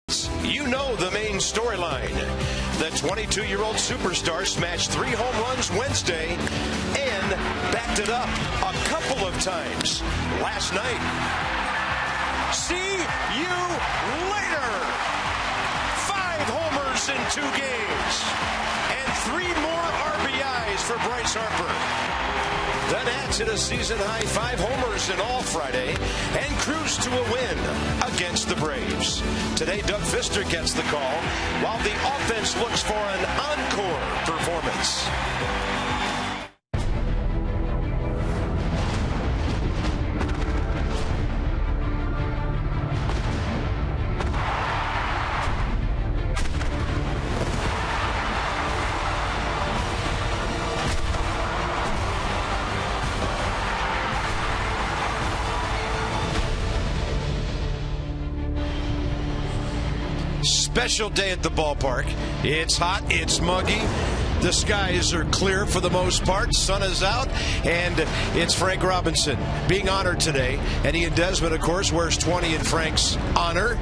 You know the main storyline. The 22-year-old superstar smashed 3 home runs Wednesday and backed it up a couple of times last night. See you later. 5 homers in 2 games and 3 more RBIs for Bryce Harper. The Nats hit a season-high 5 homers in all Friday and cruised to a win against the Braves. Today, Doug Fister gets the call while the offense looks for an encore performance. Special day at the ballpark. It's hot, it's muggy. The skies are clear for the most part. Sun is out, and it's Frank Robinson being honored today. And Ian Desmond, of course, wears 20 in Frank's honor.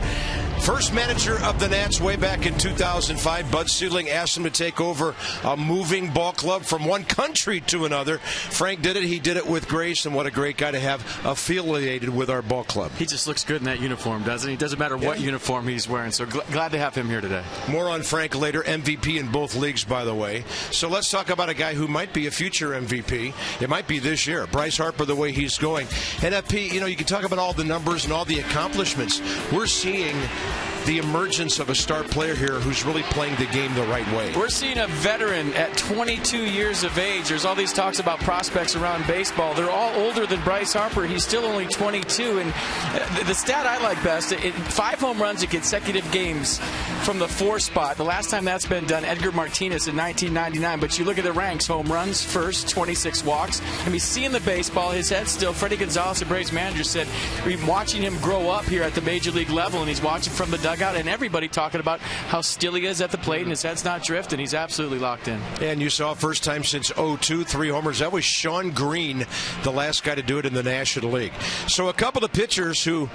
First manager of the Nats way back in 2005. Bud Selig asked him to take over a moving ball club from one country to another. Frank did it. He did it with grace, and what a great guy to have affiliated with our ball club. He just looks good in that uniform, doesn't he? Doesn't matter what uniform he's wearing. So glad to have him here today. More on Frank later. MVP in both leagues, by the way. So let's talk about a guy who might be a future MVP. It might be this year. Bryce Harper, the way he's going. NFP, you can talk about all the numbers and all the accomplishments. We're seeing the emergence of a star player here who's really playing the game the right way. We're seeing a veteran at 22 years of age. There's all these talks about prospects around baseball. They're all older than Bryce Harper. He's still only 22. And the stat I like best, 5 home runs in consecutive games from the 4 spot. The last time that's been done, Edgar Martinez in 1999. But you look at the ranks, home runs first, 26 walks. I mean, seeing the baseball, his head still. Freddie Gonzalez, the Braves manager, said we've been watching him grow up here at the major league level, and he's watching from the dugout, and everybody talking about how still he is at the plate and his head's not drifting. He's absolutely locked in. And you saw first time since 2002, 3 homers. That was Sean Green, the last guy to do it in the National League. So a couple of pitchers who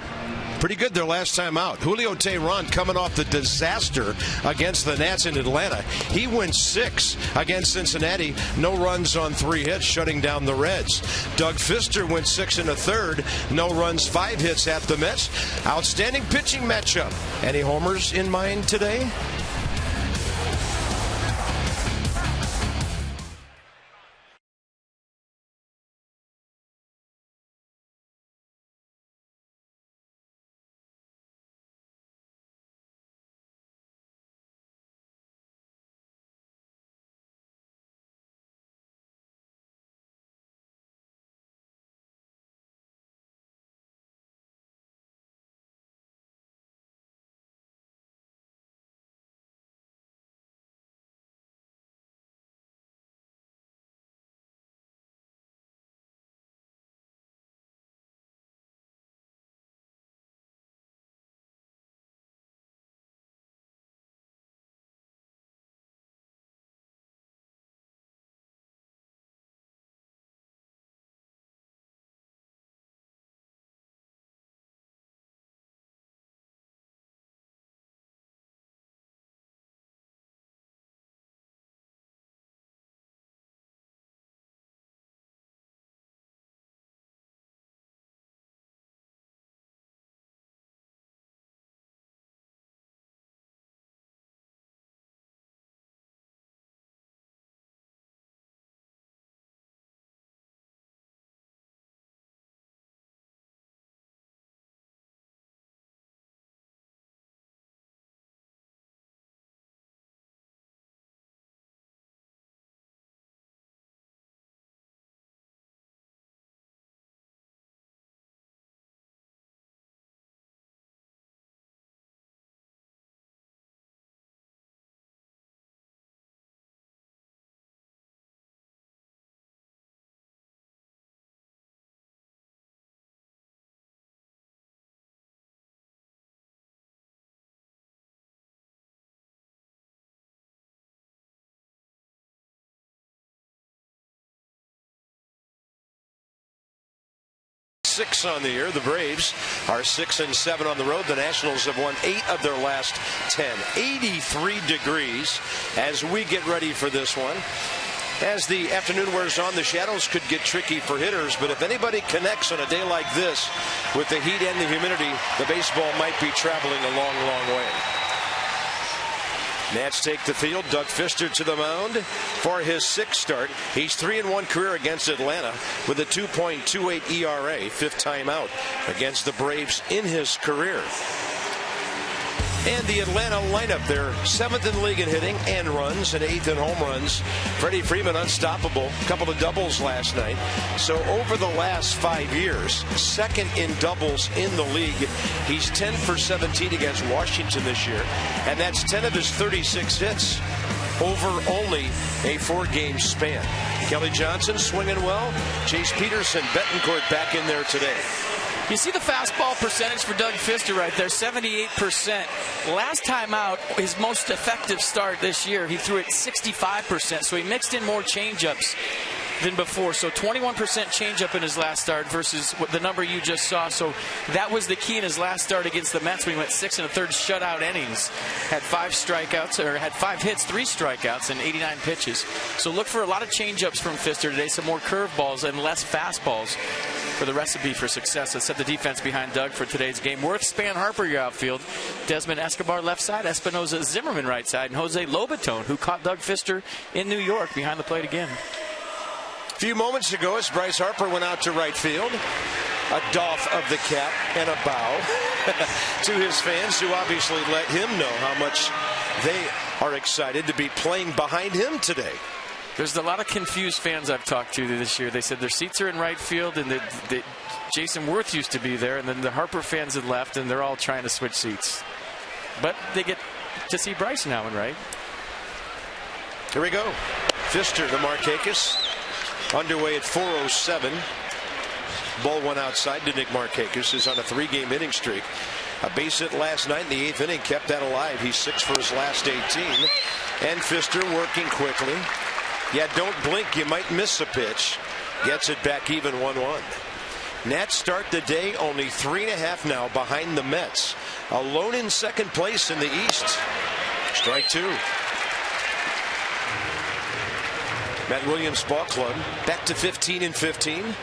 pretty good their last time out. Julio Teheran coming off the disaster against the Nats in Atlanta. He wins 6 against Cincinnati. No runs on 3 hits, shutting down the Reds. Doug Fister went 6 1/3. No runs, 5 hits at the Mets. Outstanding pitching matchup. Any homers in mind today? 6 on the year. The Braves are 6-7 on the road. The Nationals have won 8 of their last 10. 83 degrees as we get ready for this one. As the afternoon wears on, the shadows could get tricky for hitters, but if anybody connects on a day like this with the heat and the humidity, the baseball might be traveling a long, long way. Nats take the field. Doug Fister to the mound for his 6th start. He's 3-1 career against Atlanta with a 2.28 ERA. 5th time out against the Braves in his career. And the Atlanta lineup, they're 7th in the league in hitting and runs and 8th in home runs. Freddie Freeman unstoppable, a couple of doubles last night. So over the last 5 years, 2nd in doubles in the league. He's 10 for 17 against Washington this year, and that's 10 of his 36 hits over only a 4-game span. Kelly Johnson swinging well. Chase Peterson, Betancourt back in there today. You see the fastball percentage for Doug Fister right there, 78%. Last time out, his most effective start this year, he threw it 65%, so he mixed in more changeups than before. So 21% changeup in his last start versus the number you just saw. So that was the key in his last start against the Mets when he went 6 1/3 shutout innings. Had 5 strikeouts, or had 5 hits, 3 strikeouts, and 89 pitches. So look for a lot of changeups from Fister today, some more curveballs and less fastballs for the recipe for success. Let's set the defense behind Doug for today's game. Worth, Span, Harper, your outfield. Desmond Escobar left side, Espinosa Zimmerman right side, and Jose Lobaton, who caught Doug Fister in New York, behind the plate again. A few moments ago, as Bryce Harper went out to right field, a doff of the cap and a bow to his fans, who obviously let him know how much they are excited to be playing behind him today. There's a lot of confused fans I've talked to this year. They said their seats are in right field, and Jason Worth used to be there, and then the Harper fans had left, and they're all trying to switch seats. But they get to see Bryce now in right. Here we go. Fister to Markakis. Underway at 4:07. Ball went outside to Nick Markakis, who's on a 3-game hitting streak. A base hit last night in the 8th inning kept that alive. He's 6 for his last 18. And Fister working quickly. Yeah, don't blink, you might miss a pitch. Gets it back even 1-1. Nats start the day only 3.5 now behind the Mets. Alone in 2nd place in the East. Strike 2. Matt Williams Ball Club back to 15-15.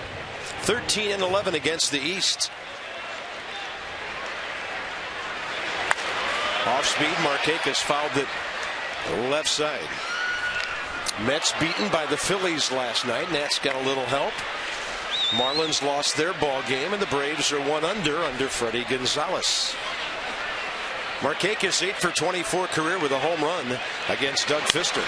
13-11 against the East. Off speed, Markakis fouled it left side. Mets beaten by the Phillies last night. Nats got a little help. Marlins lost their ball game, and the Braves are 1 under Freddie Gonzalez. Markakis 8 for 24 career with a home run against Doug Fister.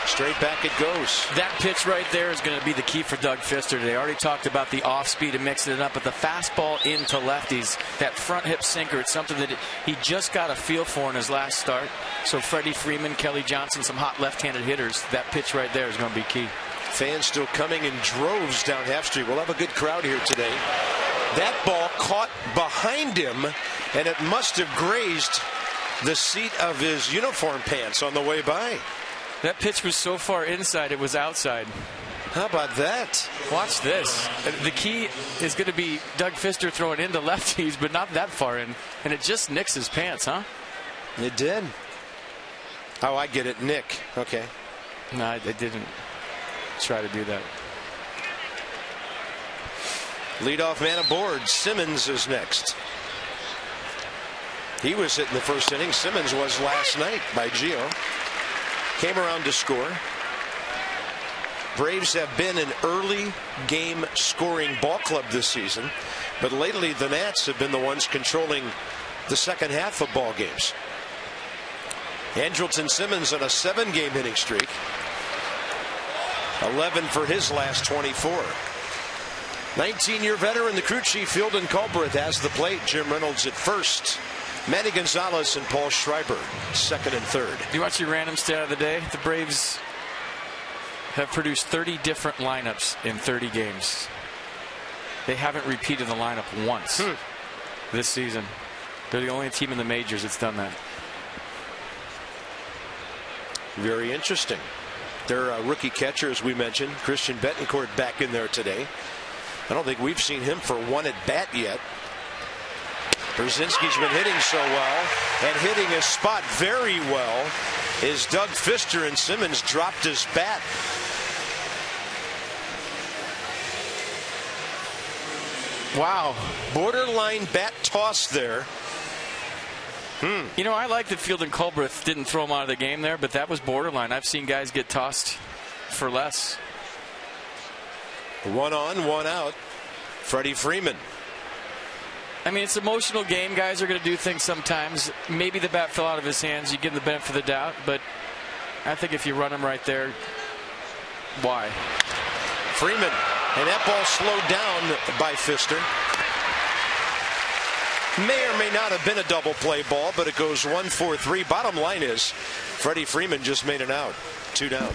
Straight back it goes. That pitch right there is going to be the key for Doug Fister today. Already talked about the off speed and mixing it up, but the fastball into lefties, that front hip sinker, it's something that he just got a feel for in his last start. So Freddie Freeman, Kelly Johnson, some hot left-handed hitters. That pitch right there is going to be key. Fans still coming in droves down Half Street. We'll have a good crowd here today. That ball caught behind him, and it must have grazed the seat of his uniform pants on the way by. That pitch was so far inside, it was outside. How about that? Watch this. The key is going to be Doug Fister throwing into lefties, but not that far in. And it just nicks his pants, huh? It did. Oh, I get it. Nick. Okay. No, I didn't try to do that. Leadoff man aboard. Simmons is next. He was hit in the 1st inning. Simmons was last night by Gio. Came around to score. Braves have been an early game scoring ball club this season, but lately the Nats have been the ones controlling the second half of ball games. Andrelton Simmons on a 7-game hitting streak. 11 for his last 24. 19-year veteran, the crew chief, Fieldon Culbreth, has the plate. Jim Reynolds at first. Manny Gonzalez and Paul Schreiber, 2nd and 3rd. Do you watch your random stat of the day? The Braves have produced 30 different lineups in 30 games. They haven't repeated the lineup once this season. They're the only team in the majors that's done that. Very interesting. Their rookie catcher, as we mentioned, Christian Betancourt, back in there today. I don't think we've seen him for one at bat yet. Brzezinski's been hitting so well, and hitting his spot very well is Doug Fister, and Simmons dropped his bat. Wow, borderline bat toss there. You know, I like that Field and Culbreth didn't throw him out of the game there, but that was borderline. I've seen guys get tossed for less. 1 on, 1 out. Freddie Freeman. I mean, it's an emotional game. Guys are going to do things sometimes. Maybe the bat fell out of his hands. You give him the benefit of the doubt. But I think if you run him right there, why? Freeman. And that ball slowed down by Fister. May or may not have been a double play ball, but it goes 1-4-3. Bottom line is, Freddie Freeman just made an out. 2 down.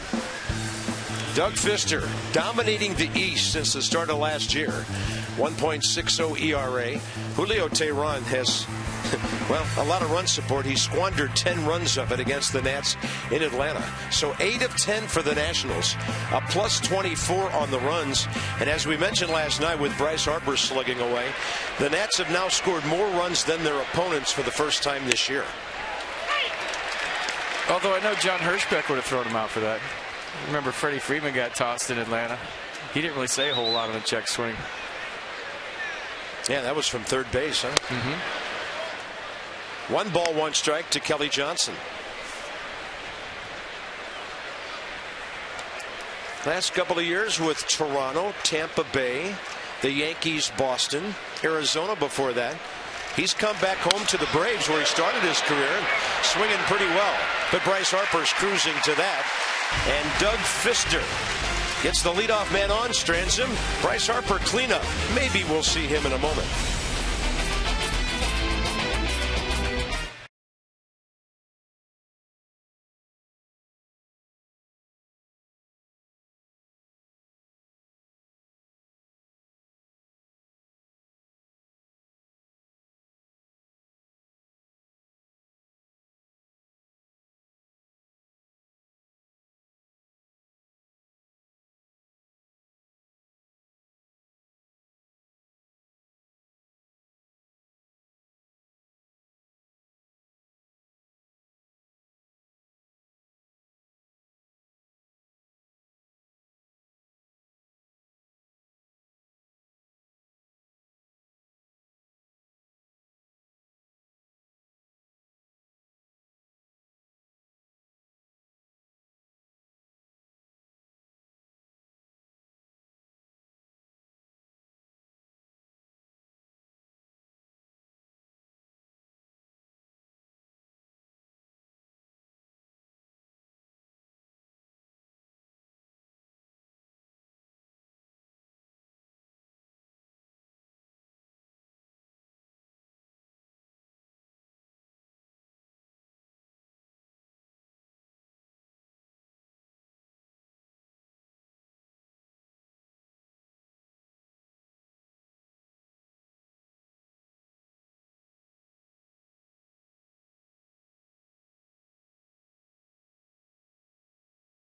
Doug Fister dominating the East since the start of last year. 1.60 ERA. Julio Teheran has, well, a lot of run support. He squandered 10 runs of it against the Nats in Atlanta. So 8 of 10 for the Nationals. A plus 24 on the runs. And as we mentioned last night with Bryce Harper slugging away, the Nats have now scored more runs than their opponents for the first time this year. Although I know John Hirschbeck would have thrown him out for that. Remember, Freddie Freeman got tossed in Atlanta. He didn't really say a whole lot on the check swing. Yeah, that was from third base, huh? 1 ball, 1 strike to Kelly Johnson. Last couple of years with Toronto, Tampa Bay, the Yankees, Boston, Arizona before that. He's come back home to the Braves where he started his career, swinging pretty well. But Bryce Harper's cruising to that. And Doug Fister gets the leadoff man on, strands him. Bryce Harper cleanup. Maybe we'll see him in a moment.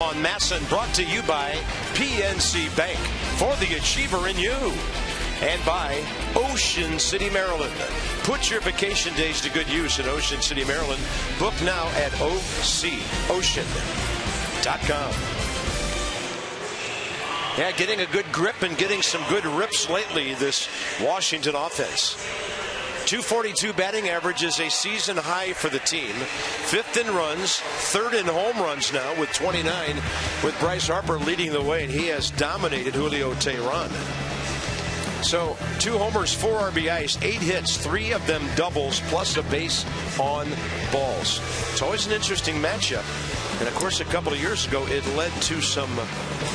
On Masson, brought to you by PNC Bank, for the achiever in you, and by Ocean City, Maryland. Put your vacation days to good use in Ocean City, Maryland. Book now at OCOcean.com. Yeah, getting a good grip and getting some good rips lately, this Washington offense. 242 batting average is a season high for the team. 5th in runs, 3rd in home runs now with 29, with Bryce Harper leading the way, and he has dominated Julio Teheran. So 2 homers, 4 RBIs, 8 hits, 3 of them doubles, plus a base on balls. It's always an interesting matchup. And of course, a couple of years ago, it led to some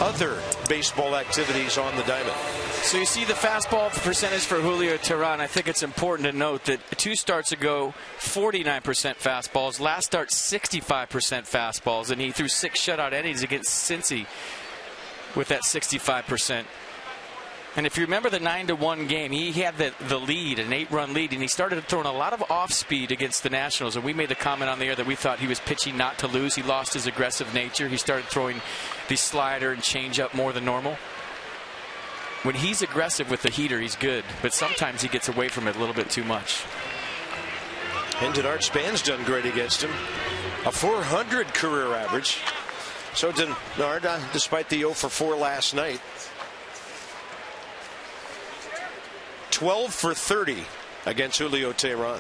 other baseball activities on the diamond. So you see the fastball percentage for Julio Teheran. I think it's important to note that 2 starts ago, 49% fastballs. Last start, 65% fastballs. And he threw 6 shutout innings against Cincy with that 65%. And if you remember the 9-1 game, he had the lead, an 8-run lead, and he started throwing a lot of off-speed against the Nationals. And we made the comment on the air that we thought he was pitching not to lose. He lost his aggressive nature. He started throwing the slider and changeup more than normal. when he's aggressive with the heater, he's good, but sometimes he gets away from it a little bit too much. And Denard Span's done great against him. A 400 career average. So Denard, despite the 0 for 4 last night, 12 for 30 against Julio Teheran.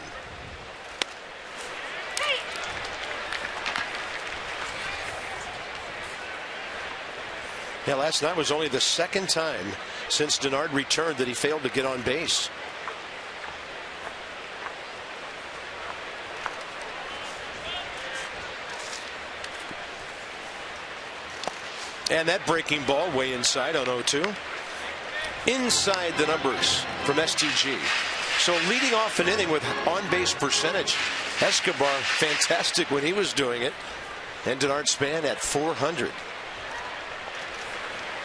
Yeah, last night was only the second time since Denard returned that he failed to get on base. And that breaking ball way inside on 0-2. Inside the numbers from STG. So leading off an inning with on-base percentage. Escobar, fantastic when he was doing it. And Denard Span at 400.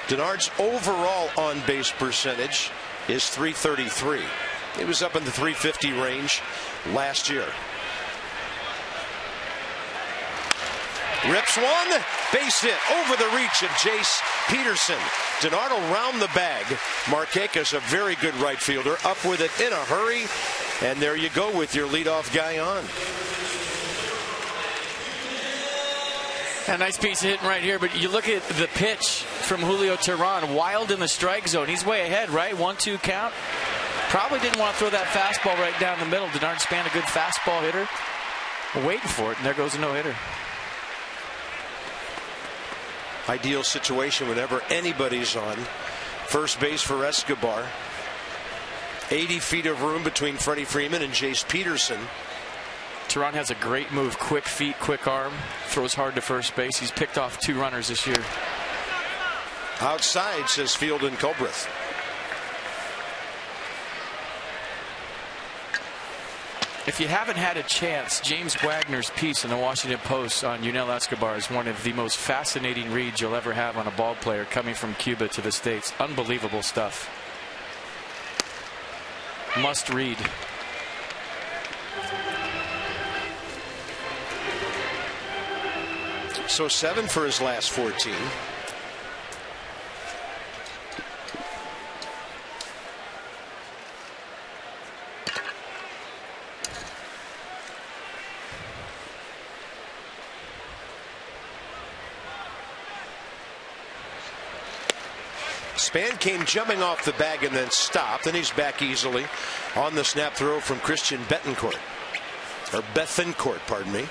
Denard's overall on-base percentage is .333. It was up in the .350 range last year. Rips one, base hit over the reach of Jace Peterson. Denard will round the bag. Markakis, a very good right fielder, up with it in a hurry. And there you go with your leadoff guy on. A nice piece of hitting right here, but you look at the pitch from Julio Teheran, wild in the strike zone. He's way ahead, right? 1-2 count. Probably didn't want to throw that fastball right down the middle. Denard Span, a good fastball hitter. We're waiting for it, and there goes a no-hitter. Ideal situation whenever anybody's on first base for Escobar. 80 feet of room between Freddie Freeman and Jace Peterson. Teheran has a great move, quick feet, quick arm, throws hard to first base. He's picked off 2 runners this year. Outside, says Field and Culbreth. If you haven't had a chance, James Wagner's piece in the Washington Post on Yunel Escobar is one of the most fascinating reads you'll ever have on a ball player coming from Cuba to the States. Unbelievable stuff. Must read. So 7 for his last 14. Span came jumping off the bag and then stopped, and he's back easily on the snap throw from Christian Bethancourt. Or Bethancourt, pardon me.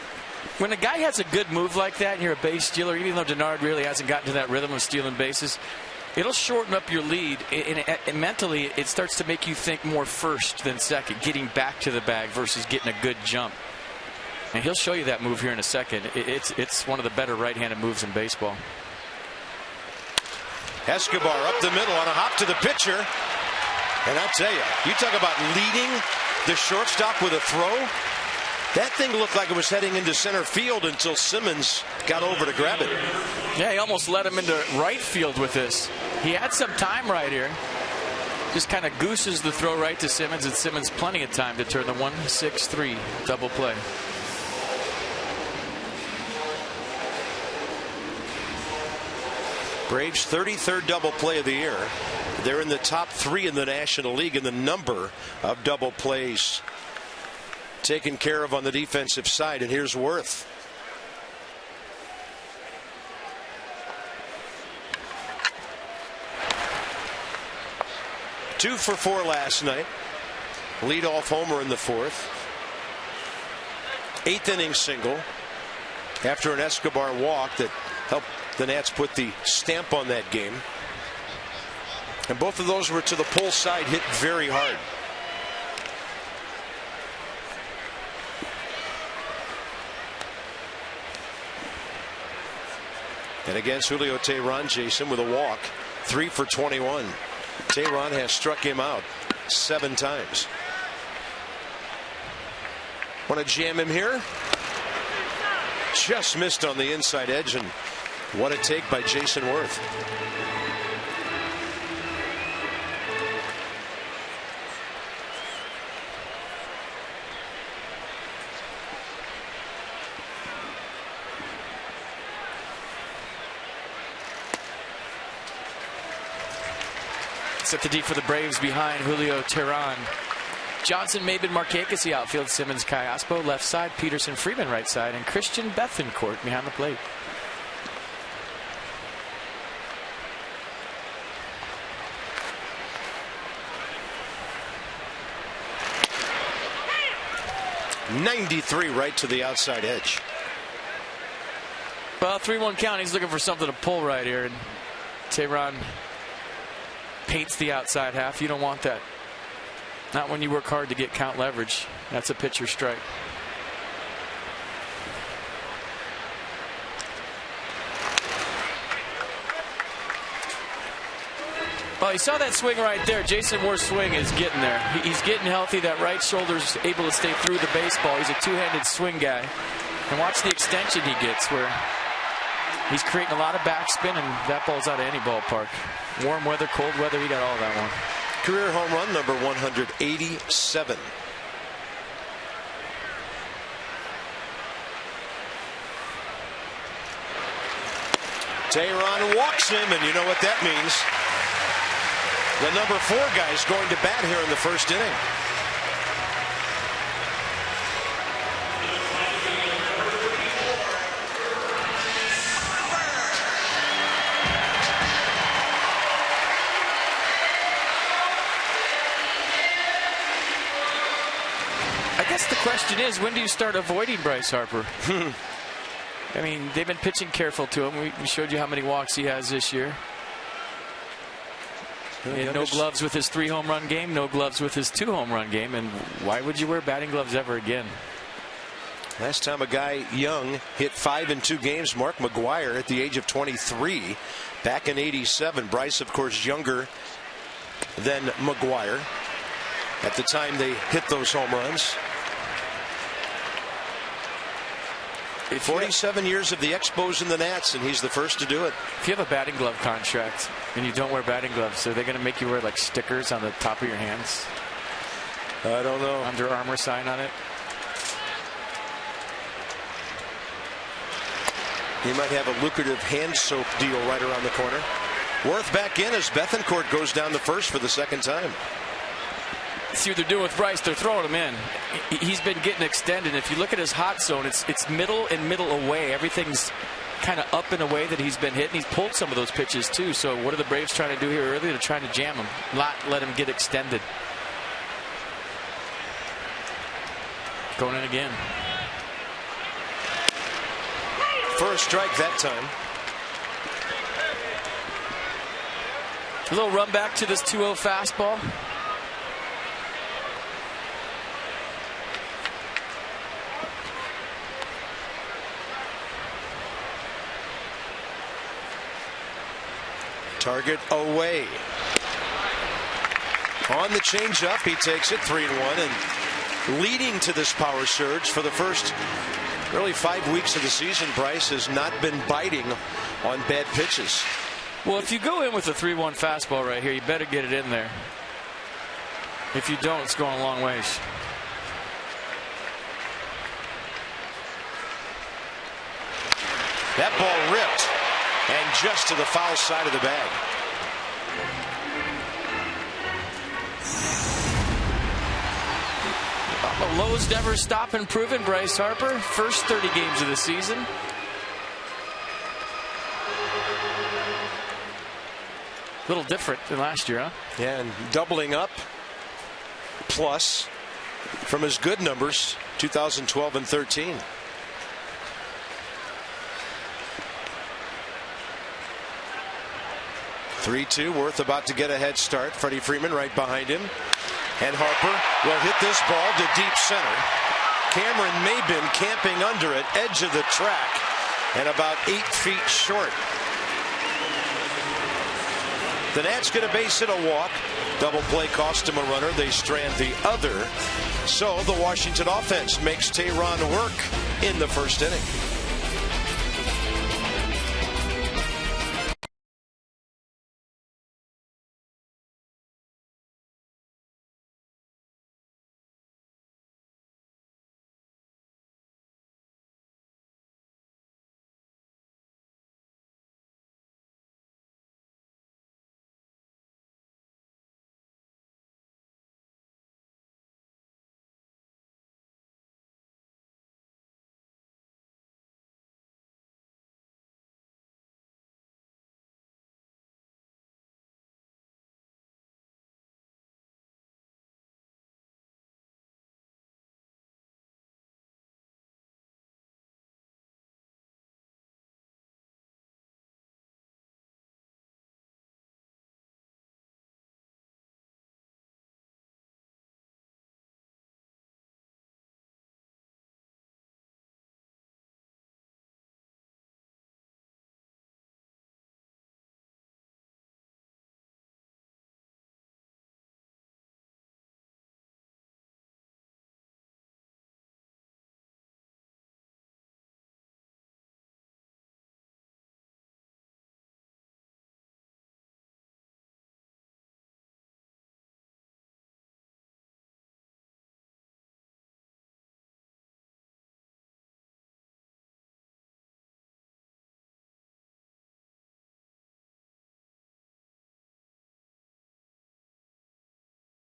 When a guy has a good move like that and you're a base stealer, even though Denard really hasn't gotten to that rhythm of stealing bases, it'll shorten up your lead. And mentally, it starts to make you think more first than second, getting back to the bag versus getting a good jump. And he'll show you that move here in a second. It's one of the better right-handed moves in baseball. Escobar up the middle on a hop to the pitcher. And I'll tell you, you talk about leading the shortstop with a throw. That thing looked like it was heading into center field until Simmons got over to grab it. Yeah, he almost led him into right field with this. He had some time right here. Just kind of gooses the throw right to Simmons, and Simmons plenty of time to turn the 1-6-3 double play. Braves' 33rd double play of the year. They're in the top 3 in the National League in the number of double plays taken care of on the defensive side. And here's Worth. Two for 4 last night. Leadoff homer in the 4th. 8th inning single after an Escobar walk that helped the Nats put the stamp on that game. And both of those were to the pull side, hit very hard. And against Julio Teheran, Jason, with a walk, 3 for 21. Teheran has struck him out 7 times. Want to jam him here? Just missed on the inside edge, and what a take by Jason Worth. Set the D for the Braves behind Julio Teheran. Johnson, Maben, Markakis, the outfield. Simmons, Cayaspo, left side. Peterson, Freeman, right side. And Christian Bethancourt behind the plate. .93 right to the outside edge. Well, 3-1 count. He's looking for something to pull right here. And Teheran paints the outside half. You don't want that. Not when you work hard to get count leverage. That's a pitcher strike. Well, you saw that swing right there. Jason Moore's swing is getting there. He's getting healthy. That right shoulder's able to stay through the baseball. He's a two-handed swing guy. And watch the extension he gets where he's creating a lot of backspin, and that ball's out of any ballpark. Warm weather, cold weather, he got all that one. Career home run number 187. Teheran walks him, and you know what that means. The number 4 guy is going to bat here in the first inning. I guess the question is, when do you start avoiding Bryce Harper? I mean, they've been pitching careful to him. We showed you how many walks he has this year. He had no gloves with his 3 home run game, no gloves with his 2 home run game, and why would you wear batting gloves ever again? Last time a guy young hit 5 in 2 games, Mark McGwire at the age of 23, back in '87. Bryce, of course, younger than McGwire at the time they hit those home runs. 47 years of the Expos and the Nats, and he's the first to do it. If you have a batting glove contract and you don't wear batting gloves, are they going to make you wear like stickers on the top of your hands? I don't know. Under Armour sign on it? He might have a lucrative hand soap deal right around the corner. Worth back in as Bethancourt goes down the first for the second time. See what they're doing with Bryce. They're throwing him in. He's been getting extended. If you look at his hot zone, it's middle and middle away. Everything's kind of up and away that he's been hitting. He's pulled some of those pitches too. So what are the Braves trying to do here early? They're trying to jam him, not let him get extended. Going in again. First strike that time. A little run back to this 2-0 fastball. Target away. On the changeup, he takes it 3-1, and leading to this power surge for the first really 5 weeks of the season. Bryce has not been biting on bad pitches. Well, if you go in with a 3-1 fastball right here, you better get it in there. If you don't, it's going a long ways. That ball ripped. And just to the foul side of the bag. Lowe's never stop improving. Bryce Harper, first 30 games of the season. A little different than last year, huh? Yeah, and doubling up. Plus from his good numbers, 2012 and 13. (3-2). Worth about to get a head start. Freddie Freeman right behind him. And Harper will hit this ball to deep center. Cameron Maben camping under it, edge of the track, and about 8 feet short. The Nats get a base hit, a walk. Double play cost him a runner. They strand the other. So the Washington offense makes Teheran work in the first inning.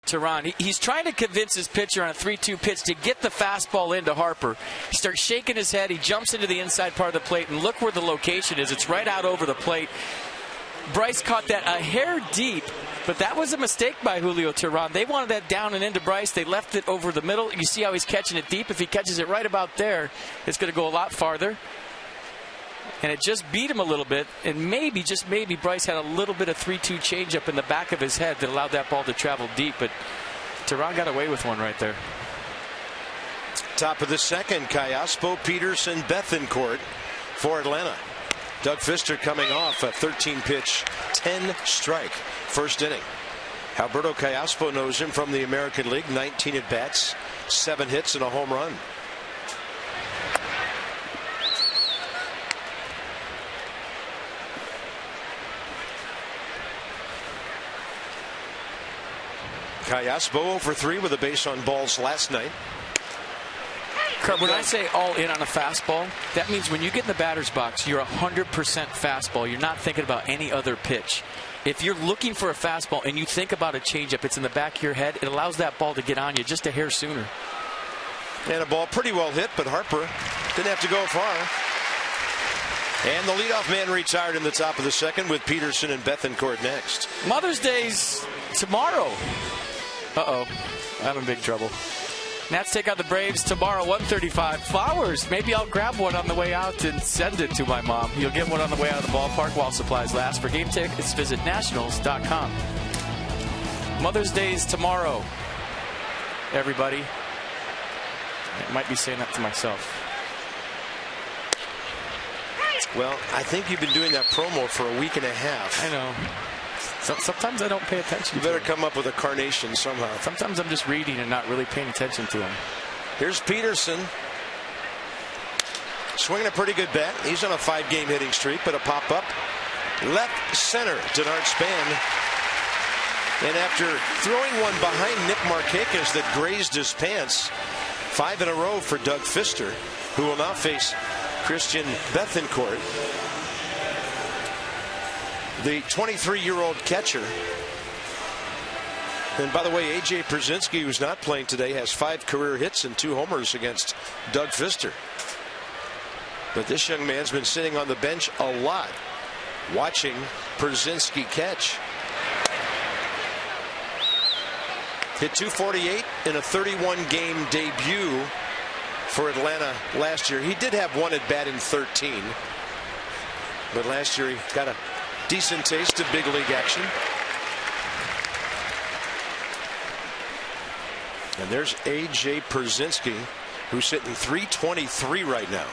Teheran. He's trying to convince his pitcher on a 3-2 pitch to get the fastball into Harper. He starts shaking his head. He jumps into the inside part of the plate, and look where the location is. It's right out over the plate. Bryce caught that a hair deep, but that was a mistake by Julio Teheran. They wanted that down and into Bryce. They left it over the middle. You see how he's catching it deep? If he catches it right about there, it's going to go a lot farther. And it just beat him a little bit, and maybe, just maybe, Bryce had a little bit of 3-2 changeup in the back of his head that allowed that ball to travel deep, but Teheran got away with one right there. Top of the second, Callaspo, Peterson, Bethancourt for Atlanta. Doug Fister coming off a 13-pitch, 10-strike first inning. Alberto Callaspo knows him from the American League, 19 at-bats, 7 hits and a home run. Callaspo 0 for 3 with a base on balls last night. When I say all in on a fastball, that means when you get in the batter's box, you're 100% fastball. You're not thinking about any other pitch. If you're looking for a fastball and you think about a changeup, it's in the back of your head. It allows that ball to get on you just a hair sooner. And a ball pretty well hit, but Harper didn't have to go far. And the leadoff man retired in the top of the second with Peterson and Bethancourt next. Mother's Day's tomorrow. Uh-oh, I'm in big trouble. Nats take out the Braves tomorrow, 1:35. Flowers. Maybe I'll grab one on the way out and send it to my mom. You'll get one on the way out of the ballpark while supplies last. For game tickets, visit nationals.com. Mother's Day's tomorrow, everybody. I might be saying that to myself. Well, I think you've been doing that promo for a week and a half. I know. Sometimes I don't pay attention. You better come up with a carnation somehow. Sometimes I'm just reading and not really paying attention to him. Here's Peterson. Swinging a pretty good bat. He's on a 5-game hitting streak, but a pop-up. Left center, Denard Span. And after throwing one behind Nick Markakis that grazed his pants, 5 in a row for Doug Fister, who will now face Christian Bethancourt. The 23-year-old catcher. And by the way, A.J. Pierzynski, who's not playing today, has 5 career hits and 2 homers against Doug Fister. But this young man's been sitting on the bench a lot, watching Pierzynski catch. Hit .248 in a 31-game debut for Atlanta last year. He did have 1 at bat in 13. But last year he got a decent taste of big league action. And there's A.J. Pierzynski, who's hitting .323 right now.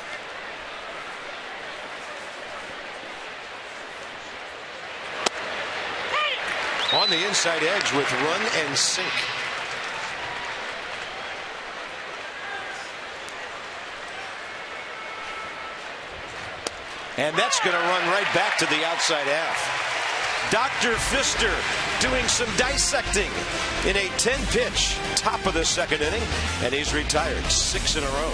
On the inside edge with run and sink. And that's going to run right back to the outside half. Dr. Fister doing some dissecting in a 10-pitch top of the second inning, and he's retired 6 in a row.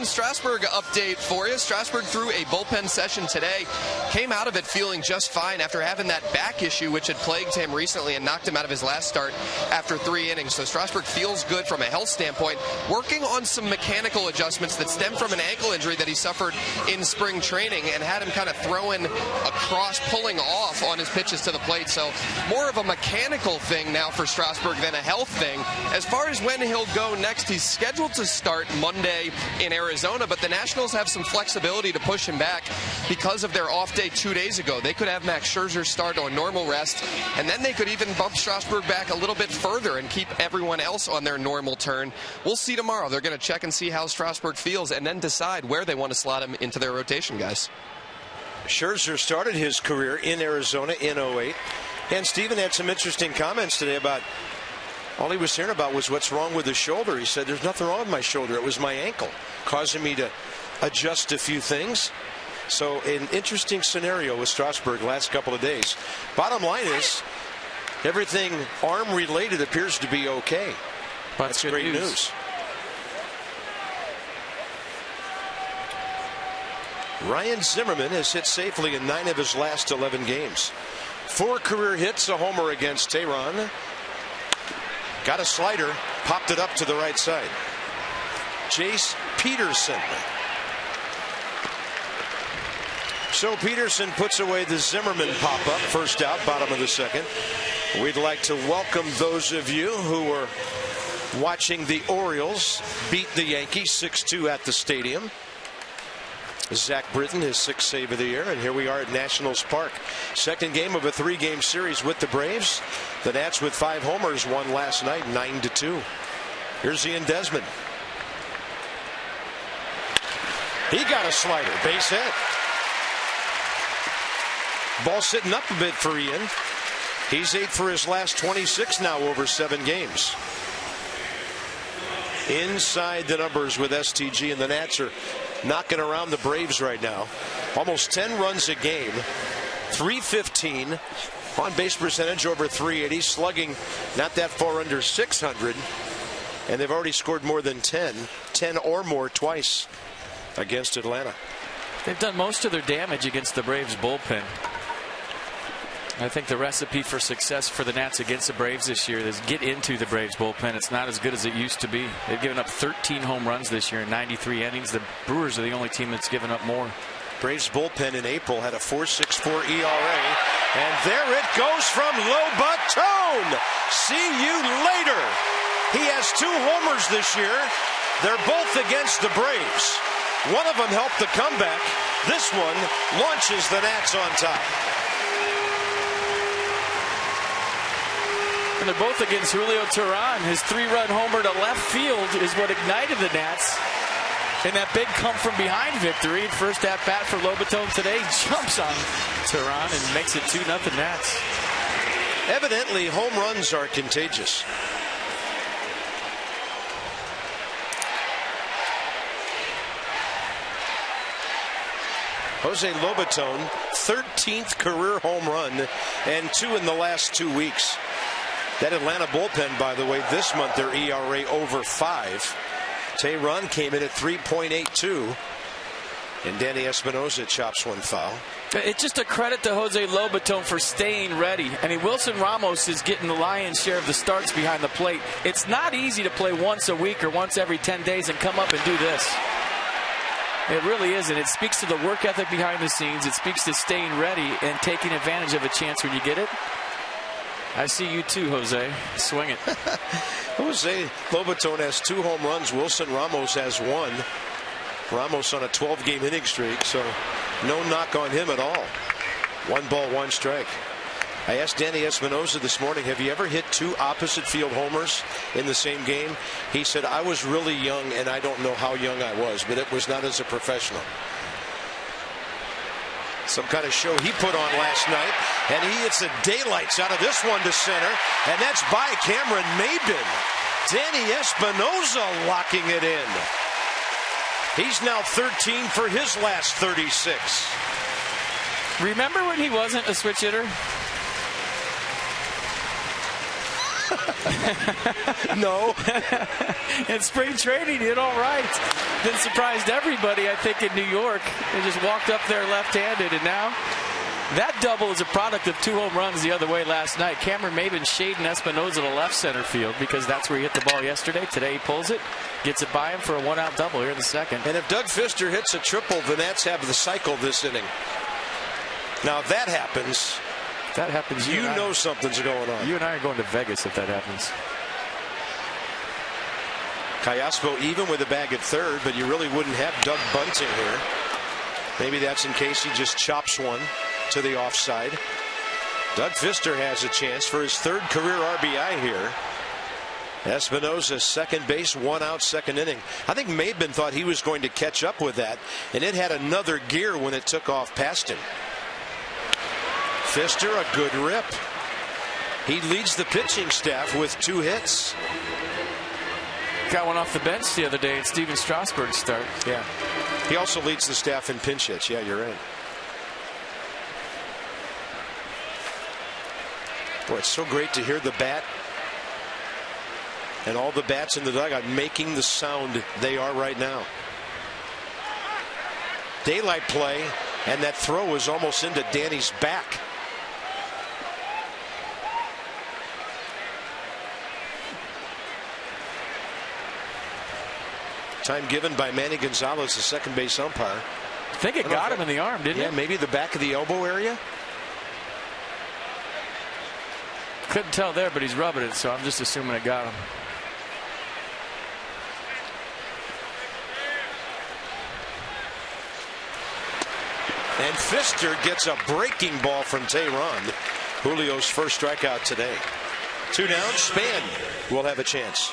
Ryan Strasburg update for you. Strasburg threw a bullpen session today. Came out of it feeling just fine after having that back issue which had plagued him recently and knocked him out of his last start after 3 innings. So Strasburg feels good from a health standpoint, working on some mechanical adjustments that stem from an ankle injury that he suffered in spring training and had him kind of throwing across, pulling off on his pitches to the plate. So more of a mechanical thing now for Strasburg than a health thing. As far as when he'll go next, he's scheduled to start Monday in Arizona, but the Nationals have some flexibility to push him back because of their off day 2 days ago. They could have Max Scherzer start on normal rest, and then they could even bump Strasburg back a little bit further and keep everyone else on their normal turn. We'll see tomorrow. They're going to check and see how Strasburg feels and then decide where they want to slot him into their rotation, guys. Scherzer started his career in Arizona in 08, and Steven had some interesting comments today about all he was hearing about was what's wrong with his shoulder. He said, there's nothing wrong with my shoulder. It was my ankle causing me to adjust a few things. So an interesting scenario with Strasburg last couple of days. Bottom line is everything arm related appears to be okay. That's great news. Ryan Zimmerman has hit safely in 9 of his last 11 games. 4 career hits, a homer against Tehran. Got a slider, popped it up to the right side. Jace Peterson. So Peterson puts away the Zimmerman pop-up. First out, bottom of the second. We'd like to welcome those of you who were watching the Orioles beat the Yankees 6-2 at the stadium. Zach Britton, his 6th save of the year, and here we are at Nationals Park. Second game of a 3-game series with the Braves. The Nats with 5 homers won last night 9-2. Here's Ian Desmond. He got a slider, base hit. Ball sitting up a bit for Ian. He's 8 for his last 26 now over 7 games. Inside the numbers with STG, and the Nats are knocking around the Braves right now. Almost 10 runs a game, 315 on base percentage over 380, slugging not that far under 600, and they've already scored more than 10 or more twice against Atlanta. They've done most of their damage against the Braves bullpen. I think the recipe for success for the Nats against the Braves this year is get into the Braves bullpen. It's not as good as it used to be. They've given up 13 home runs this year in 93 innings. The Brewers are the only team that's given up more. Braves bullpen in April had a 4.64 ERA, and there it goes from Lobatone. See you later. He has 2 homers this year. They're both against the Braves. One of them helped the comeback. This one launches the Nats on top. And they're both against Julio Teheran. His 3-run homer to left field is what ignited the Nats in that big come-from-behind victory. First at-bat for Lobatone today. Jumps on Teheran and makes it 2-0 Nats. Evidently, home runs are contagious. Jose Lobatone, 13th career home run and 2 in the last 2 weeks. That Atlanta bullpen, by the way, this month their ERA over 5. Tehran came in at 3.82, and Danny Espinosa chops one foul. It's just a credit to Jose Lobatone for staying ready. I mean, Wilson Ramos is getting the lion's share of the starts behind the plate. It's not easy to play once a week or once every 10 days and come up and do this. It really isn't. It speaks to the work ethic behind the scenes. It speaks to staying ready and taking advantage of a chance when you get it. I see you too, Jose. Swing it. Jose Lobatone has 2 home runs. Wilson Ramos has 1. Ramos on a 12-game inning streak, so no knock on him at all. 1 ball, 1 strike. I asked Danny Espinosa this morning, have you ever hit 2 opposite field homers in the same game? He said, I was really young, and I don't know how young I was, but it was not as a professional. Some kind of show he put on last night, and he hits the daylights out of this one to center, and that's by Cameron Maybin. Danny Espinosa locking it in. He's now 13 for his last 36. Remember when he wasn't a switch hitter? No. In spring training, he did all right. Then surprised everybody, I think, in New York. They just walked up there left-handed, and now that double is a product of 2 home runs the other way last night. Cameron Maben shading Espinosa to left center field because that's where he hit the ball yesterday. Today he pulls it, gets it by him for a 1-out double here in the second. And if Doug Fister hits a triple, the Nats have the cycle this inning. Now, if that happens, you know something's going on. You and I are going to Vegas if that happens. Callaspo even with a bag at third, but you really wouldn't have Doug bunting here. Maybe that's in case he just chops one to the offside. Doug Fister has a chance for his 3rd career RBI here. Espinosa, second base, 1-out, second inning. I think Maben thought he was going to catch up with that, and it had another gear when it took off past him. Fister, a good rip. He leads the pitching staff with 2 hits. Got one off the bench the other day at Steven Strasburg's start. Yeah. He also leads the staff in pinch hits. Yeah, you're right. Boy, it's so great to hear the bat and all the bats in the dugout making the sound they are right now. Daylight play, and that throw was almost into Danny's back. Time given by Manny Gonzalez, the second base umpire. I think it got him in the arm, didn't it? Yeah, maybe the back of the elbow area. Couldn't tell there, but he's rubbing it, so I'm just assuming it got him. And Fister gets a breaking ball from Tehran. Julio's first strikeout today. 2 down, Span will have a chance.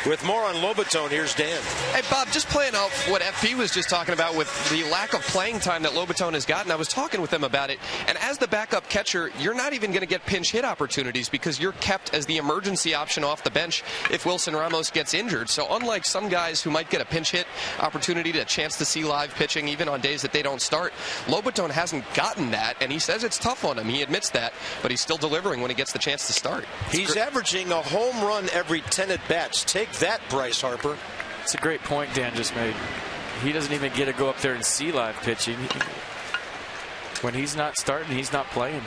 With more on Lobaton, here's Dan. Hey, Bob, just playing out what FP was just talking about with the lack of playing time that Lobaton has gotten. I was talking with him about it, and as the backup catcher, you're not even going to get pinch hit opportunities because you're kept as the emergency option off the bench if Wilson Ramos gets injured. So unlike some guys who might get a pinch hit opportunity, a chance to see live pitching even on days that they don't start, Lobaton hasn't gotten that, and he says it's tough on him. He admits that, but he's still delivering when he gets the chance to start. He's averaging a home run every 10 at-bats. Take that, Bryce Harper. It's a great point Dan just made. He doesn't even get to go up there and see live pitching. When he's not starting, he's not playing.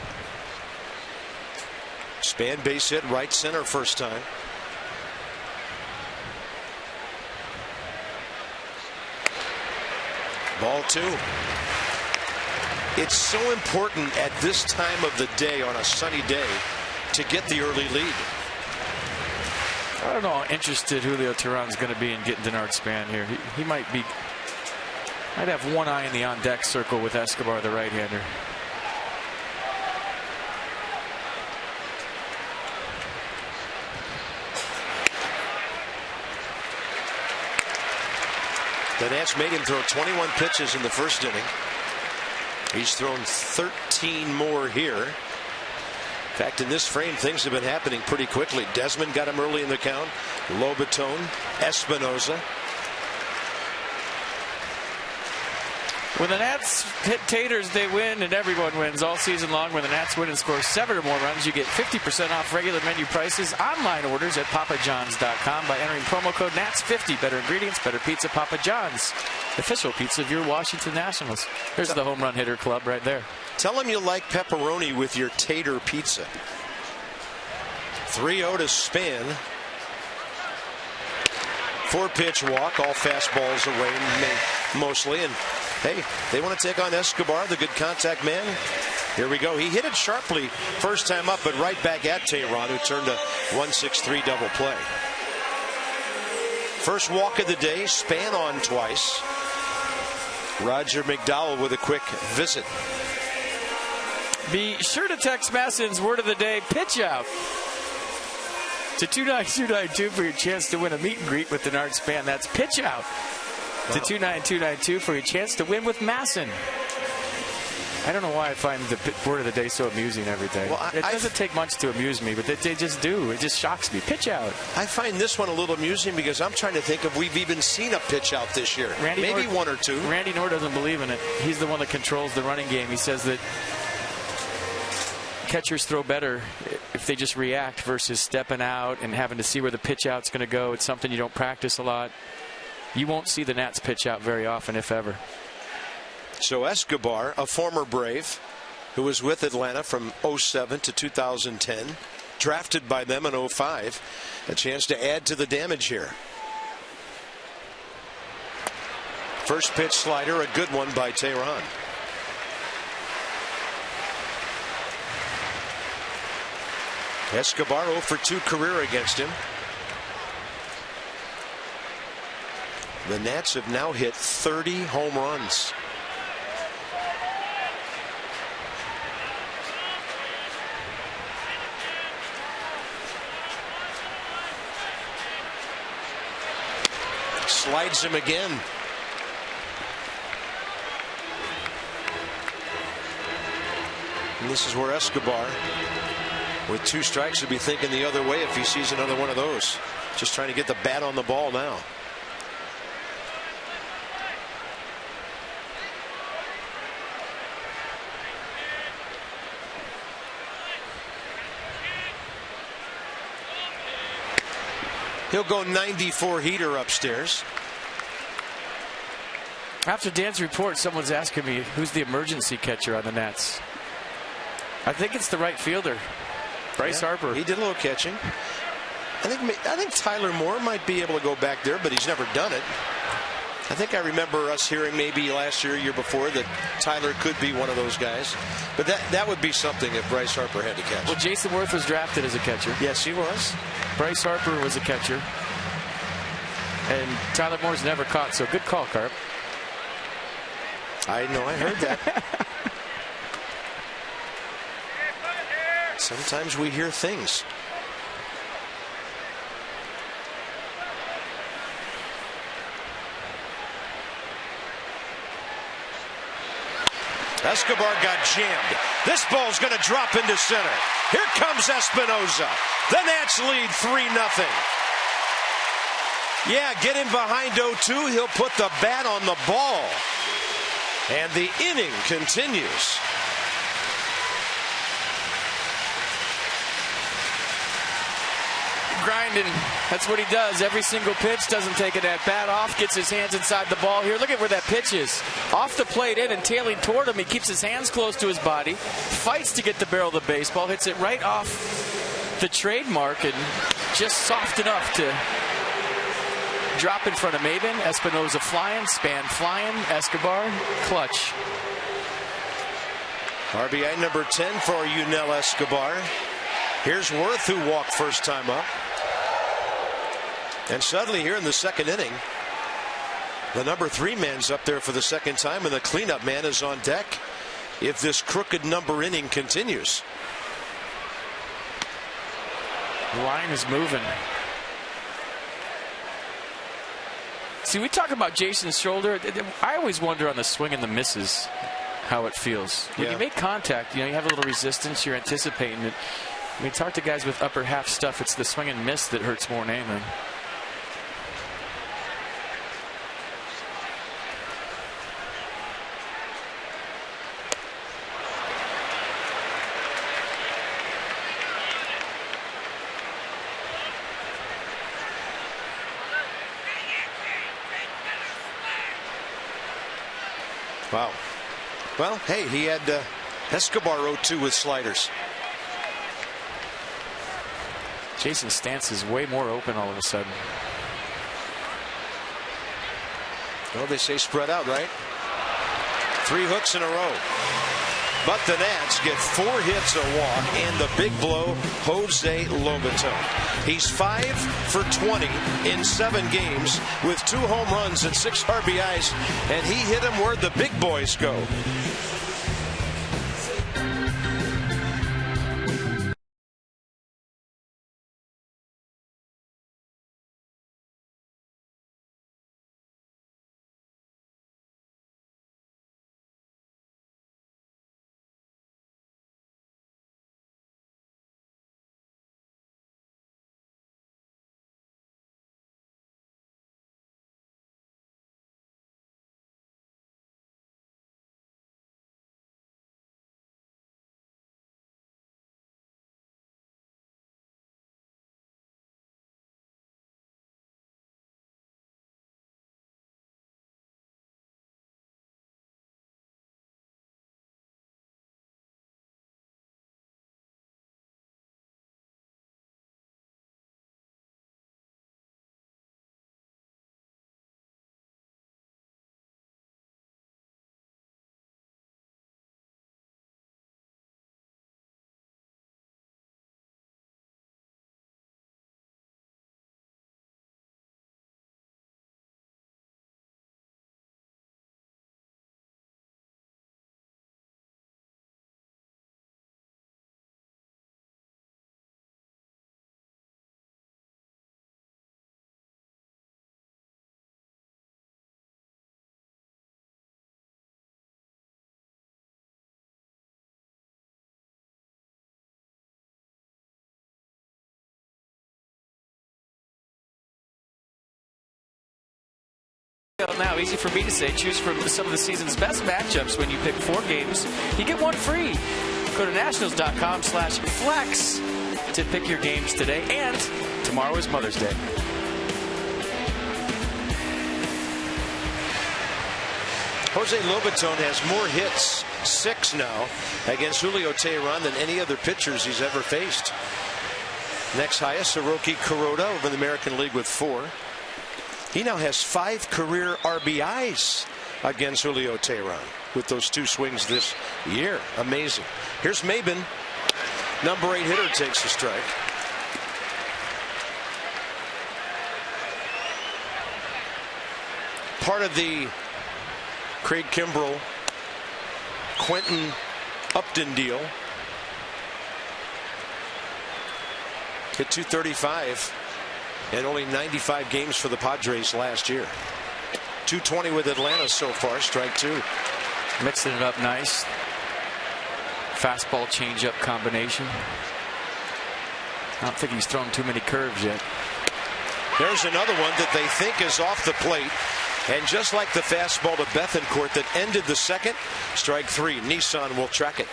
Span base hit right center first time. Ball 2. It's so important at this time of the day on a sunny day to get the early lead. I don't know how interested Julio Teheran's going to be in getting Denard Span here. He might have one eye in the on-deck circle with Escobar, the right-hander. The Nats made him throw 21 pitches in the first inning. He's thrown 13 more here. In fact, in this frame, things have been happening pretty quickly. Desmond got him early in the count. Lobaton, Espinosa. When the Nats hit taters, they win, and everyone wins all season long. When the Nats win and score 7 or more runs, you get 50% off regular menu prices. Online orders at papajohns.com by entering promo code NATS50. Better ingredients, better pizza. Papa John's, official pizza of your Washington Nationals. There's the home run hitter club right there. Tell them you like pepperoni with your tater pizza. 3-0 to Span. 4-pitch walk, all fastballs away mostly. And hey, they want to take on Escobar, the good contact man. Here we go. He hit it sharply first time up, but right back at Tehran, who turned a 1-6-3 double play. First walk of the day, Span on twice. Roger McDowell with a quick visit. Be sure to text Masson's word of the day, pitch out, to 29292 for your chance to win a meet and greet with Denard Span. That's pitch out to 29292 for your chance to win with Masson. I don't know why I find the word of the day so amusing every day. Well, it doesn't take much to amuse me, but they just do. It just shocks me. Pitch out. I find this one a little amusing because I'm trying to think if we've even seen a pitch out this year. Maybe one or two. Randy Knorr doesn't believe in it. He's the one that controls the running game. He says that catchers throw better if they just react versus stepping out and having to see where the pitch out's going to go. It's something you don't practice a lot. You won't see the Nats pitch out very often, if ever. So Escobar, a former Brave, who was with Atlanta from 07 to 2010, drafted by them in 05, a chance to add to the damage here. First pitch slider, a good one by Tehran. Escobar 0 for 2 career against him. The Nats have now hit 30 home runs. Slides him again. And this is where Escobar, with 2 strikes, would be thinking the other way if he sees another one of those. Just trying to get the bat on the ball now. He'll go 94 heater upstairs. After Dan's report, someone's asking me who's the emergency catcher on the Nats. I think it's the right fielder, Bryce Harper. He did a little catching. I think Tyler Moore might be able to go back there, but he's never done it. I think I remember us hearing maybe last year, year before, that Tyler could be one of those guys. But that would be something if Bryce Harper had to catch. Well, Jason Worth was drafted as a catcher. Yes, he was. Bryce Harper was a catcher. And Tyler Moore's never caught, so good call, Carp. I know, I heard that. Sometimes we hear things. Escobar got jammed. This ball's going to drop into center. Here comes Espinosa. The Nats lead 3-0. Yeah, get him behind 0-2. He'll put the bat on the ball. And the inning continues. Grinding. That's what he does. Every single pitch, doesn't take it at bat off, gets his hands inside the ball here. Look at where that pitch is. Off the plate in and tailing toward him. He keeps his hands close to his body, fights to get the barrel of the baseball, hits it right off the trademark and just soft enough to drop in front of Maben. Espinosa flying, Span flying, Escobar clutch. RBI number 10 for Yunel Escobar. Here's Worth, who walked first time up. And suddenly here in the second inning, the number 3 man's up there for the second time, and the cleanup man is on deck if this crooked number inning continues. The line is moving. See, we talk about Jason's shoulder. I always wonder on the swing and the misses how it feels. When you make contact, you have a little resistance, you're anticipating it. I mean, talk to guys with upper half stuff. It's the swing and miss that hurts more than anything. Wow. Well, hey, he had Escobar 0-2 with sliders. Jason's stance is way more open all of a sudden. Well, they say spread out, right? 3 hooks in a row. But the Nats get 4 hits, a walk, and the big blow, Jose Lobaton. He's 5 for 20 in 7 games with 2 home runs and 6 RBIs, and he hit them where the big boys go. now. Easy for me to say. Choose from some of the season's best matchups when you pick 4 games. You get 1 free. Go to nationals.com/flex to pick your games today. And tomorrow is Mother's Day. Jose Lobaton has more hits, 6 now, against Julio Teheran than any other pitchers he's ever faced. Next highest, Hiroki Kuroda of the American League with 4. He now has 5 career RBIs against Julio Teheran with those 2 swings this year. Amazing. Here's Maben. Number 8 hitter takes the strike. Part of the Craig Kimbrell, Quentin Upton deal. Hit .235 and only 95 games for the Padres last year. .220 with Atlanta so far. Strike 2. Mixing it up nice. Fastball changeup combination. I don't think he's thrown too many curves yet. There's another one that they think is off the plate. And just like the fastball to Bethancourt that ended the second, strike 3. Nissan will track it.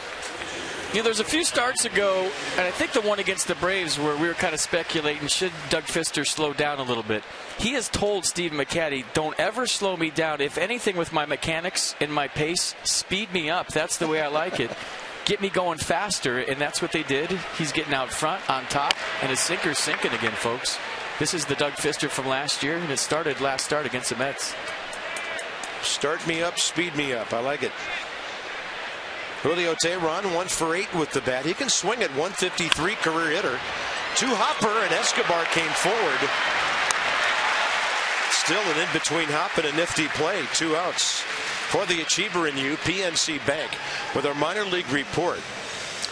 You know, there's a few starts ago, and I think the one against the Braves where we were kind of speculating, should Doug Fister slow down a little bit? He has told Steve McCatty, don't ever slow me down. If anything, with my mechanics and my pace, speed me up. That's the way I like it. Get me going faster, and that's what they did. He's getting out front, on top, and his sinker's sinking again, folks. This is the Doug Fister from last year, and it started last start against the Mets. Start me up, speed me up. I like it. Julio Teheran 1 for 8 with the bat. He can swing at 153, career hitter. 2 hopper, and Escobar came forward. Still an in-between hop and a nifty play. 2 outs. For the Achiever in you, PNC Bank, with our minor league report.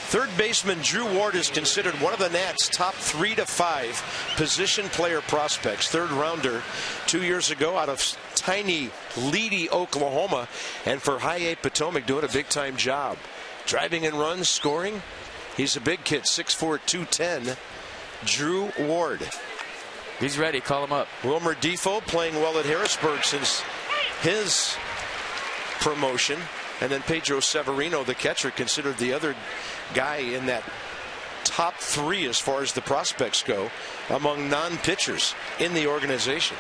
Third baseman Drew Ward is considered one of the Nats' top 3 to 5 position player prospects. 3rd rounder 2 years ago out of tiny Leedy, Oklahoma, and for High 8 Potomac, doing a big time job. Driving and runs, scoring. He's a big kid, 6'4", 210. Drew Ward. He's ready. Call him up. Wilmer Defoe playing well at Harrisburg since his promotion. And then Pedro Severino, the catcher, considered the other guy in that top 3 as far as the prospects go among non-pitchers in the organization.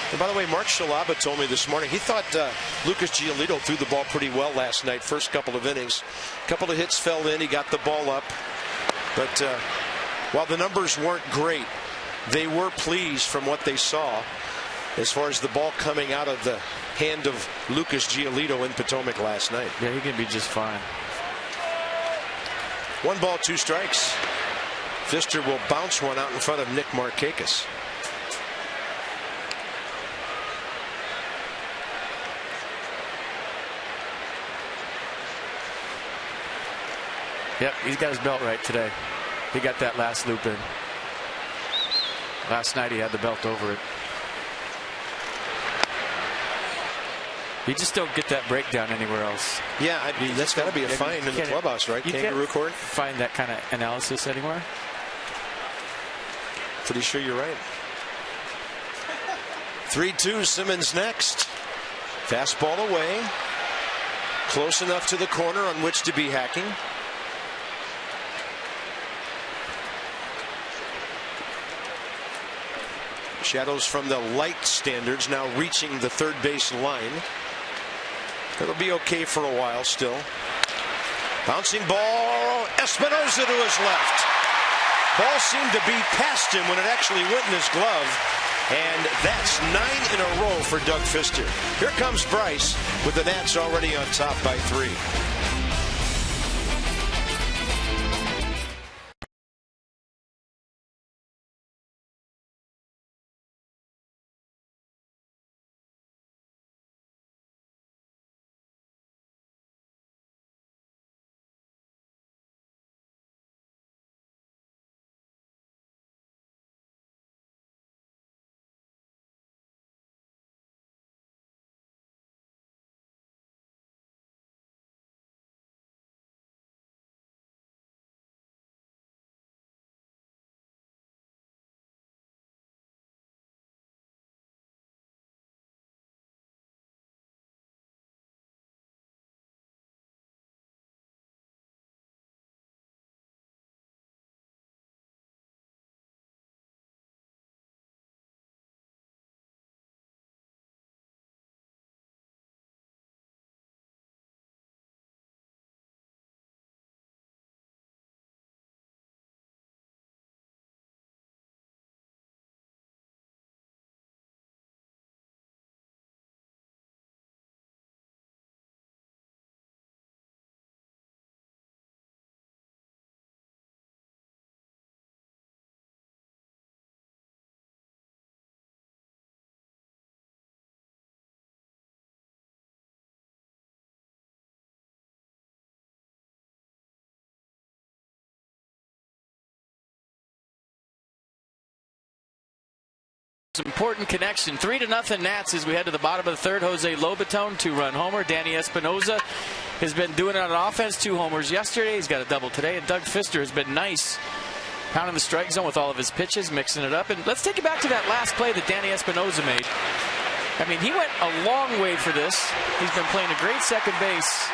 And by the way, Mark Shalaba told me this morning he thought Lucas Giolito threw the ball pretty well last night, first couple of innings. A couple of hits fell in, he got the ball up. But while the numbers weren't great, they were pleased from what they saw as far as the ball coming out of the hand of Lucas Giolito in Potomac last night. Yeah, he can be just fine. 1 ball, 2 strikes. Fister will bounce one out in front of Nick Markakis. Yep, he's got his belt right today. He got that last loop in. Last night he had the belt over it. You just don't get that breakdown anywhere else. Yeah, that's got to be a fine in the clubhouse, right? Kangaroo court. Find that kind of analysis anywhere. Pretty sure you're right. 3-2, Simmons next. Fastball away. Close enough to the corner on which to be hacking. Shadows from the light standards now reaching the third base line. It'll be okay for a while still. Bouncing ball. Espinosa to his left. Ball seemed to be past him when it actually went in his glove. And that's 9 in a row for Doug Fister. Here comes Bryce with the Nats already on top by 3. important connection. 3-0 Nats as we head to the bottom of the third. Jose Lobaton, 2-run homer. Danny Espinosa has been doing it on offense. 2 homers yesterday. He's got a double today. And Doug Fister has been nice, pounding the strike zone with all of his pitches, mixing it up. And let's take it back to that last play that Danny Espinosa made. I mean, he went a long way for this. He's been playing a great second base.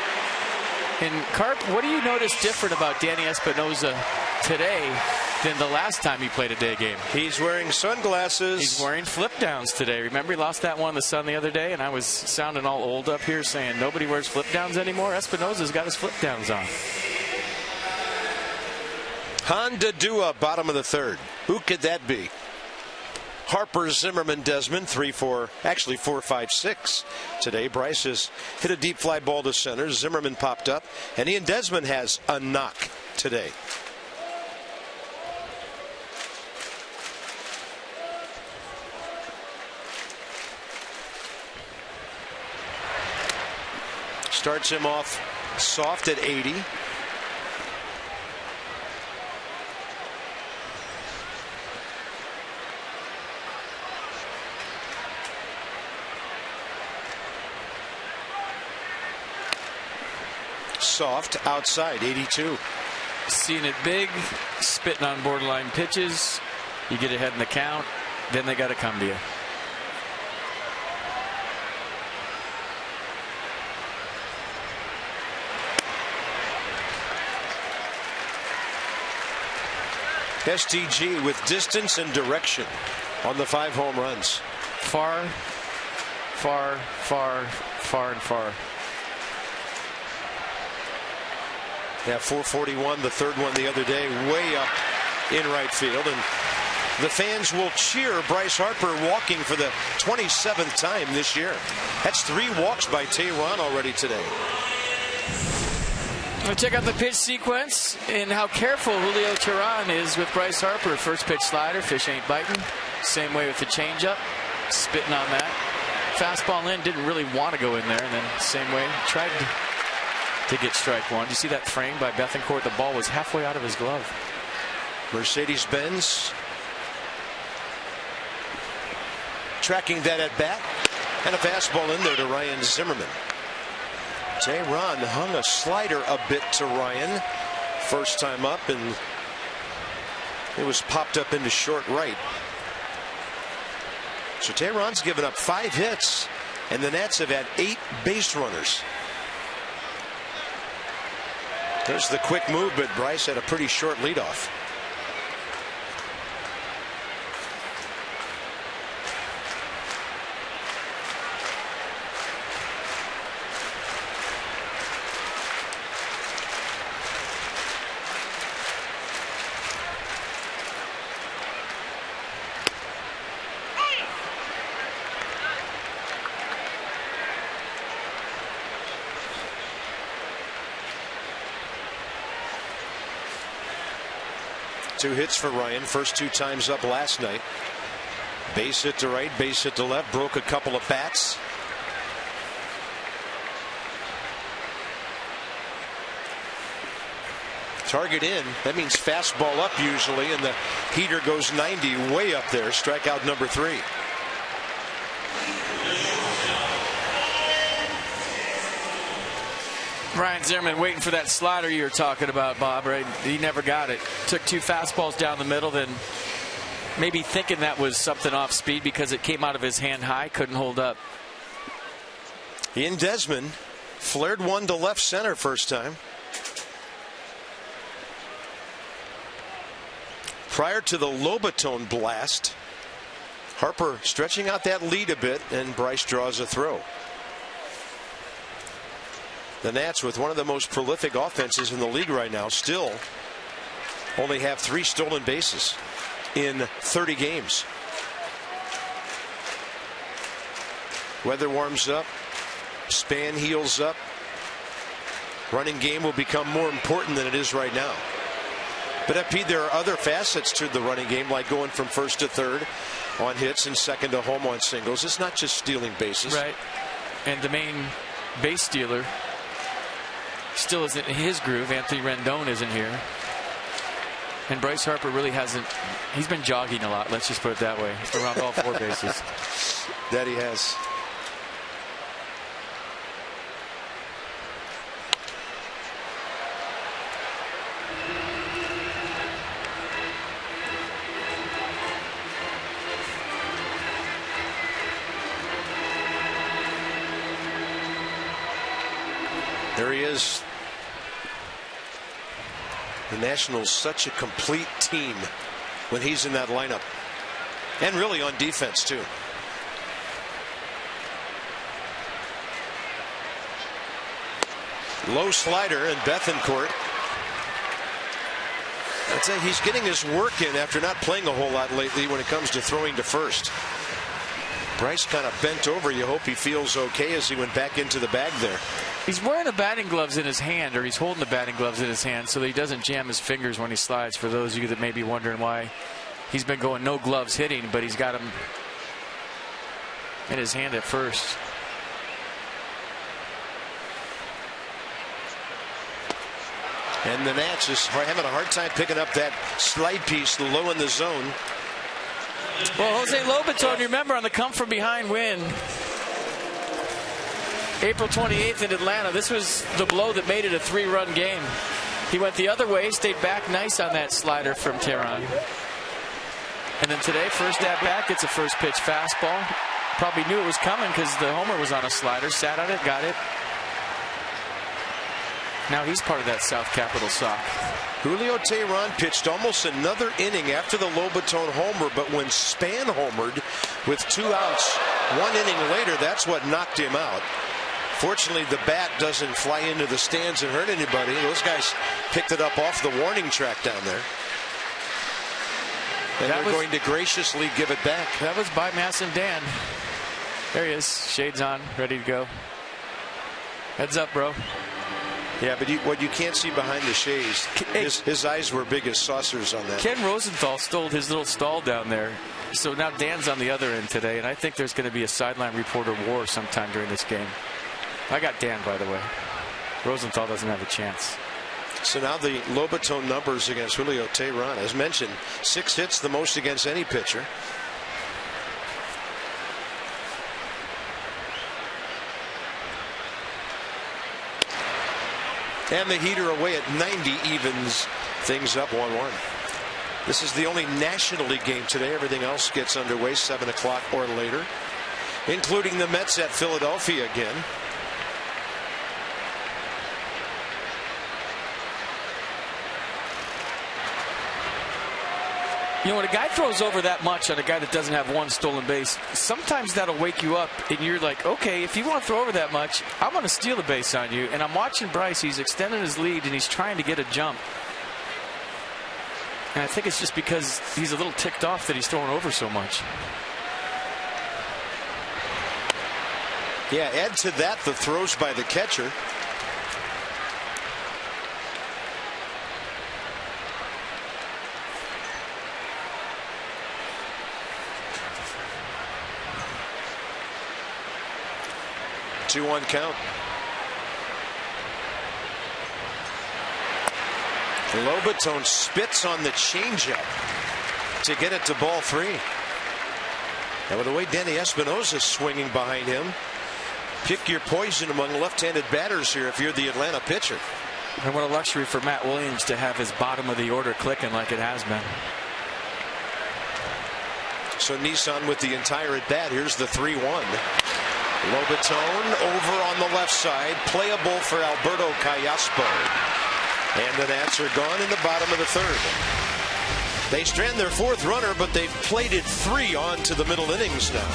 And Carp, what do you notice different about Danny Espinosa today than the last time he played a day game? He's wearing sunglasses. He's wearing flip downs today. Remember he lost that one in the sun the other day, and I was sounding all old up here saying nobody wears flip downs anymore. Espinosa's got his flip downs on. Honda Dua, bottom of the third. Who could that be? Harper, Zimmerman, Desmond, 3-4, actually 4-5-6 today. Bryce has hit a deep fly ball to center. Zimmerman popped up, and Ian Desmond has a knock today. Starts him off soft at 80. Soft outside, 82. Seeing it big, spitting on borderline pitches. You get ahead in the count, then they got to come to you. STG with distance and direction on the 5 home runs. Far, far, far, far, and far. Yeah, 441, the third one the other day, way up in right field. And the fans will cheer Bryce Harper walking for the 27th time this year. That's 3 walks by Tehran already today. We'll check out the pitch sequence and how careful Julio Tehran is with Bryce Harper. First pitch slider, fish ain't biting. Same way with the changeup, spitting on that. Fastball in, didn't really want to go in there, and then same way, tried to get strike one. You see that frame by Bethancourt? The ball was halfway out of his glove. Mercedes-Benz tracking that at bat, and a fastball in there to Ryan Zimmerman. Tehran hung a slider a bit to Ryan first time up, and it was popped up into short right. So Tehran's given up 5 hits, and the Nats have had 8 base runners. There's the quick move, but Bryce had a pretty short leadoff. Two hits for Ryan, first 2 times up last night. Base hit to right, base hit to left, broke a couple of bats. Target in, that means fastball up usually, and the heater goes 90 way up there. Strikeout number 3. Ryan Zimmerman waiting for that slider you were talking about, Bob, right? He never got it. Took 2 fastballs down the middle, then maybe thinking that was something off speed because it came out of his hand high, couldn't hold up. Ian Desmond flared one to left center first time. Prior to the Lobaton blast, Harper stretching out that lead a bit, and Bryce draws a throw. The Nats, with one of the most prolific offenses in the league right now, still only have 3 stolen bases in 30 games. Weather warms up, span heals up. Running game will become more important than it is right now. But FP, there are other facets to the running game, like going from first to third on hits and second to home on singles. It's not just stealing bases. Right. And the main base stealer still isn't in his groove. Anthony Rendon isn't here. And Bryce Harper really hasn't. He's been jogging a lot. Let's just put it that way. Around all 4 bases. That he has. There he is. The Nationals, such a complete team when he's in that lineup. And really on defense, too. Low slider and Bethancourt. I'd say he's getting his work in after not playing a whole lot lately when it comes to throwing to first. Bryce kind of bent over. You hope he feels okay as he went back into the bag there. He's wearing the batting gloves in his hand, or he's holding the batting gloves in his hand so that he doesn't jam his fingers when he slides, for those of you that may be wondering why he's been going no gloves hitting, but he's got them in his hand at first. And the Nats is having a hard time picking up that slide piece low in the zone. Well, Jose Lobaton, you remember on the come from behind win April 28th in Atlanta, this was the blow that made it a 3-run game. He went the other way, stayed back nice on that slider from Tehran. And then today, first at bat, gets a first pitch fastball. Probably knew it was coming because the homer was on a slider, sat on it, got it. Now he's part of that South Capitol sock. Julio Tehran pitched almost another inning after the Lobaton homer, but when Span homered with 2 outs 1 inning later, that's what knocked him out. Fortunately, the bat doesn't fly into the stands and hurt anybody. Those guys picked it up off the warning track down there. And they're going to graciously give it back. That was by Mass and Dan. There he is, shades on, ready to go. Heads up, bro. Yeah, but what you can't see behind the shades, his eyes were big as saucers on that. Ken Rosenthal stole his little stall down there. So now Dan's on the other end today, and I think there's going to be a sideline reporter war sometime during this game. I got Dan, by the way. Rosenthal doesn't have a chance. So now the Lobaton numbers against Julio Tehran. As mentioned, 6 hits, the most against any pitcher. And the heater away at 90 evens things up 1-1. This is the only National League game today. Everything else gets underway 7 o'clock or later, including the Mets at Philadelphia again. You know, when a guy throws over that much on a guy that doesn't have 1 stolen base, sometimes that'll wake you up and you're like, okay, if you want to throw over that much, I'm going to steal the base on you. And I'm watching Bryce. He's extending his lead and he's trying to get a jump. And I think it's just because he's a little ticked off that he's throwing over so much. Yeah, add to that the throws by the catcher. Two-one count. Lobaton spits on the changeup to get it to ball 3. And with the way Danny Espinosa's swinging behind him, pick your poison among left-handed batters here if you're the Atlanta pitcher. And what a luxury for Matt Williams to have his bottom of the order clicking like it has been. So Nissan with the entire at bat. Here's the 3-1. Lobaton over on the left side, playable for Alberto Callaspo. And the Nats are gone in the bottom of the 3rd. They strand their 4th runner, but they've plated 3 on to the middle innings now.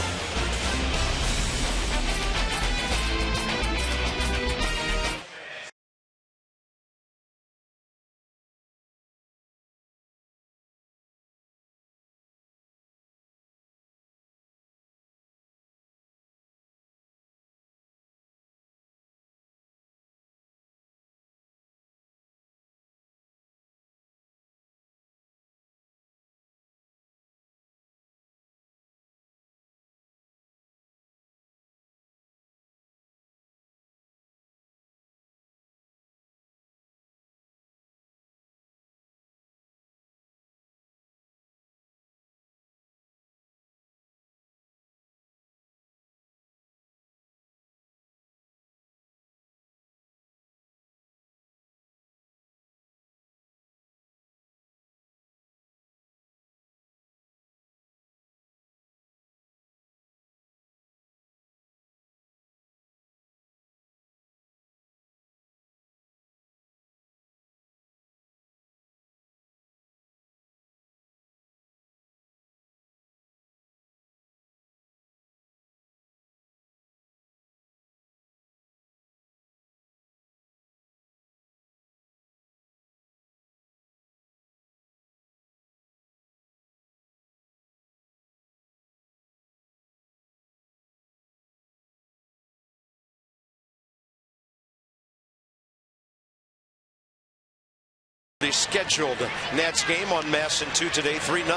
The scheduled Nats game on Masson 2 today, 3-0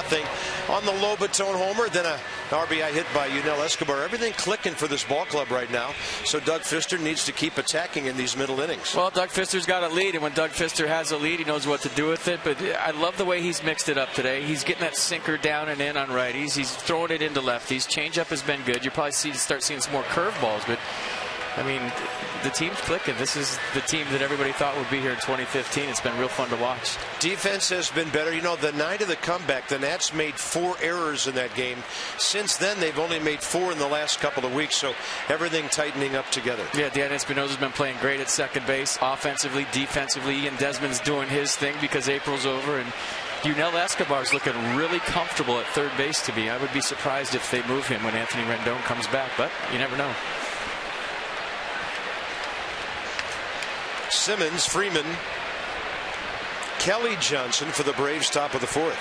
on the Lobaton homer. Then an RBI hit by Yunel Escobar. Everything clicking for this ball club right now. So Doug Fister needs to keep attacking in these middle innings. Well, Doug Fister's got a lead, and when Doug Fister has a lead, he knows what to do with it. But I love the way he's mixed it up today. He's getting that sinker down and in on righties. He's throwing it into lefties. Changeup has been good. You'll probably start seeing some more curveballs, but I mean, the team's clicking. This is the team that everybody thought would be here in 2015. It's been real fun to watch. Defense has been better. You know, the night of the comeback, the Nats made 4 errors in that game. Since then, they've only made 4 in the last couple of weeks, so everything tightening up together. Yeah, Dan Espinosa's been playing great at second base, offensively, defensively. Ian Desmond's doing his thing because April's over, and Yunel Escobar's looking really comfortable at third base to me. I would be surprised if they move him when Anthony Rendon comes back, but you never know. Simmons, Freeman, Kelly Johnson for the Braves, top of the 4th.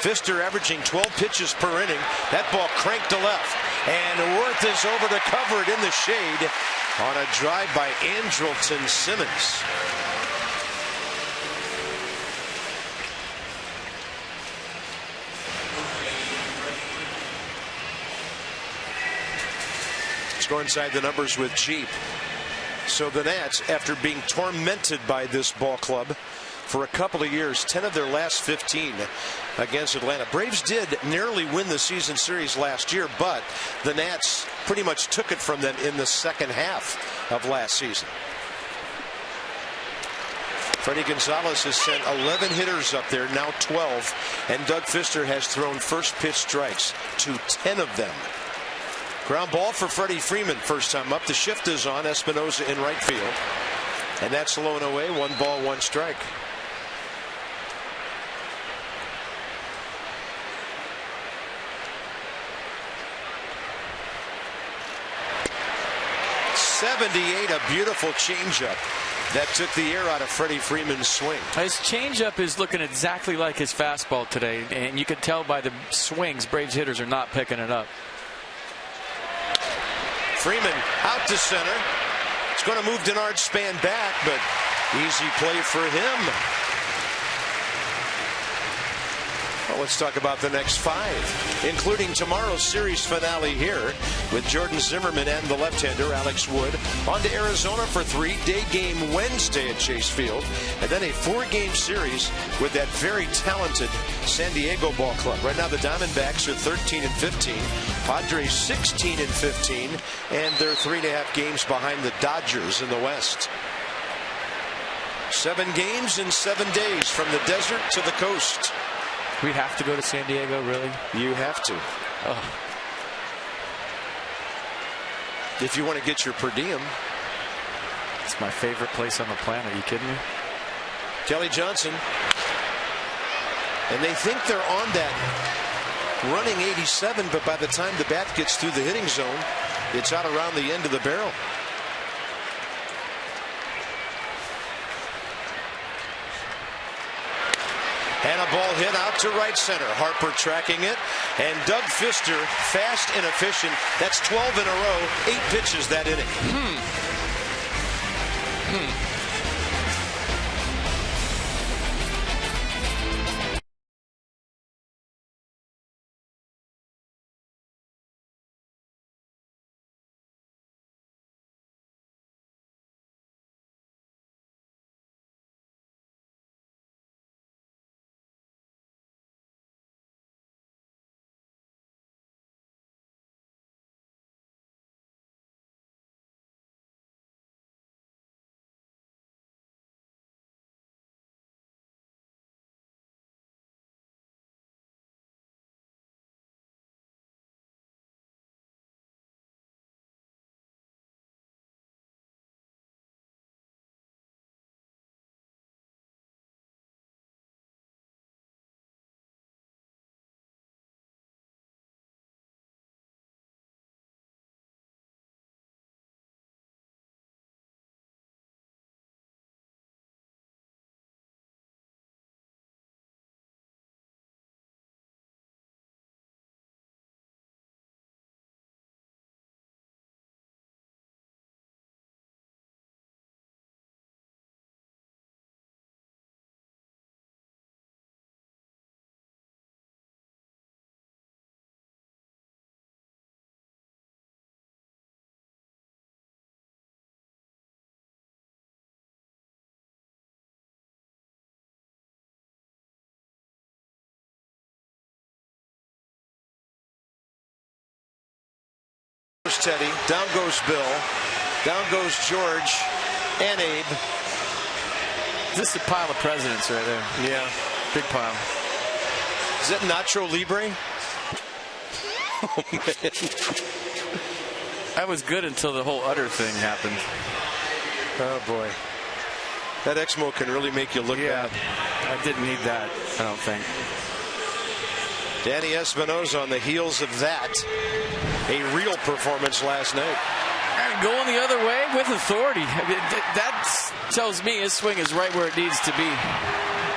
Fister averaging 12 pitches per inning. That ball cranked to left, and Worth is over to cover it in the shade on a drive by Andrelton Simmons. Let's go inside the numbers with Cheap. So the Nats, after being tormented by this ball club for a couple of years, 10 of their last 15 against Atlanta. Braves did nearly win the season series last year, but the Nats pretty much took it from them in the second half of last season. Freddie Gonzalez has sent 11 hitters up there, now 12, and Doug Fister has thrown first pitch strikes to 10 of them. Ground ball for Freddie Freeman, first time up. The shift is on. Espinosa in right field. And that's low and away. 1 ball, 1 strike. '78, a beautiful changeup that took the air out of Freddie Freeman's swing. His changeup is looking exactly like his fastball today, and you can tell by the swings Braves hitters are not picking it up. Freeman out to center. It's going to move Denard Span back, but easy play for him. Well, let's talk about the next 5, including tomorrow's series finale here with Jordan Zimmerman and the left-hander Alex Wood on to Arizona for 3-day game Wednesday at Chase Field, and then a 4-game series with that very talented San Diego ball club. Right now the Diamondbacks are 13-15, Padres 16-15, and they're 3.5 games behind the Dodgers in the West. 7 games in 7 days from the desert to the coast. We have to go to San Diego, really? You have to. Oh. If you want to get your per diem. It's my favorite place on the planet. Are you kidding me? Kelly Johnson. And they think they're on that running 87, but by the time the bat gets through the hitting zone, it's out around the end of the barrel. And a ball hit out to right center. Harper tracking it. And Doug Fister, fast and efficient. That's 12 in a row. 8 pitches that inning. Teddy. Down goes Bill. Down goes George and Abe. This is a pile of presidents right there. Yeah. Big pile. Is that Nacho Libre? Oh, man. That was good until the whole udder thing happened. Oh, boy. That Exmo can really make you look bad. I didn't need that, I don't think. Danny Espinosa on the heels of that. A real performance last night. And going the other way with authority. I mean, that tells me his swing is right where it needs to be.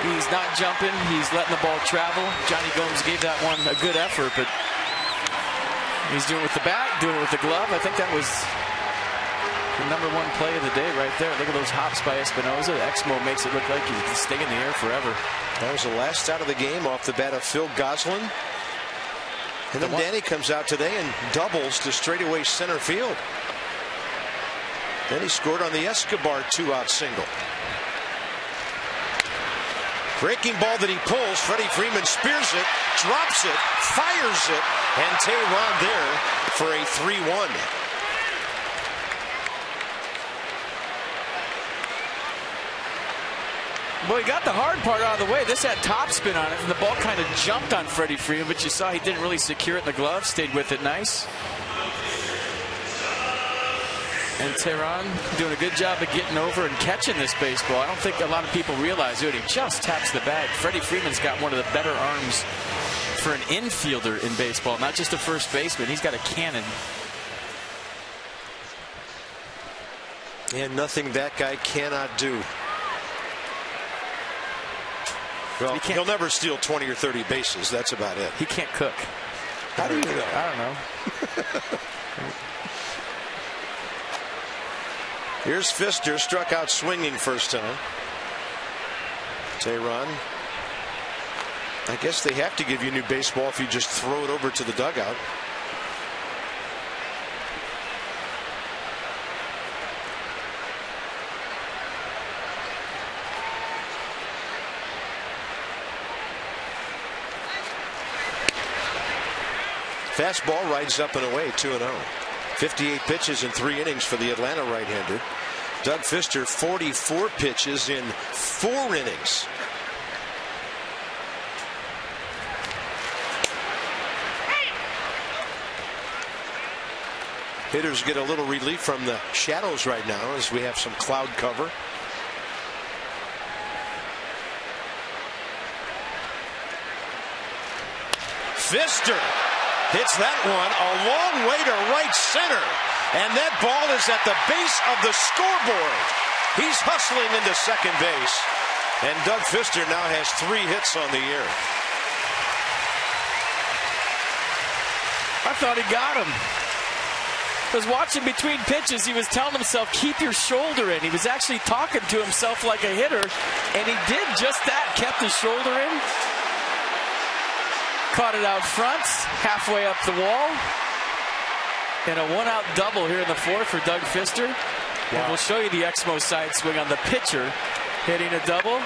He's not jumping. He's letting the ball travel. Johnny Gomes gave that one a good effort, but he's doing it with the bat, doing it with the glove. I think that was the #1 play of the day right there. Look at those hops by Espinosa. Exmo makes it look like he can stay in the air forever. That was the last out of the game off the bat of Phil Gosselin. And then Danny comes out today and doubles to straightaway center field. Then he scored on the Escobar 2-out single. Breaking ball that he pulls. Freddie Freeman spears it, drops it, fires it, and Tehran there for a 3-1. Well, he got the hard part out of the way. This had topspin on it, and the ball kind of jumped on Freddie Freeman, but you saw he didn't really secure it in the glove, stayed with it nice. And Tehran doing a good job of getting over and catching this baseball. I don't think a lot of people realize it. He just taps the bag. Freddie Freeman's got one of the better arms for an infielder in baseball, not just a first baseman. He's got a cannon. And nothing that guy cannot do. Well, he'll never steal 20 or 30 bases. That's about it. He can't cook. How do you know? I don't know. Here's Pfister, struck out swinging first time. Tehran. I guess they have to give you new baseball if you just throw it over to the dugout. Fastball rides up and away, 2-0. 58 pitches in 3 innings for the Atlanta right-hander. Doug Pfister, 44 pitches in 4 innings. Hitters get a little relief from the shadows right now as we have some cloud cover. Pfister hits that one a long way to right center. And that ball is at the base of the scoreboard. He's hustling into second base. And Doug Pfister now has 3 hits on the year. I thought he got him. I was watching between pitches. He was telling himself, keep your shoulder in. He was actually talking to himself like a hitter. And he did just that, kept his shoulder in. Caught it out front, halfway up the wall. And a 1-out double here in the 4th for Doug Pfister. Wow. And we'll show you the Exmo side swing on the pitcher hitting a double.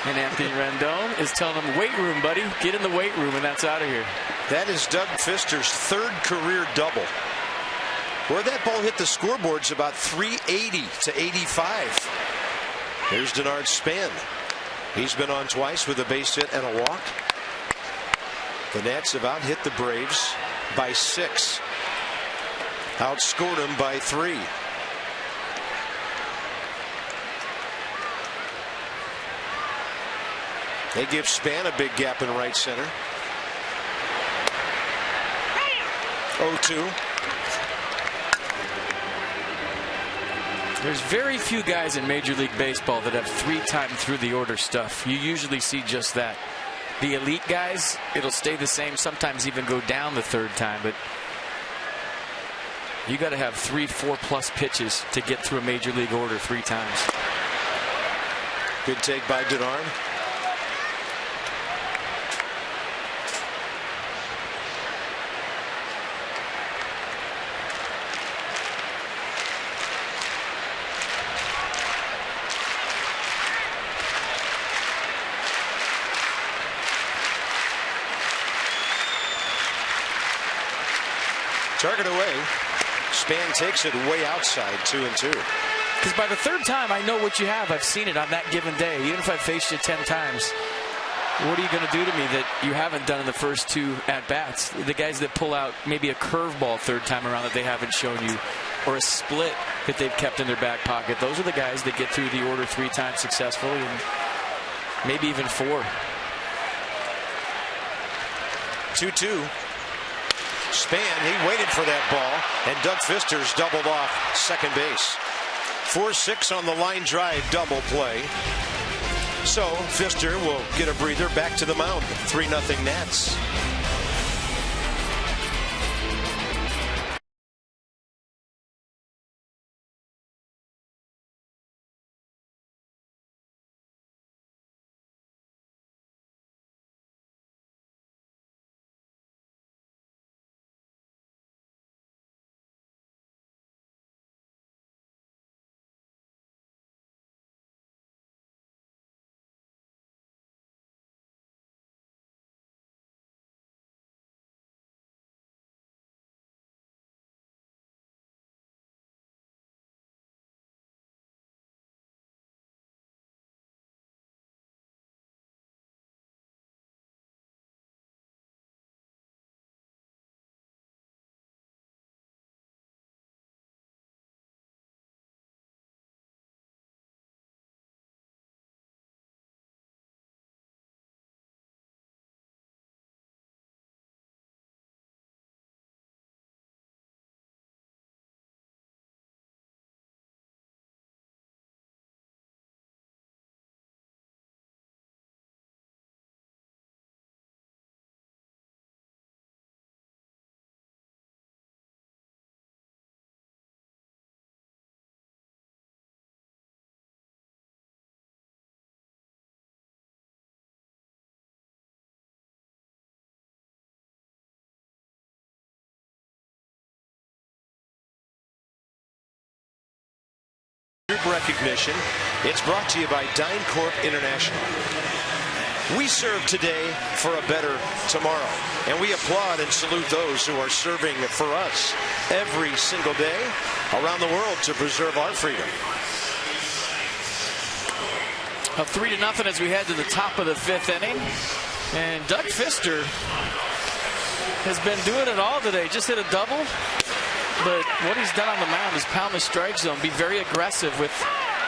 And Anthony Rendon is telling him, weight room, buddy. Get in the weight room, and that's out of here. That is Doug Pfister's 3rd career double. Where that ball hit the scoreboard's about 380 to 85. Here's Denard Span. He's been on twice with a base hit and a walk. The Nats have out-hit the Braves by 6. Outscored them by 3. They give Span a big gap in right center. 0-2. There's very few guys in Major League Baseball that have 3-time through the order stuff. You usually see just that. The elite guys, it'll stay the same, sometimes even go down the 3rd time, but you got to have 3, 4+ pitches to get through a Major League order 3 times. Good take by Denard. Target away. Span takes it way outside, 2-2. Because by the third time, I know what you have. I've seen it on that given day. Even if I faced you 10 times, what are you going to do to me that you haven't done in the first 2 at-bats? The guys that pull out maybe a curveball third time around that they haven't shown you, or a split that they've kept in their back pocket. Those are the guys that get through the order 3 times successfully, and maybe even 4. 2-2. Span, he waited for that ball, and Doug Fister's doubled off second base. 4-6 on the line drive double play. So Fister will get a breather back to the mound. 3-0 Nats. Group recognition. It's brought to you by DynCorp International. We serve today for a better tomorrow, and we applaud and salute those who are serving for us every single day around the world to preserve our freedom. Up 3-0 as we head to the top of the 5th inning, and Doug Fister has been doing it all today. Just hit a double. But what he's done on the mound is pound the strike zone, be very aggressive with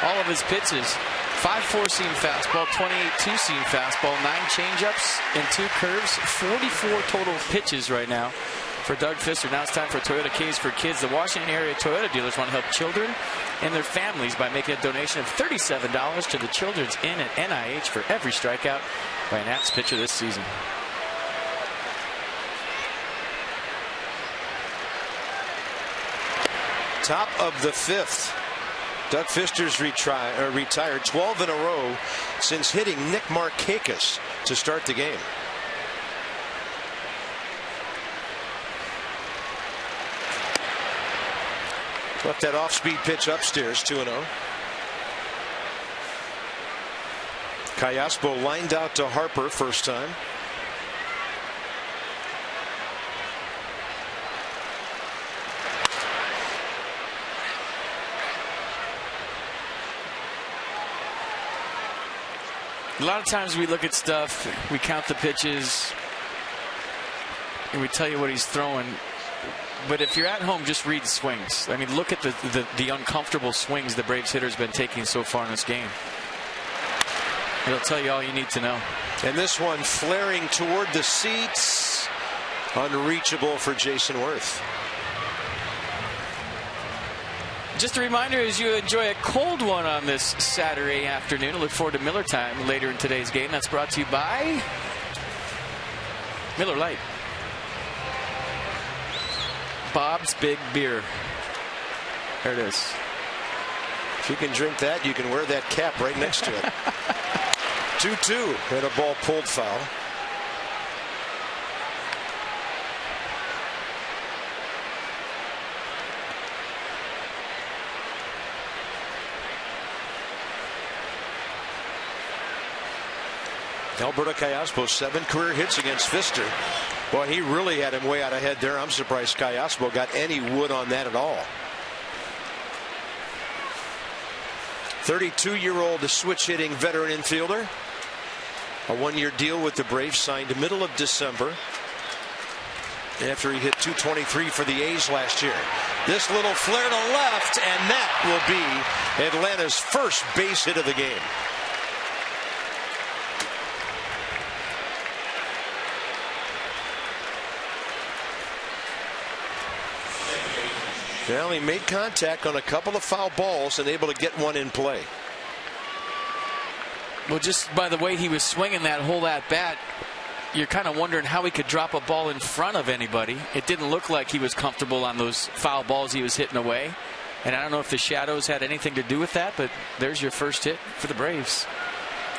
all of his pitches. 5-4 seam fastball, 28-2 seam fastball, 9 changeups and 2 curves, 44 total pitches right now for Doug Fister. Now it's time for Toyota K's for Kids. The Washington area Toyota dealers want to help children and their families by making a donation of $37 to the Children's Inn at NIH for every strikeout by an Nats pitcher this season. Top of the 5th. Doug Fister's retired 12 in a row since hitting Nick Markakis to start the game. Left that off-speed pitch upstairs, 2-0. Callaspo lined out to Harper first time. A lot of times we look at stuff, we count the pitches, and we tell you what he's throwing. But if you're at home, just read swings. I mean, look at the uncomfortable swings the Braves hitter's been taking so far in this game. It'll tell you all you need to know. And this one flaring toward the seats. Unreachable for Jason Worth. Just a reminder, as you enjoy a cold one on this Saturday afternoon, look forward to Miller Time later in today's game. That's brought to you by Miller Lite. Bob's Big Beer. There it is. If you can drink that, you can wear that cap right next to it. 2-2 and a ball pulled foul. Alberto Callaspo, 7 career hits against Fister. Boy, he really had him way out ahead there. I'm surprised Callaspo got any wood on that at all. 32-year-old switch-hitting veteran infielder. A one-year deal with the Braves, signed middle of December after he hit .223 for the A's last year. This little flare to left, and that will be Atlanta's first base hit of the game. Well, he made contact on a couple of foul balls and able to get one in play. Well, just by the way he was swinging that whole at bat, you're kind of wondering how he could drop a ball in front of anybody. It didn't look like he was comfortable on those foul balls he was hitting away. And I don't know if the shadows had anything to do with that, but there's your first hit for the Braves.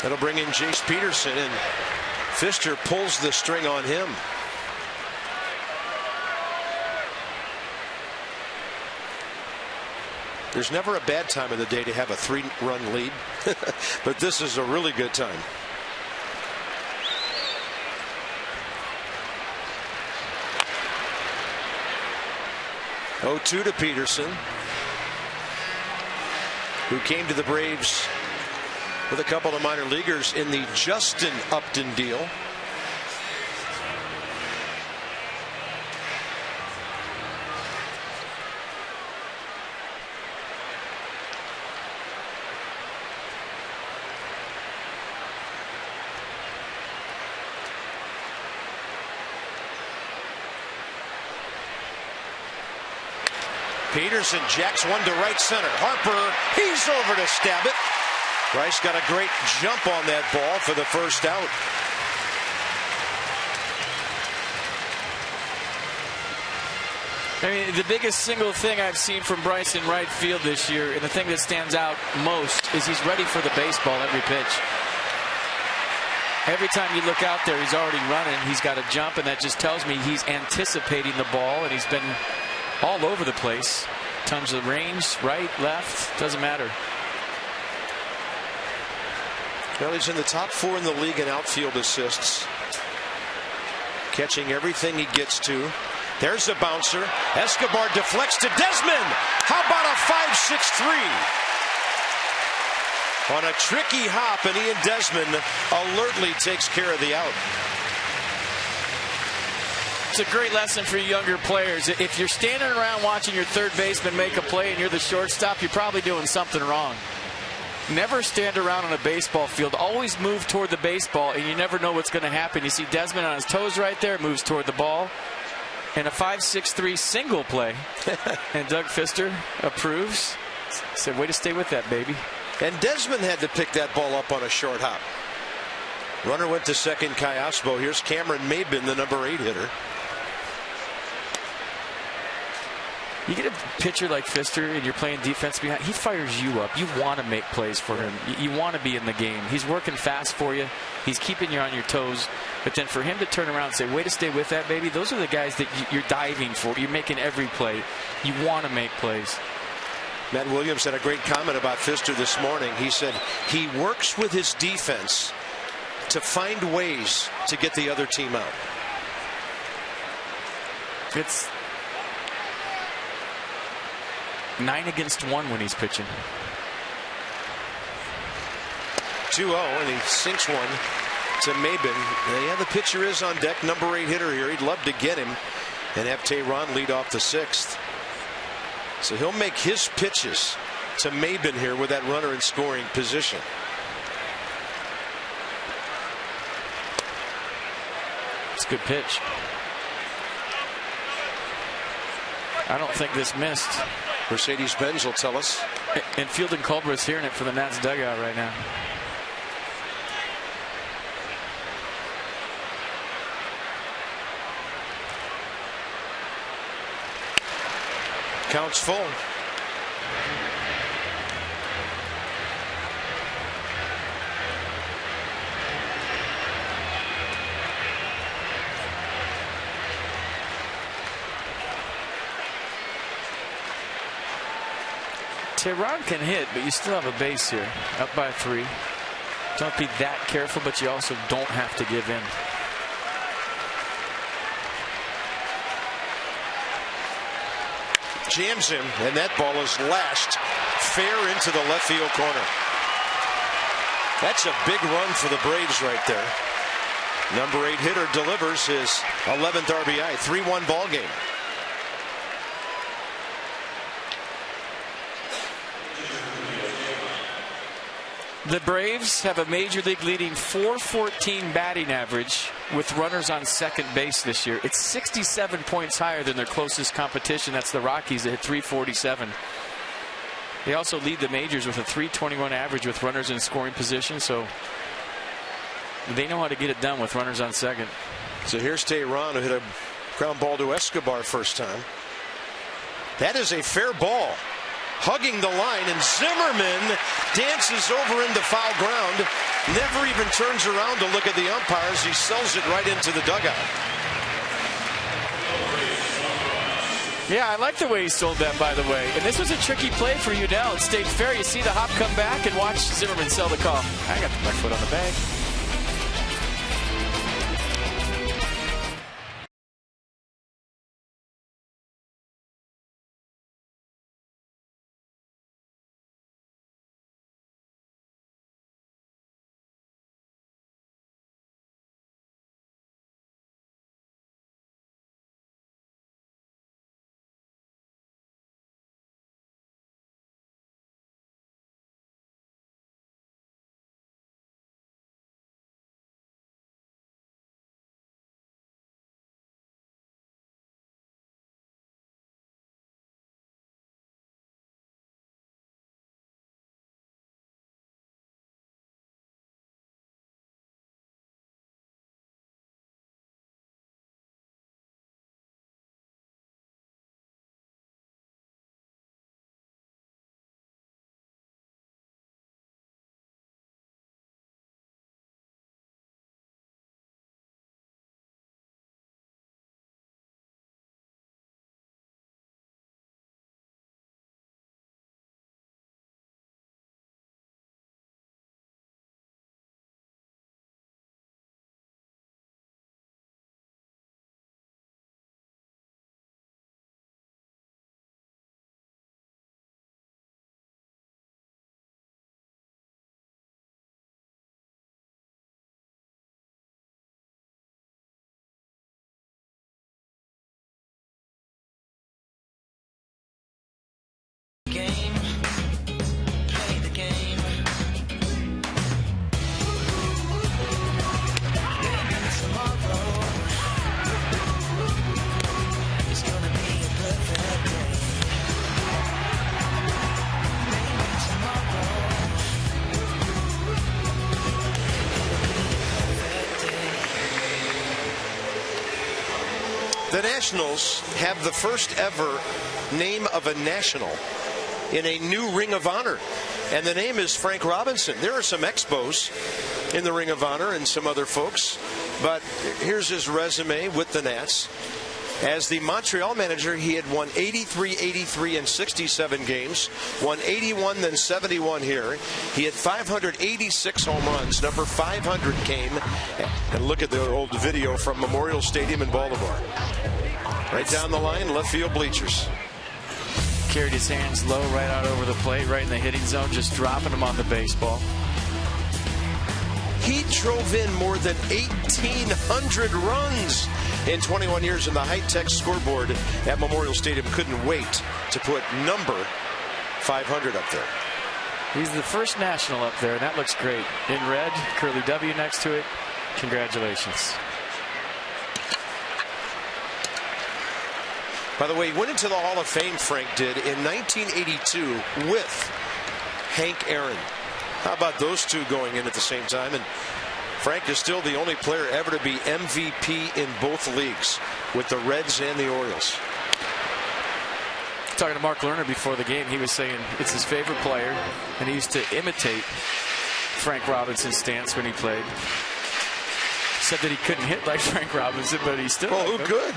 That'll bring in Jace Peterson, and Pfister pulls the string on him. There's never a bad time of the day to have a 3-run lead, but this is a really good time. 0-2 to Peterson, who came to the Braves with a couple of minor leaguers in the Justin Upton deal. Peterson jacks one to right center. Harper, he's over to stab it. Bryce got a great jump on that ball for the first out. I mean, the biggest single thing I've seen from Bryce in right field this year, and the thing that stands out most, is he's ready for the baseball every pitch. Every time you look out there, he's already running. He's got a jump, and that just tells me he's anticipating the ball, and he's been all over the place. Tons of range, right, left, doesn't matter. Well, he's in the top 4 in the league in outfield assists, catching everything he gets to. There's a bouncer. Escobar deflects to Desmond. How about a 5-6-3? On a tricky hop, and Ian Desmond alertly takes care of the out. It's a great lesson for younger players. If you're standing around watching your third baseman make a play and you're the shortstop, you're probably doing something wrong. Never stand around on a baseball field. Always move toward the baseball, and you never know what's going to happen. You see Desmond on his toes right there, moves toward the ball. And a 5-6-3 single play. And Doug Pfister approves. Said, way to stay with that, baby. And Desmond had to pick that ball up on a short hop. Runner went to second, Callaspo. Here's Cameron Maybin, the number 8 hitter. You get a pitcher like Pfister and you're playing defense behind, he fires you up. You want to make plays for him. You want to be in the game. He's working fast for you. He's keeping you on your toes. But then for him to turn around and say, way to stay with that, baby, those are the guys that you're diving for. You're making every play. You want to make plays. Matt Williams had a great comment about Pfister this morning. He said he works with his defense to find ways to get the other team out. It's 9 against 1 when he's pitching. 2-0, and he sinks one to Maybin. And yeah, the pitcher is on deck, number 8 hitter here. He'd love to get him and have Tehran lead off the 6th. So he'll make his pitches to Maybin here with that runner in scoring position. It's a good pitch. I don't think this missed. Mercedes-Benz will tell us. And Fielding Culberth's hearing it from the Nats dugout right now. Counts full. Tehran can hit, but you still have a base here. Up by 3. Don't be that careful, but you also don't have to give in. jams him, and that ball is lashed fair into the left field corner. That's a big run for the Braves right there. Number 8 hitter delivers his 11th RBI. 3-1 ball game. The Braves have a major league leading .414 batting average with runners on second base this year. It's 67 points higher than their closest competition. That's the Rockies that hit .347. They also lead the majors with a .321 average with runners in scoring position, so they know how to get it done with runners on second. So here's Tehran, who hit a ground ball to Escobar first time. That is a fair ball. Hugging the line, and Zimmerman dances over into foul ground, never even turns around to look at the umpires. He sells it right into the dugout. Yeah, I like the way he sold that, by the way. And this was a tricky play for Udell. It stayed fair. You see the hop come back and watch Zimmerman sell the call. I got my foot on the bag. The Nationals have the first ever name of a national in a new Ring of Honor, and the name is Frank Robinson. There are some Expos in the Ring of Honor and some other folks, but here's his resume with the Nats. As the Montreal manager, he had won 83, 83, and 67 games, won 81, then 71 here. He had 586 home runs. Number 500 came, and look at the old video from Memorial Stadium in Baltimore. Right down the line, left field bleachers. Carried his hands low right out over the plate, right in the hitting zone, just dropping them on the baseball. He drove in more than 1,800 runs in 21 years, and the high-tech scoreboard at Memorial Stadium couldn't wait to put number 500 up there. He's the first national up there, and that looks great. In red, curly W next to it. Congratulations. By the way, he went into the Hall of Fame, Frank did, in 1982 with Hank Aaron. How about those two going in at the same time? And Frank is still the only player ever to be MVP in both leagues with the Reds and the Orioles. Talking to Mark Lerner before the game, he was saying it's his favorite player, and he used to imitate Frank Robinson's stance when he played. Said that he couldn't hit like Frank Robinson, but he still. Well, who could?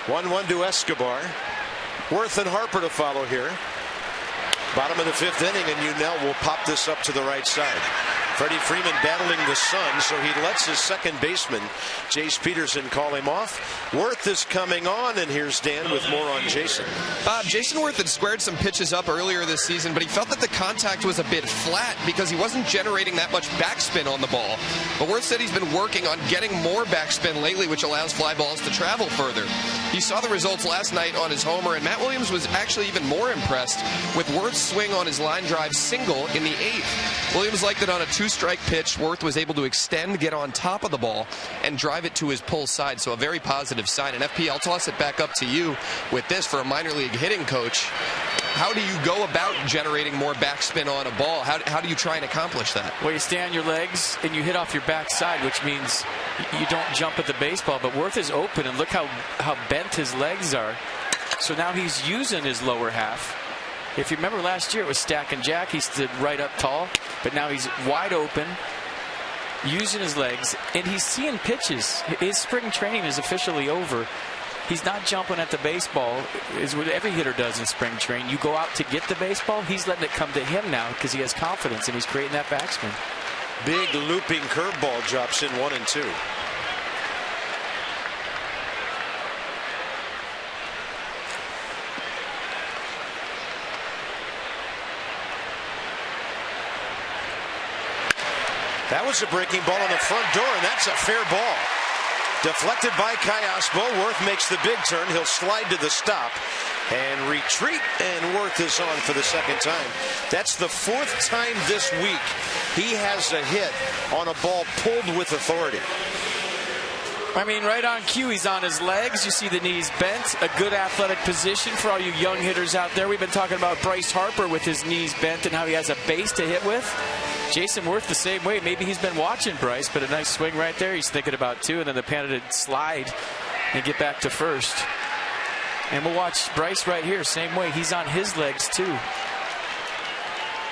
1-1 to Escobar. Worth and Harper to follow here. Bottom of the 5th inning, and Unell will pop this up to the right side. Freddie Freeman battling the sun, so he lets his second baseman, Jace Peterson, call him off. Worth is coming on, and here's Dan with more on Jason. Bob, Jason Worth had squared some pitches up earlier this season, but he felt that the contact was a bit flat because he wasn't generating that much backspin on the ball. But Worth said he's been working on getting more backspin lately, which allows fly balls to travel further. He saw the results last night on his homer, and Matt Williams was actually even more impressed with Worth's swing on his line drive single in the 8th. Williams liked it on a two-strike pitch. Worth was able to extend, get on top of the ball, and drive it to his pull side, so a very positive sign. And FP, I'll toss it back up to you with this for a minor league hitting coach. How do you go about generating more backspin on a ball? How do you try and accomplish that? Well, you stay on your legs and you hit off your backside, which means you don't jump at the baseball. But Worth is open, and look how bent his legs are. So now he's using his lower half. If you remember last year, it was stack and jack. He stood right up tall, but now he's wide open, using his legs, and he's seeing pitches. His spring training is officially over. He's not jumping at the baseball, is what every hitter does in spring training. You go out to get the baseball. He's letting it come to him now because he has confidence, and he's creating that backspin. Big looping curveball drops in 1-2. That was a breaking ball on the front door, and that's a fair ball. Deflected by Kayasbo. Worth makes the big turn. He'll slide to the stop and retreat, and Worth is on for the second time. That's the 4th time this week he has a hit on a ball pulled with authority. I mean, right on cue, he's on his legs. You see the knees bent. A good athletic position for all you young hitters out there. We've been talking about Bryce Harper with his knees bent and how he has a base to hit with. Jason Worth the same way. Maybe he's been watching Bryce, but a nice swing right there. He's thinking about two, and then the patented slide and get back to first. And we'll watch Bryce right here, same way. He's on his legs too.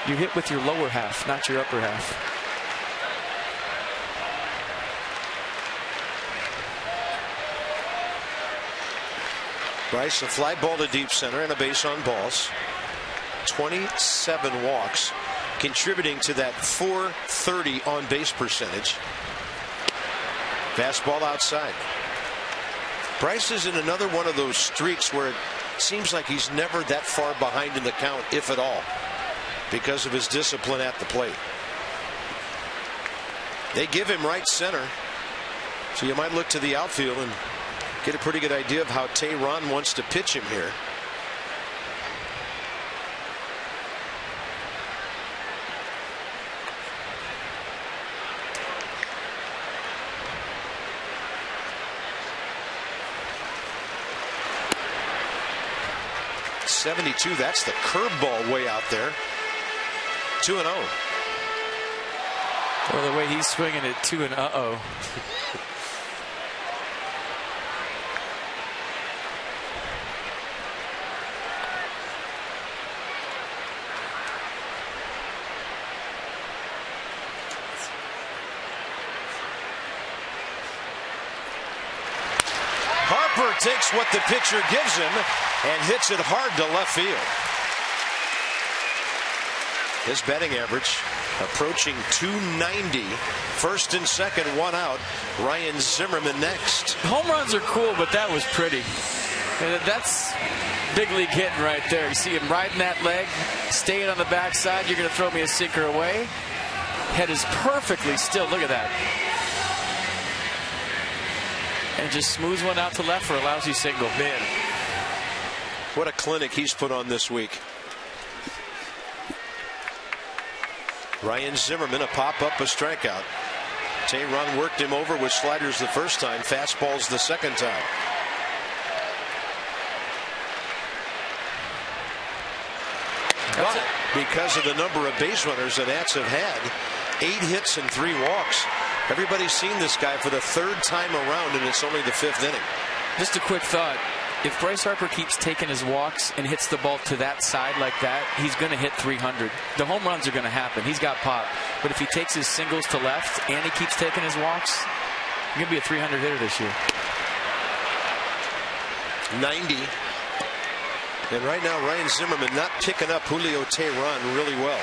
You hit with your lower half, not your upper half. Bryce, a fly ball to deep center and a base on balls. 27 walks, contributing to that .430 on base percentage. Fastball outside. Bryce is in another one of those streaks where it seems like he's never that far behind in the count, if at all, because of his discipline at the plate. They give him right center, so you might look to the outfield and get a pretty good idea of how Tehran wants to pitch him here. .72, that's the curveball way out there. 2-0. Well, the way he's swinging it, 2 and uh-oh. Harper takes what the pitcher gives him and hits it hard to left field. His batting average approaching .290. First and second, one out. Ryan Zimmerman next. Home runs are cool, but that was pretty. That's big league hitting right there. You see him riding that leg, staying on the backside. You're going to throw me a sinker away. Head is perfectly still. Look at that. And just smooths one out to left for a lousy single. Man, what a clinic he's put on this week. Ryan Zimmerman, a pop-up, a strikeout. Tehran worked him over with sliders the first time, fastballs the second time. But because of the number of base runners the Nats have had, 8 hits and 3 walks, everybody's seen this guy for the 3rd time around, and it's only the 5th inning. Just a quick thought. If Bryce Harper keeps taking his walks and hits the ball to that side like that, he's going to hit 300. The home runs are going to happen. He's got pop. But if he takes his singles to left and he keeps taking his walks, he's going to be a 300 hitter this year. 90. And right now, Ryan Zimmerman not picking up Julio Tehran really well.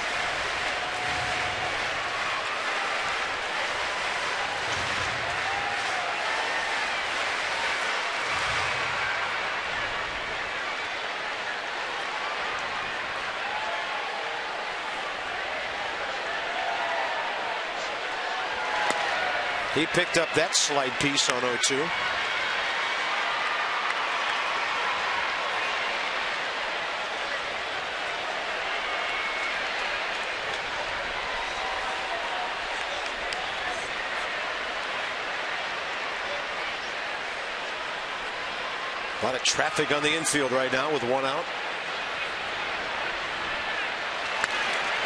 He picked up that slide piece on 0-2. A lot of traffic on the infield right now with one out.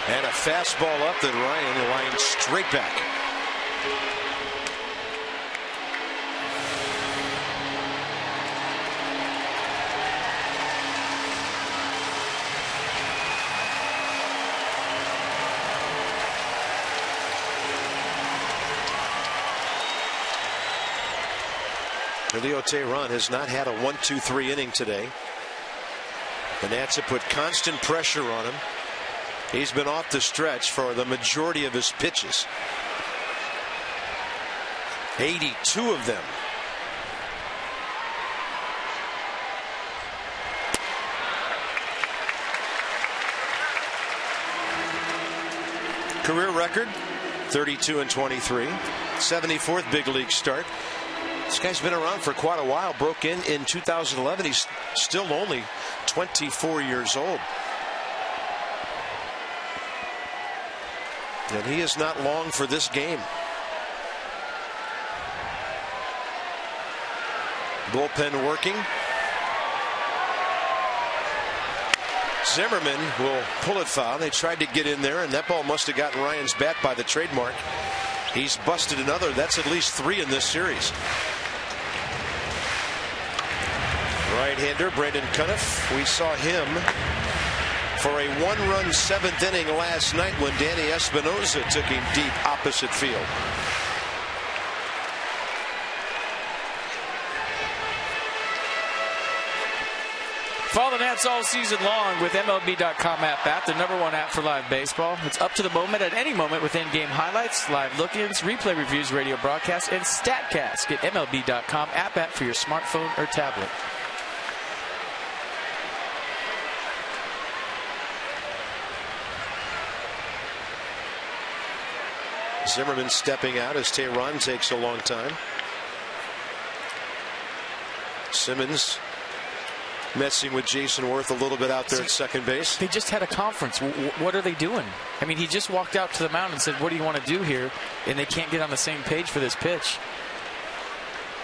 And a fastball up that Ryan lined straight back. Leo Tehran has not had a 1-2-3 inning today. The Nats have put constant pressure on him. He's been off the stretch for the majority of his pitches. 82 of them. Career record 32-23. 74th big league start. This guy's been around for quite a while. Broke in 2011. He's still only 24 years old. And he is not long for this game. Bullpen working. Zimmerman will pull it foul. They tried to get in there, and that ball must have gotten Ryan's bat by the trademark. He's busted another. That's at least 3 in this series. Right-hander Brandon Cuniff. We saw him for a 1-run 7th inning last night when Danny Espinosa took him deep opposite field. Follow the Nats all season long with MLB.com app, the #1 app for live baseball. It's up to the moment at any moment with in-game highlights, live look-ins, replay reviews, radio broadcasts, and StatCast. Get MLB.com app for your smartphone or tablet. Zimmerman stepping out as Tehran takes a long time. Simmons messing with Jason Worth a little bit out there at second base. They just had a conference. What are they doing? I mean, he just walked out to the mound and said, what do you want to do here? And they can't get on the same page for this pitch.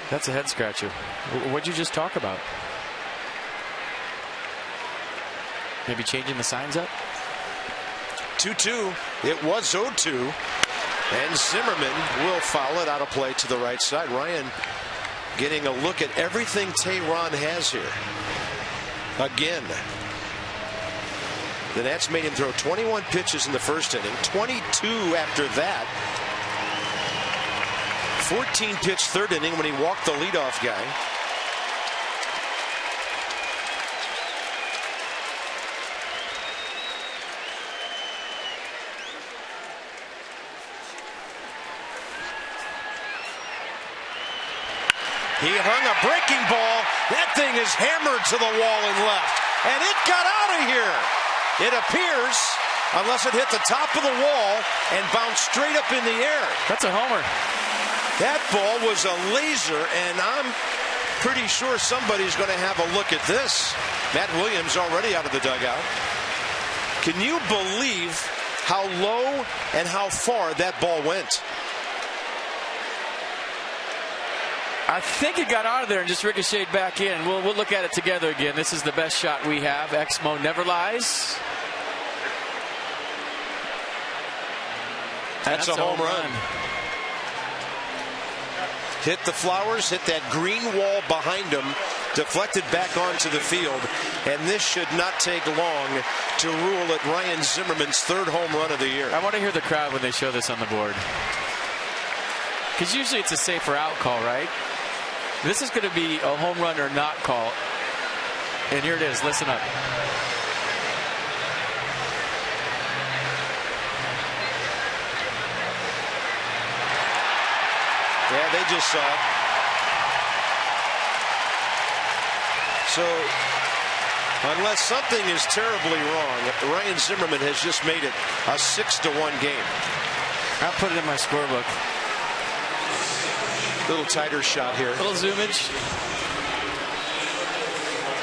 That's a head scratcher. What'd you just talk about? Maybe changing the signs up? 2-2. It was 0-2. And Zimmerman will foul it out of play to the right side. Ryan getting a look at everything Tehran has here. Again. The Nats made him throw 21 pitches in the first inning, 22 after that. 14-pitch third inning when he walked the leadoff guy. He hung a breaking ball. That thing is hammered to the wall and left. And it got out of here. It appears, unless it hit the top of the wall and bounced straight up in the air. That's a homer. That ball was a laser, and I'm pretty sure somebody's going to have a look at this. Matt Williams already out of the dugout. Can you believe how low and how far that ball went? I think it got out of there and just ricocheted back in. We'll look at it together again. This is the best shot we have. Exmo never lies. That's a home run. Hit the flowers, hit that green wall behind him, deflected back onto the field, and this should not take long to rule it Ryan Zimmerman's 3rd home run of the year. I want to hear the crowd when they show this on the board. Because usually it's a safer out call, right? This is going to be a home run or not call. And here it is. Listen up. Yeah, they just saw it. So, unless something is terribly wrong, Ryan Zimmerman has just made it a 6-1 game. I'll put it in my scorebook. Little tighter shot here. Little zoomage.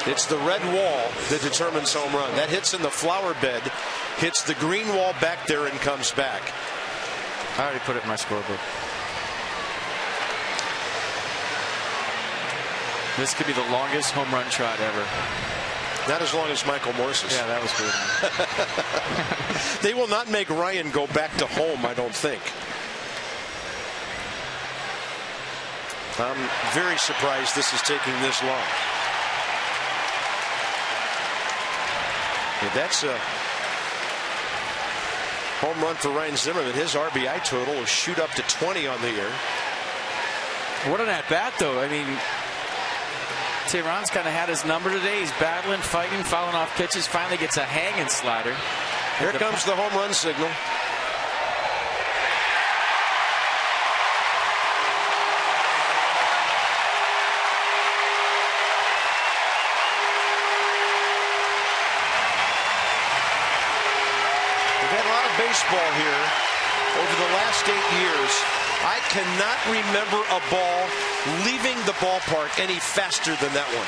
It's the red wall that determines home run. That hits in the flower bed, hits the green wall back there and comes back. I already put it in my scorebook. This could be the longest home run trot ever. Not as long as Michael Morse's. Yeah, that was good. They will not make Ryan go back to home, I don't think. I'm very surprised this is taking this long. Yeah, that's a home run for Ryan Zimmerman. His RBI total will shoot up to 20 on the year. What an at-bat, though. I mean, Tehran's kind of had his number today. He's battling, fighting, fouling off pitches. Finally gets a hanging slider. Here comes the home run signal. Baseball here over the last 8 years. I cannot remember a ball leaving the ballpark any faster than that one.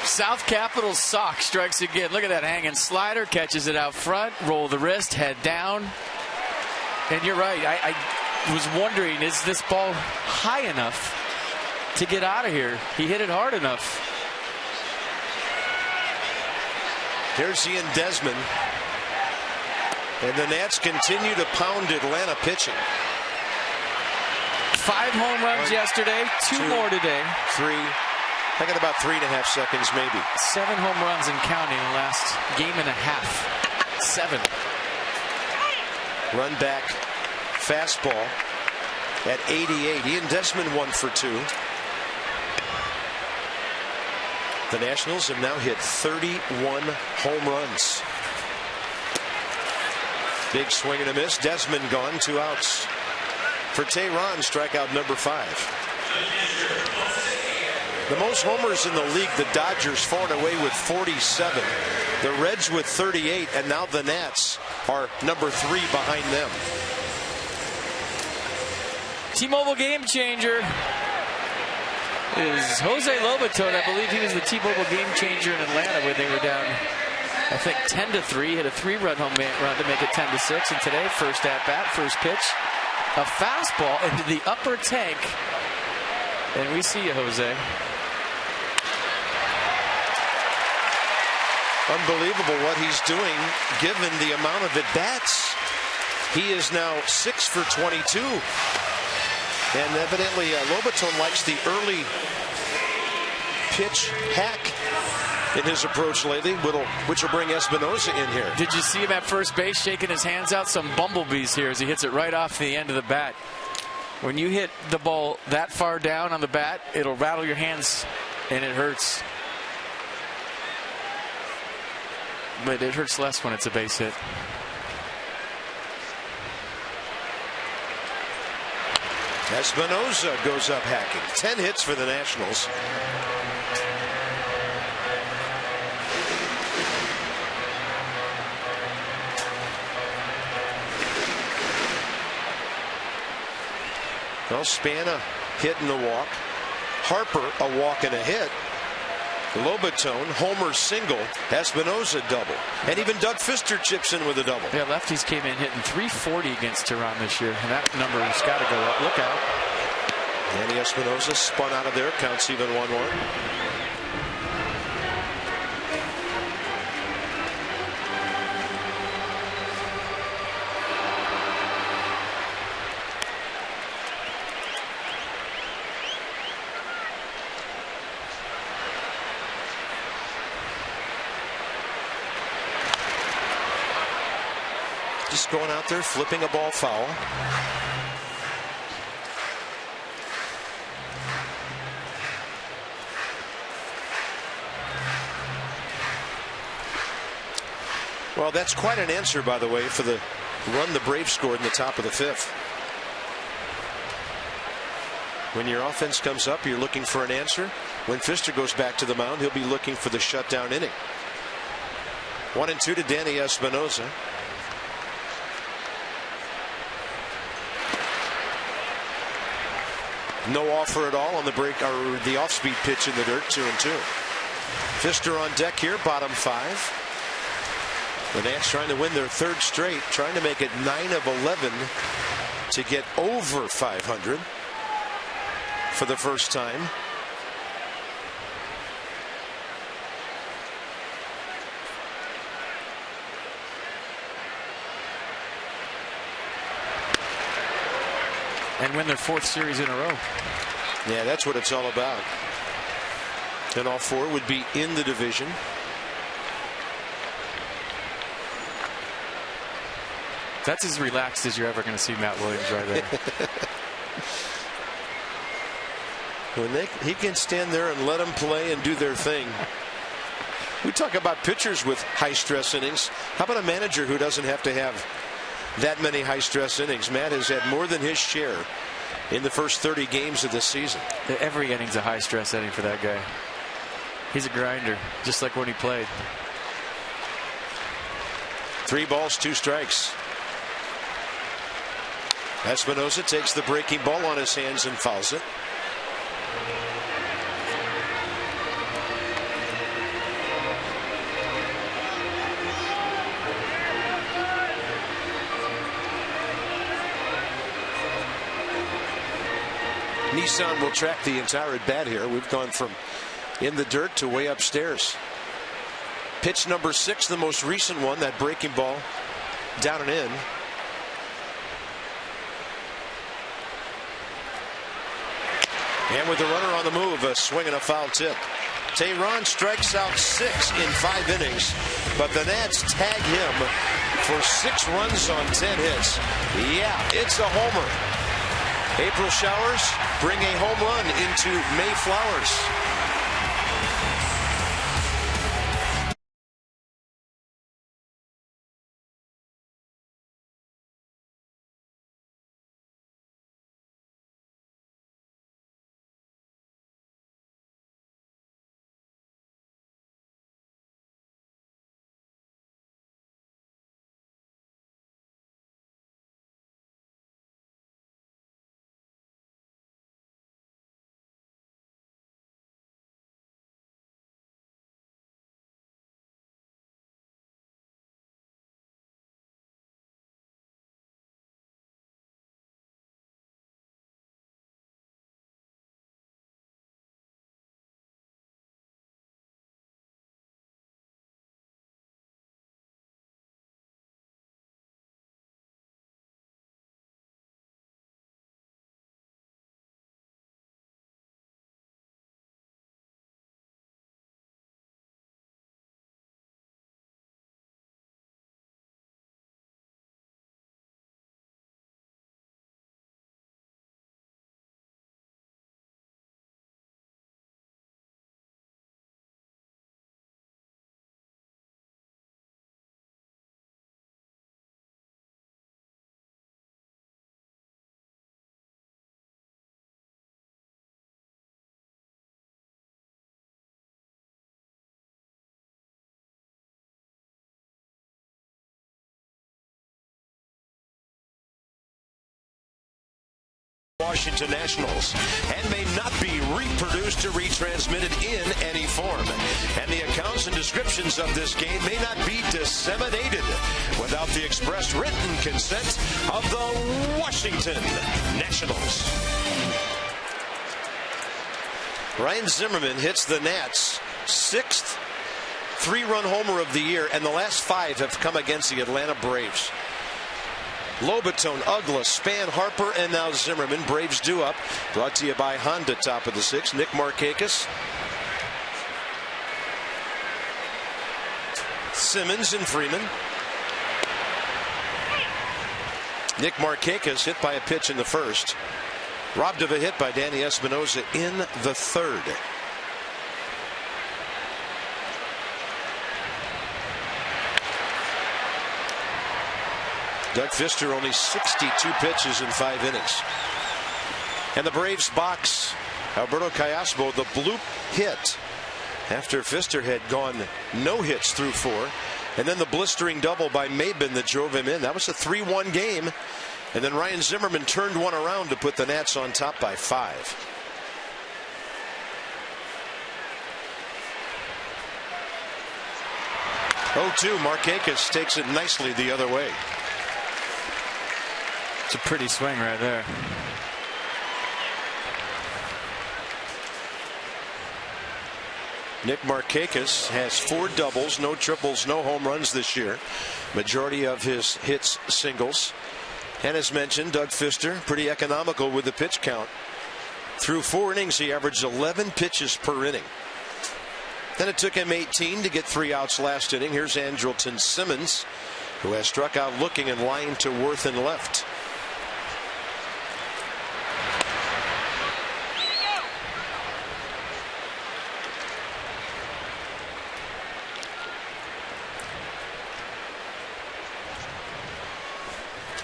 South Capital's sock strikes again. Look at that hanging slider, catches it out front, roll the wrist, head down. And you're right, I was wondering, is this ball high enough to get out of here? He hit it hard enough. Here's Ian Desmond. And the Nats continue to pound Atlanta pitching. 5 home runs yesterday, 2 more today. 3. I got about 3.5 seconds maybe. 7 home runs and counting in the last game and a half. 7. Run back fastball at 88. Ian Desmond 1 for 2. The Nationals have now hit 31 home runs. Big swing and a miss. Desmond gone. 2 outs. For Tehran, strikeout number 5. The most homers in the league, the Dodgers far and away with 47. The Reds with 38, and now the Nats are number 3 behind them. T-Mobile game changer is Jose Lobaton. I believe he was the T-Mobile game changer in Atlanta when they were down, I think, 10-3. Hit a 3-run home run to make it 10-6. And today, first at-bat, first pitch, a fastball into the upper tank. And we see you, Jose. Unbelievable what he's doing given the amount of at-bats. He is now 6 for 22. And evidently Lobaton likes the early pitch hack in his approach lately, which will bring Espinosa in here. Did you see him at first base shaking his hands out? Some bumblebees here as he hits it right off the end of the bat. When you hit the ball that far down on the bat, it'll rattle your hands and it hurts. But it hurts less when it's a base hit. Espinosa goes up hacking. 10 hits for the Nationals. Well, Spana hit and a walk. Harper a walk and a hit. Lobaton, homer single. Espinosa double. And even Doug Fister chips in with a double. Yeah, lefties came in hitting 340 against Tehran this year. And that number's got to go up. Look out. Danny Espinosa spun out of there. Counts even 1-1. Just going out there, flipping a ball foul. Well, that's quite an answer, by the way, for the run the Braves scored in the top of the 5th. When your offense comes up, you're looking for an answer. When Fister goes back to the mound, he'll be looking for the shutdown inning. 1-2 to Danny Espinosa. No offer at all on the break or the off-speed pitch in the dirt. 2-2. Pfister on deck here, bottom 5. The Nats trying to win their 3rd straight, trying to make it 9 of 11 to get over 500 for the first time. And win their 4th series in a row. Yeah, that's what it's all about. And all 4 would be in the division. That's as relaxed as you're ever going to see Matt Williams right there. When he can stand there and let them play and do their thing. We talk about pitchers with high stress innings. How about a manager who doesn't have to have that many high stress innings? Matt has had more than his share in the first 30 games of this season. Every inning's a high stress inning for that guy. He's a grinder, just like when he played. 3 balls, 2 strikes. Espinosa takes the breaking ball on his hands and fouls it. Nissan will track the entire at bat here. We've gone from in the dirt to way upstairs. Pitch number 6, the most recent one, that breaking ball down and in. And with the runner on the move, a swing and a foul tip. Tehran strikes out 6 in 5 innings, but the Nats tag him for 6 runs on 10 hits. Yeah, it's a homer. April showers bring a home run into May flowers. Washington Nationals and may not be reproduced or retransmitted in any form. And the accounts and descriptions of this game may not be disseminated without the express written consent of the Washington Nationals. Ryan Zimmerman hits the Nats' 6th 3-run homer of the year, and the last 5 have come against the Atlanta Braves. Lobaton, Ugla, Span, Harper, and now Zimmerman. Braves due up. Brought to you by Honda, top of the 6th. Nick Markakis. Simmons and Freeman. Nick Markakis hit by a pitch in the 1st. Robbed of a hit by Danny Espinosa in the 3rd. Doug Pfister only 62 pitches in 5 innings. And the Braves box Alberto Callasbo, the bloop hit after Pfister had gone no hits through 4. And then the blistering double by Maben that drove him in. That was a 3-1 game. And then Ryan Zimmerman turned one around to put the Nats on top by 5. Markakis takes it nicely the other way. It's a pretty swing right there. Nick Markakis has 4 doubles, no triples, no home runs this year. Majority of his hits singles. And as mentioned, Doug Fister pretty economical with the pitch count. Through 4 innings, he averaged 11 pitches per inning. Then it took him 18 to get 3 outs last inning. Here's Andrelton Simmons, who has struck out looking and line to Worth and left.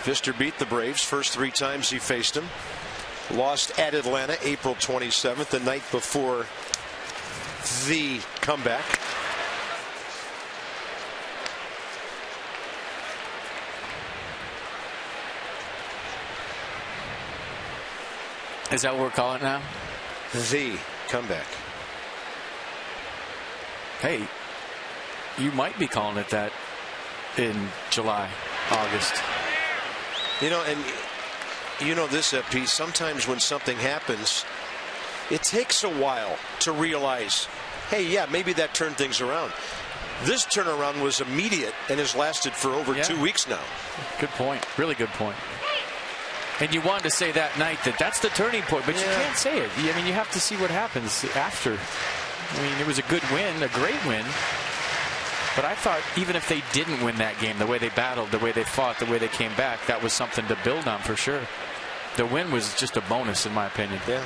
Fister beat the Braves first 3 times he faced them. Lost at Atlanta April 27th, the night before the comeback. Is that what we're calling it now? The comeback. Hey, you might be calling it that in July, August. You know, and you know this, FP, sometimes when something happens, it takes a while to realize, hey, yeah, maybe that turned things around. This turnaround was immediate and has lasted for over 2 weeks now. Good point. Really good point. And you wanted to say that night that that's the turning point, but you can't say it. I mean, you have to see what happens after. I mean, it was a good win, a great win. But I thought even if they didn't win that game, the way they battled, the way they fought, the way they came back, that was something to build on for sure. The win was just a bonus, in my opinion. Yeah.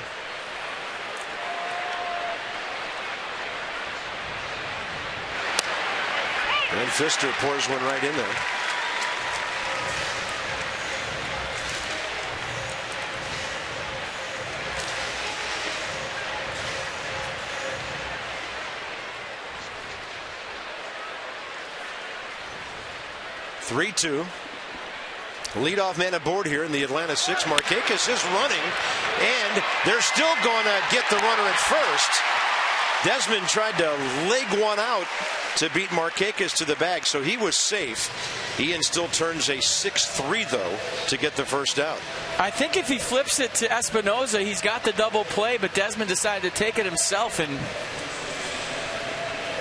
And Fister pours one right in there. (3-2). Leadoff man aboard here in the Atlanta 6. Markakis is running, and they're still going to get the runner at first. Desmond tried to leg one out to beat Markakis to the bag, so he was safe. Ian still turns a 6-3, though, to get the first out. I think if he flips it to Espinosa, he's got the double play, but Desmond decided to take it himself, and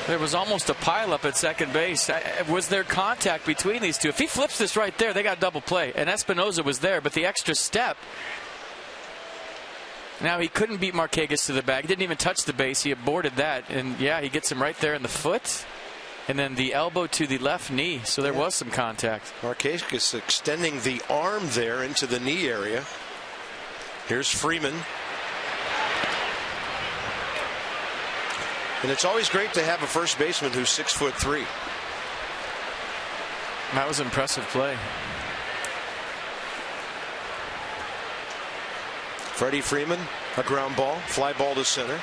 there was almost a pileup at second base. Was there contact between these two? If he flips this right there, they got double play. And Espinosa was there, but the extra step. Now he couldn't beat Markakis to the bag. He didn't even touch the base. He aborted that. And yeah, he gets him right there in the foot. And then the elbow to the left knee. So there was some contact. Markakis extending the arm there into the knee area. Here's Freeman. And it's always great to have a first baseman who's 6'3". That was impressive play. Freddie Freeman, a ground ball, fly ball to center.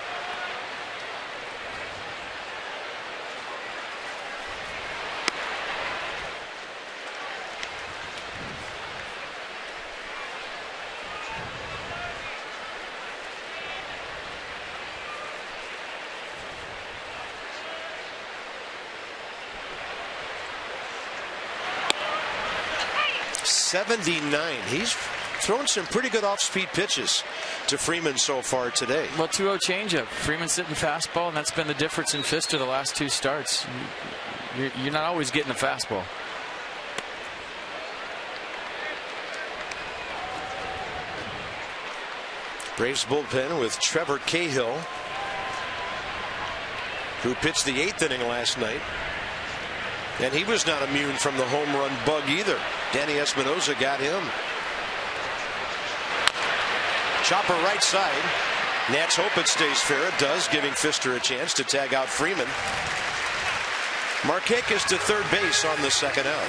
.79. He's thrown some pretty good off-speed pitches to Freeman so far today. Well, 2-0 changeup. Freeman sitting fastball, and that's been the difference in Fister the last 2 starts. You're not always getting a fastball. Braves bullpen with Trevor Cahill, who pitched the 8th inning last night. And he was not immune from the home run bug either. Danny Espinosa got him. Chopper right side. Nats hope it stays fair. It does, giving Fister a chance to tag out Freeman. Markakis to third base on the second out.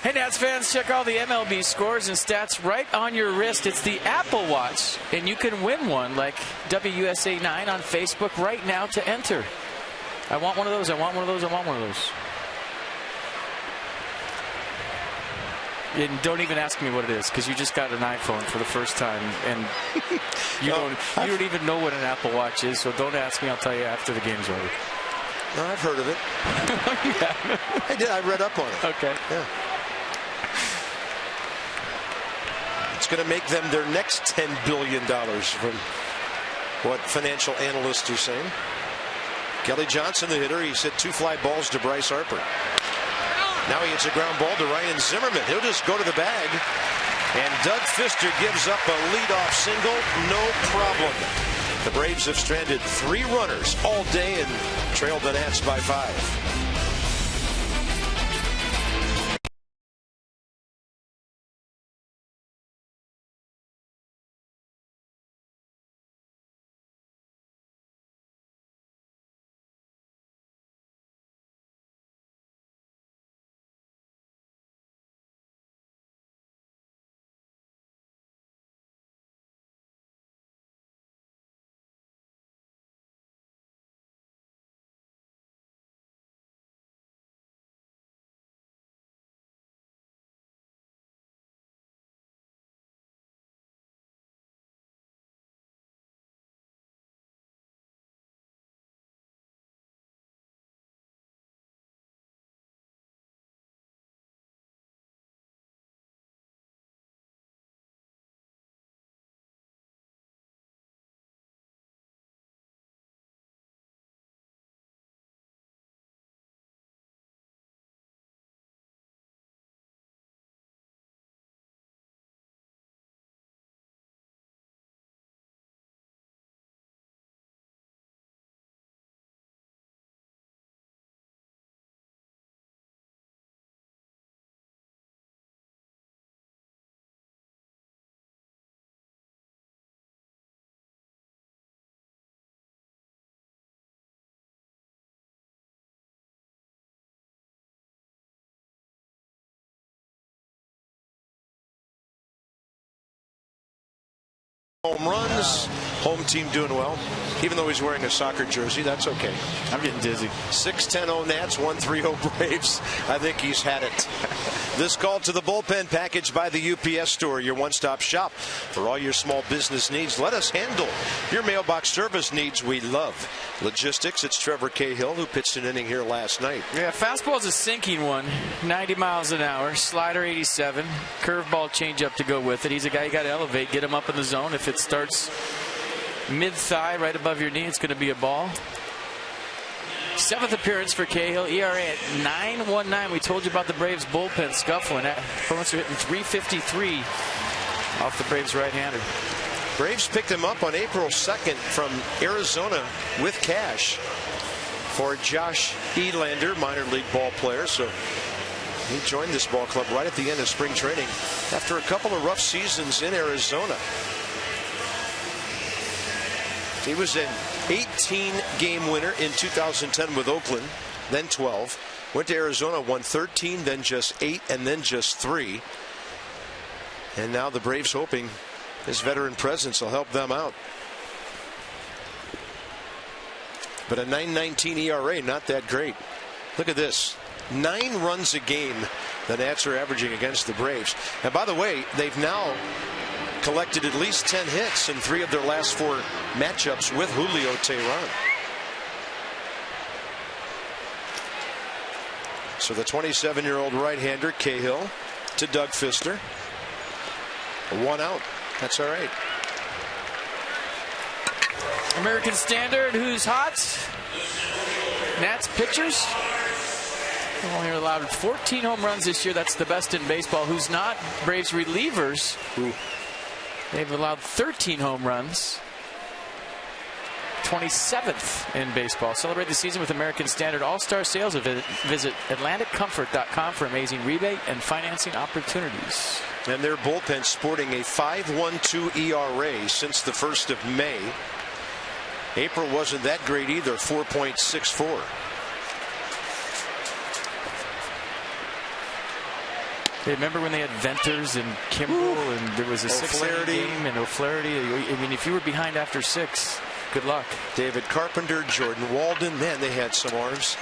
Hey, Nats fans, check all the MLB scores and stats right on your wrist. It's the Apple Watch, and you can win one like WUSA 9 on Facebook right now to enter. I want one of those. I want one of those. I want one of those. And don't even ask me what it is, because you just got an iPhone for the first time, and you don't even know what an Apple Watch is. So don't ask me. I'll tell you after the game's over. No, I've heard of it. Yeah. I did. I read up on it. Okay. Yeah. It's going to make them their next $10 billion from what financial analysts are saying. Kelly Johnson, the hitter, he's hit 2 fly balls to Bryce Harper. Now he hits a ground ball to Ryan Zimmerman. He'll just go to the bag. And Doug Fister gives up a leadoff single. No problem. The Braves have stranded 3 runners all day and trailed the Nats by 5. Home runs, home team doing well. Even though he's wearing a soccer jersey, that's okay. I'm getting dizzy. 6-10-0 Nats, 1-3-0 Braves. I think he's had it. This call to the bullpen package by the UPS Store, your one-stop shop for all your small business needs. Let us handle your mailbox service needs. We love logistics. It's Trevor Cahill, who pitched an inning here last night. Yeah, fastball's a sinking one, 90 miles an hour, slider 87, curveball changeup to go with it. He's a guy you got to elevate, get him up in the zone. If it starts mid-thigh right above your knee, it's going to be a ball. 7th appearance for Cahill, ERA at 9.19. We told you about the Braves bullpen scuffling. Opponents are hitting .353 off the Braves right-hander. Braves picked him up on April 2nd from Arizona with cash for Josh Elander, minor league ball player. So he joined this ball club right at the end of spring training after a couple of rough seasons in Arizona. He was an 18-game winner in 2010 with Oakland, then 12. Went to Arizona, won 13, then just 8, and then just 3. And now the Braves hoping his veteran presence will help them out. But a 9.19 ERA, not that great. Look at this. 9 runs a game the Nats are averaging against the Braves. And by the way, they've now collected at least 10 hits in 3 of their last 4 matchups with Julio Teheran. So the 27-year-old right-hander Cahill to Doug Fister. 1 out. That's all right. American Standard, who's hot? Nats pitchers. Only allowed 14 home runs this year. That's the best in baseball. Who's not? Braves relievers. Ooh. They've allowed 13 home runs. 27th in baseball. Celebrate the season with American Standard All-Star Sales. Visit AtlanticComfort.com for amazing rebate and financing opportunities. And their bullpen sporting a 5.12 ERA since the 1st of May. April wasn't that great either, 4.64. Hey, remember when they had Venters and Kimbrel and there was a 6-inning game and O'Flaherty? I mean, if you were behind after 6, good luck. David Carpenter, Jordan Walden, man, they had some arms.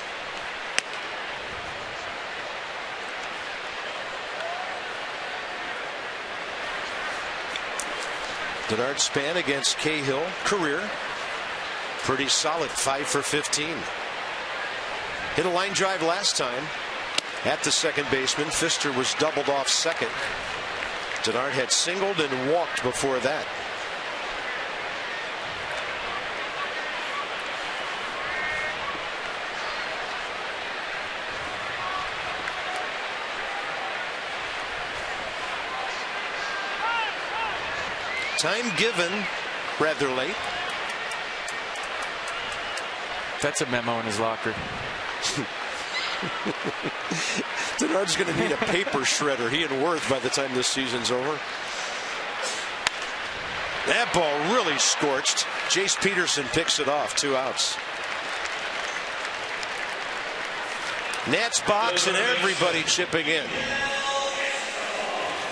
Denard's span against Cahill, career pretty solid, 5 for 15. Hit a line drive last time at the second baseman. Pfister was doubled off second. Denard had singled and walked before that. Time given rather late. That's a memo in his locker. Denard's going to need a paper shredder, he and Worth, by the time this season's over. That ball really scorched. Jace Peterson picks it off, 2 outs. Nats box and everybody chipping in.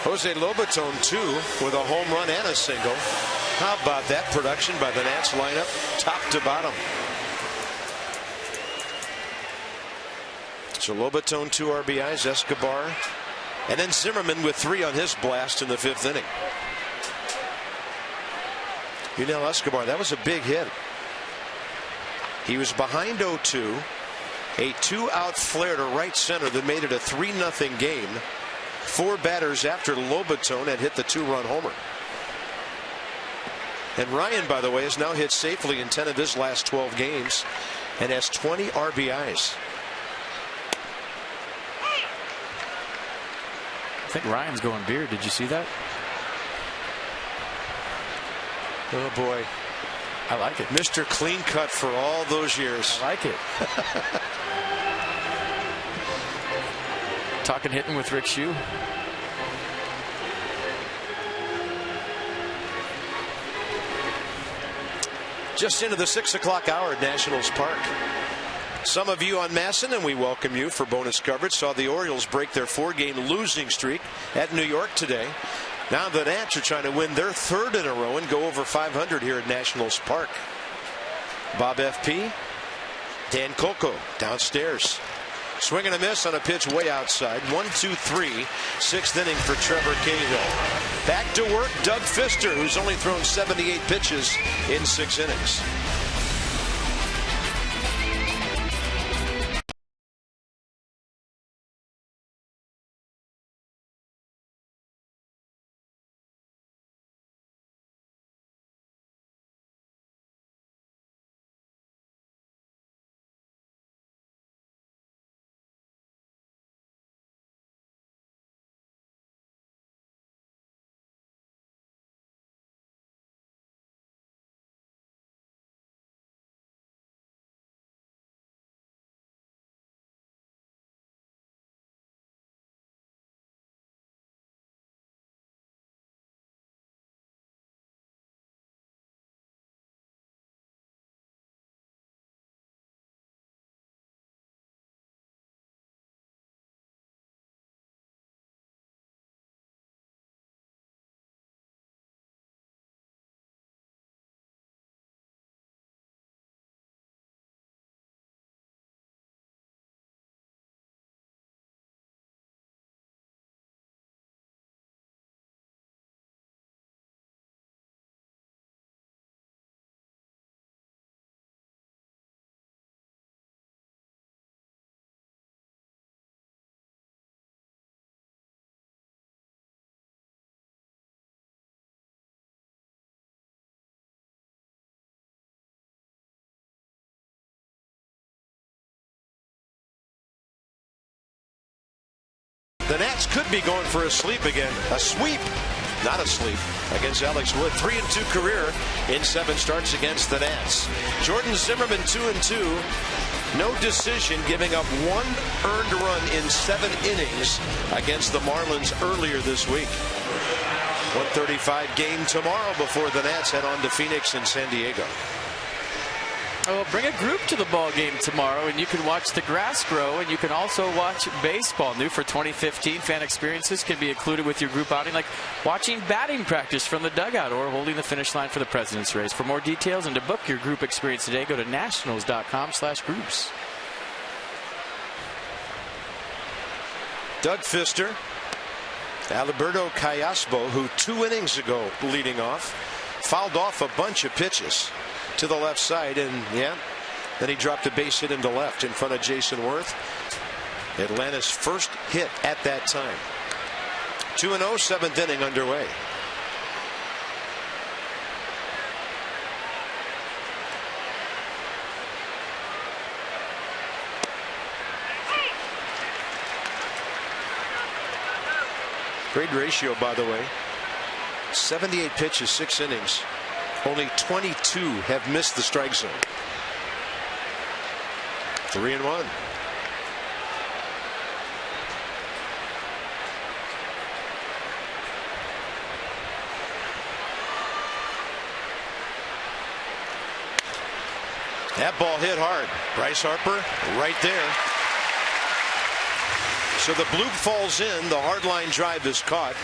Jose Lobaton, too, with a home run and a single. How about that production by the Nats lineup, top to bottom? So Lobaton 2 RBIs, Escobar, and then Zimmerman with 3 on his blast in the 5th inning. Yunel Escobar, that was a big hit. He was behind 0-2. A 2-out flare to right center that made it a 3-0 game. 4 batters after Lobaton had hit the 2-run homer. And Ryan, by the way, has now hit safely in 10 of his last 12 games and has 20 RBIs. I think Ryan's going beard. Did you see that? Oh boy, I like it. Mr. Clean Cut for all those years. I like it. Talking hitting with Rick Shue. Just into the 6 o'clock hour at Nationals Park. Some of you on Masson, and we welcome you for bonus coverage, saw the Orioles break their 4-game losing streak at New York today. Now the Nats are trying to win their 3rd in a row and go over 500 here at Nationals Park. Bob FP, Dan Coco downstairs. Swing and a miss on a pitch way outside. 1-2-3, 6th inning for Trevor Cahill. Back to work, Doug Pfister, who's only thrown 78 pitches in 6 innings. The Nats could be going for a sweep again. A sweep, not a sleep, against Alex Wood. 3-2 career in 7 starts against the Nats. Jordan Zimmerman 2-2. No decision, giving up 1 earned run in 7 innings against the Marlins earlier this week. 1:35 game tomorrow before the Nats head on to Phoenix and San Diego. Well, bring a group to the ball game tomorrow, and you can watch the grass grow, and you can also watch baseball. New for 2015, fan experiences can be included with your group outing, like watching batting practice from the dugout or holding the finish line for the President's Race. For more details and to book your group experience today, go to nationals.com/groups. Doug Pfister, Alberto Callasbo, who 2 innings ago leading off, fouled off a bunch of pitches to the left side, and then he dropped a base hit into left in front of Jason Worth. Atlanta's first hit at that time. 2-0, 7th inning underway. Great ratio, by the way. 78 pitches, 6 innings. Only 22 have missed the strike zone. 3-1. That ball hit hard. Bryce Harper right there. So the bloop falls in. The hard line drive is caught.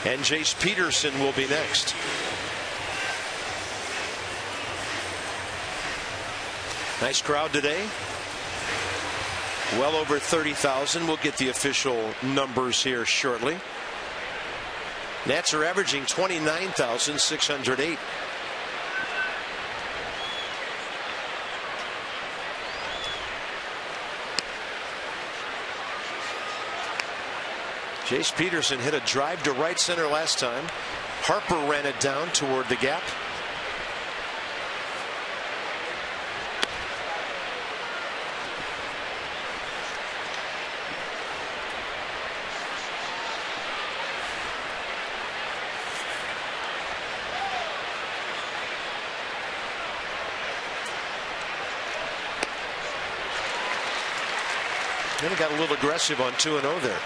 And Jace Peterson will be next. Nice crowd today. Well over 30,000. We'll get the official numbers here shortly. Nats are averaging 29,608. Jace Peterson hit a drive to right center last time. Harper ran it down toward the gap. Then he got a little aggressive on 2-0 there.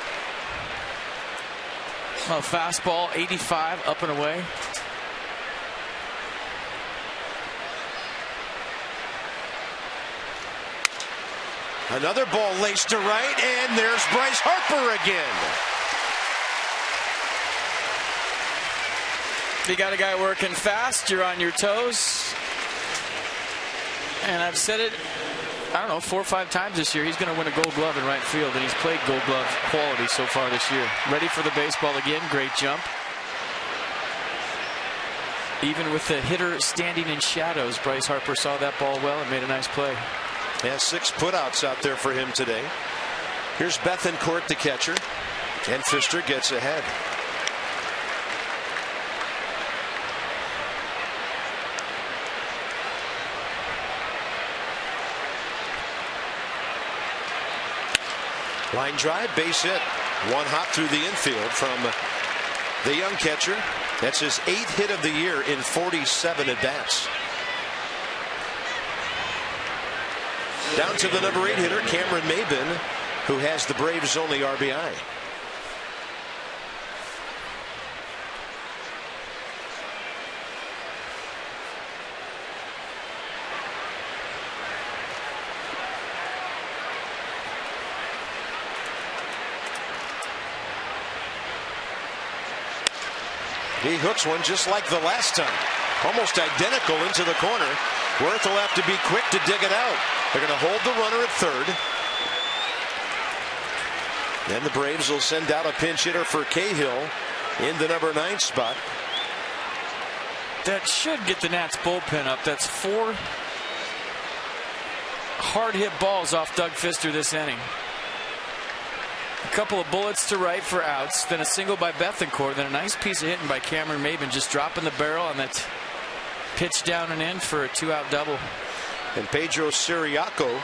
Oh, fastball, 85, up and away. Another ball laced to right, and there's Bryce Harper again. You got a guy working fast, you're on your toes. And I've said it, I don't know, 4 or 5 times this year. He's going to win a Gold Glove in right field, and he's played Gold Glove quality so far this year. Ready for the baseball again. Great jump. Even with the hitter standing in shadows, Bryce Harper saw that ball well and made a nice play. Yeah, 6 putouts out there for him today. Here's Bethancourt, the catcher, and Pfister gets ahead. Line drive, base hit. 1 hop through the infield from the young catcher. That's his 8th hit of the year in 47 at bats. Down to the number 8 hitter, Cameron Maybin, who has the Braves' only RBI. He hooks one just like the last time. Almost identical into the corner. Worth will have to be quick to dig it out. They're going to hold the runner at third. Then the Braves will send out a pinch hitter for Cahill in the number 9 spot. That should get the Nats bullpen up. That's 4 hard hit balls off Doug Pfister this inning. A couple of bullets to right for outs, then a single by Bethancourt, then a nice piece of hitting by Cameron Maybin, just dropping the barrel on that pitch down and in for a 2-out double. And Pedro Siriaco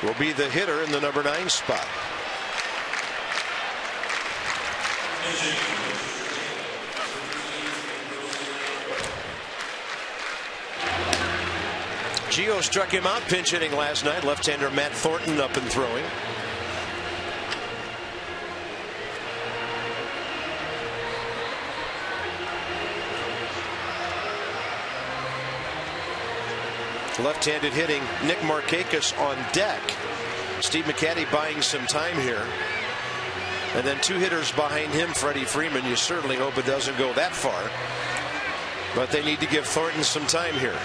will be the hitter in the number 9 spot. Gio struck him out pinch hitting last night. Left-hander Matt Thornton up and throwing. Left-handed hitting Nick Markakis on deck. Steve McCaddy buying some time here. And then 2 hitters behind him, Freddie Freeman. You certainly hope it doesn't go that far. But they need to give Thornton some time here.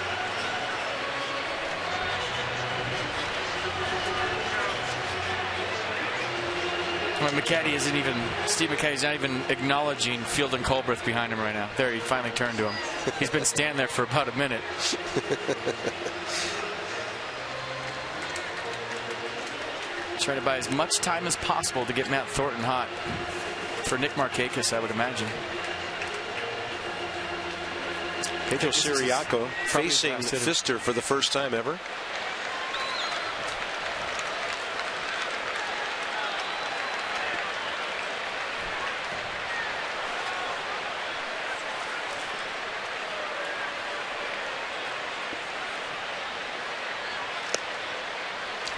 Steve McCaddy's not even acknowledging Field and Colbreth behind him right now. There, he finally turned to him. He's been standing there for about a minute. Trying to buy as much time as possible to get Matt Thornton hot. For Nick Markakis, I would imagine. Pedro Siriaco facing Fister for the first time ever.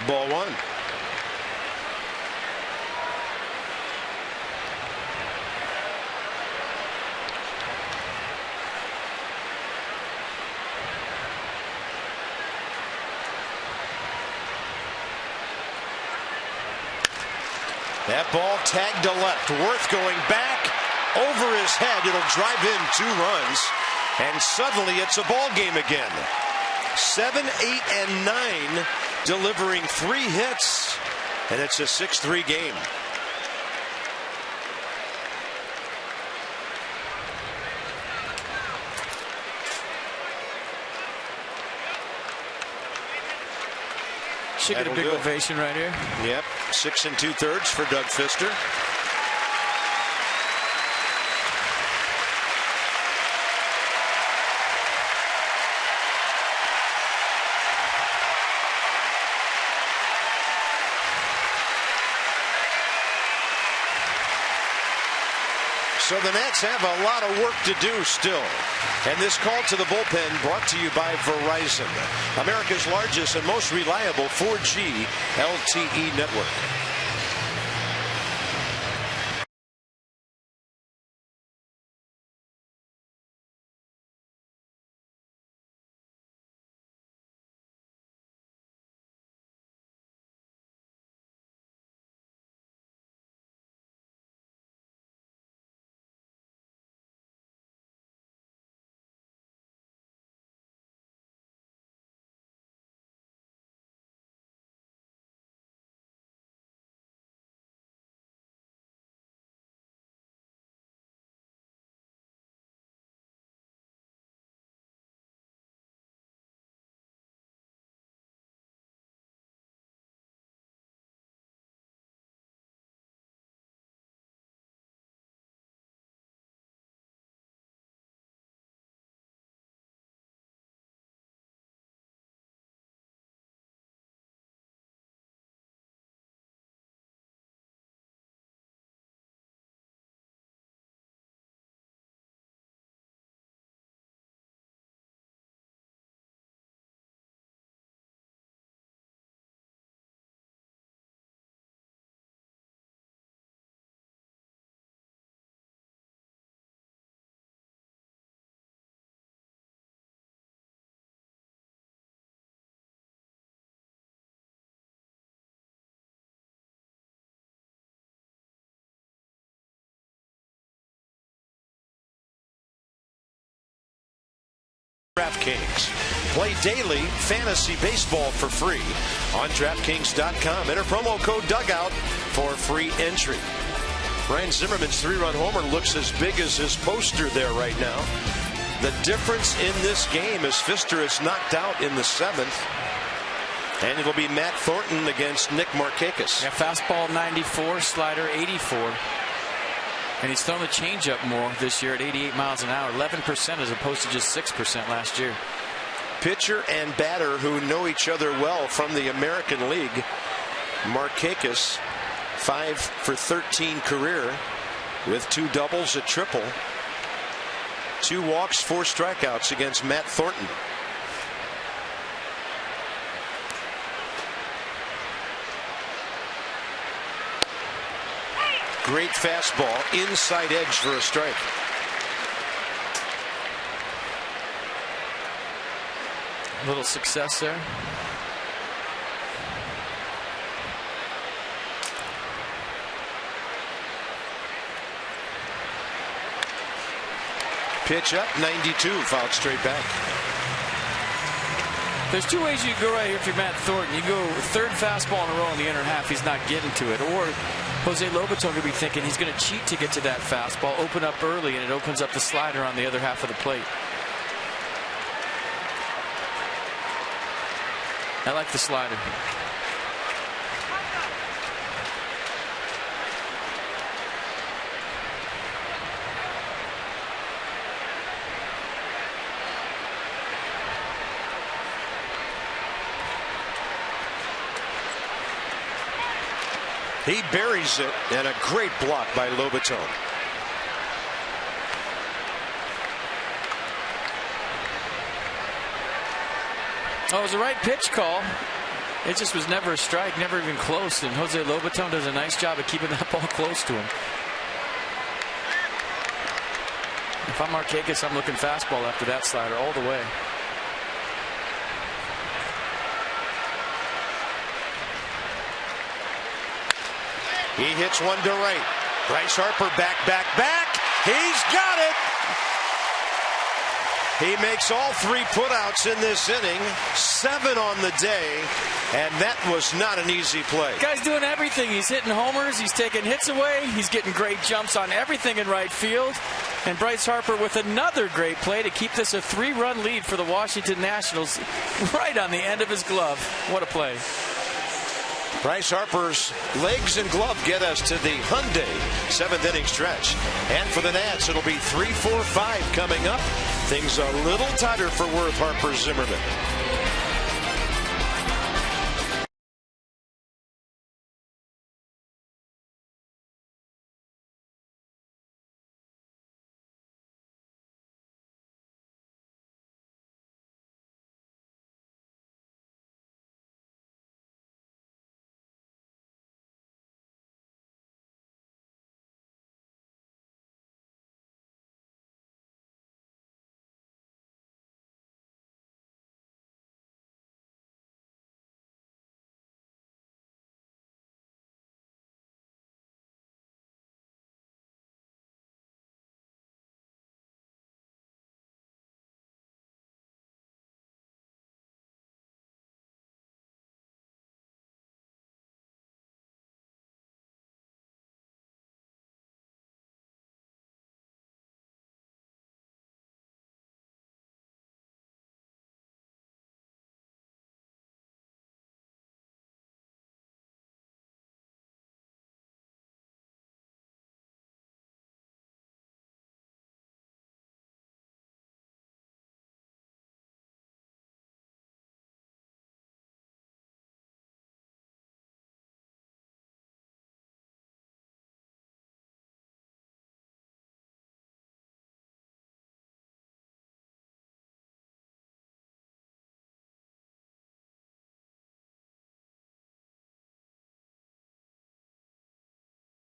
Ball one. That ball tagged to left. Worth going back over his head. It'll drive in 2 runs. And suddenly it's a ball game again. 7, 8, and 9 delivering 3 hits. And it's a 6-3 game. Should get a big ovation right here. Yep, 6 2/3 for Doug Fister. So the Nats have a lot of work to do still. And this call to the bullpen brought to you by Verizon, America's largest and most reliable 4G LTE network. DraftKings. Play daily fantasy baseball for free on DraftKings.com. Enter promo code Dugout for free entry. Ryan Zimmerman's 3-run homer looks as big as his poster there right now. The difference in this game is Fister is knocked out in the 7th. And it'll be Matt Thornton against Nick Markakis. Yeah, fastball 94, slider 84. And he's thrown the changeup more this year at 88 miles an hour, 11% as opposed to just 6% last year. Pitcher and batter who know each other well from the American League. Markakis, 5 for 13 career with 2 doubles, a triple. 2 walks, 4 strikeouts against Matt Thornton. Great fastball, inside edge for a strike. A little success there. Pitch up, 92, fouled straight back. There's 2 ways you can go right here if you're Matt Thornton. You go 3rd fastball in a row in the inner half, he's not getting to it. Or Jose Lobaton could be thinking he's going to cheat to get to that fastball, open up early, and it opens up the slider on the other half of the plate. I like the slider. He buries it, and a great block by Lobaton. Oh, it was the right pitch call. It just was never a strike, never even close. And Jose Lobaton does a nice job of keeping that ball close to him. If I'm Markakis, I'm looking fastball after that slider all the way. He hits one to right. Bryce Harper back. He's got it. He makes all 3 putouts in this inning, 7 on the day, and that was not an easy play. Guy's doing everything. He's hitting homers. He's taking hits away. He's getting great jumps on everything in right field. And Bryce Harper with another great play to keep this a 3-run lead for the Washington Nationals right on the end of his glove. What a play. Bryce Harper's legs and glove get us to the Hyundai 7th inning stretch. And for the Nats, it'll be 3-4-5 coming up. Things a little tighter for Worth, Harper, Zimmerman.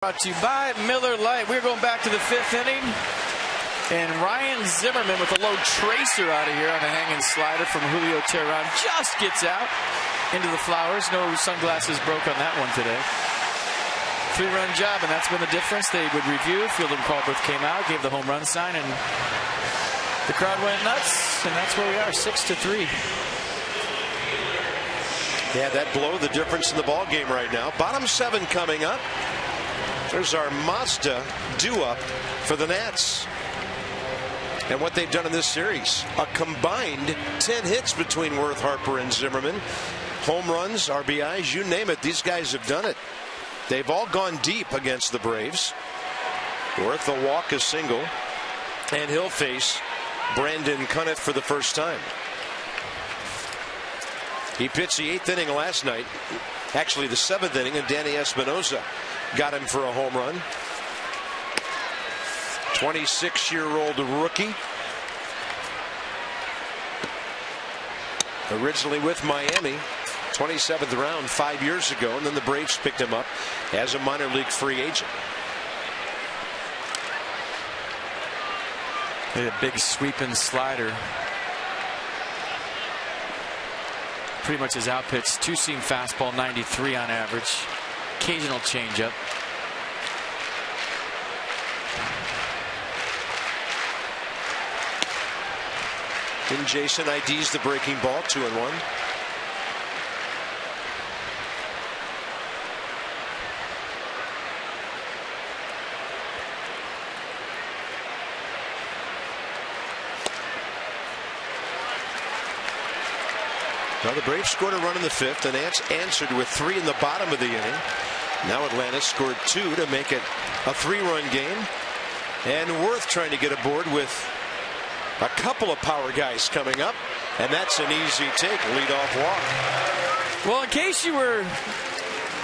Brought to you by Miller Lite. We're going back to the 5th inning. And Ryan Zimmerman with a low tracer out of here on a hanging slider from Julio Teheran. Just gets out into the flowers. No sunglasses broke on that one today. 3-run job, and that's been the difference. They would review. Fielding Callbirth came out, gave the home run sign, and the crowd went nuts. And that's where we are, 6-3. Yeah, that blow the difference in the ball game right now. Bottom 7 coming up. There's our Mazda do-up for the Nats. And what they've done in this series, a combined 10 hits between Worth, Harper, and Zimmerman. Home runs, RBIs, you name it, these guys have done it. They've all gone deep against the Braves. Worth a walk, a single, and he'll face Brandon Cunniff for the first time. He pitched the 8th inning last night, actually the 7th inning, and Danny Espinosa got him for a home run. 26-year-old rookie. Originally with Miami, 27th round 5 years ago, and then the Braves picked him up as a minor league free agent. A big sweeping slider. Pretty much his out pitch, 2-seam fastball, 93 on average. Occasional changeup. And Jason IDs the breaking ball, 2-1. Now the Braves scored a run in the 5th, and Ants answered with 3 in the bottom of the inning. Now Atlanta scored 2 to make it a 3-run game. And Worth trying to get aboard with a couple of power guys coming up. And that's an easy take, leadoff walk. Well, in case you were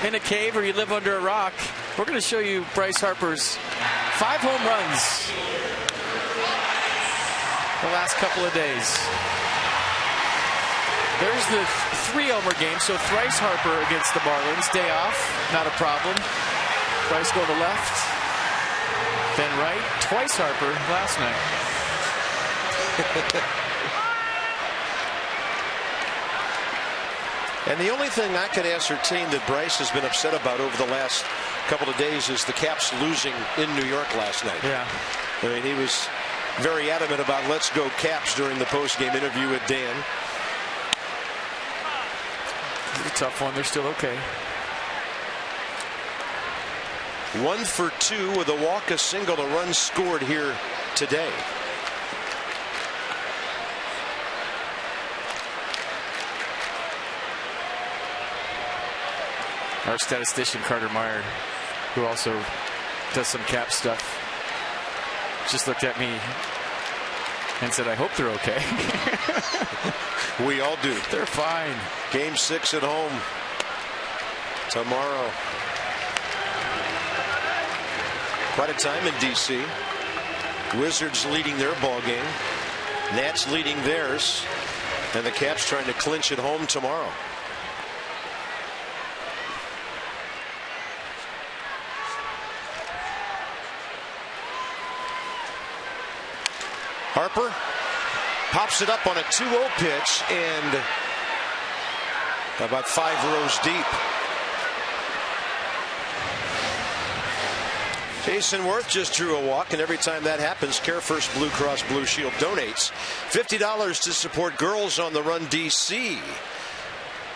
in a cave or you live under a rock, we're going to show you Bryce Harper's 5 home runs the last couple of days. There's the 3-homer game, so thrice Harper against the Marlins. Day off, not a problem. Bryce go to left, then right. Twice Harper last night. And the only thing I could ascertain that Bryce has been upset about over the last couple of days is the Caps losing in New York last night. Yeah. I mean, he was very adamant about let's go Caps during the post-game interview with Dan. It's a tough one. They're still okay. 1 for 2 with a walk, a single, a run scored here today. Our statistician Carter Meyer, who also does some Cap stuff, just looked at me and said, I hope they're okay. We all do. They're fine. Game 6 at home tomorrow. Quite a time in D.C. Wizards leading their ball game. Nats leading theirs. And the Caps trying to clinch at home tomorrow. Harper pops it up on a 2-0 pitch and about 5 rows deep. Jason Worth just drew a walk, and every time that happens, Care First Blue Cross Blue Shield donates $50 to support Girls on the Run DC.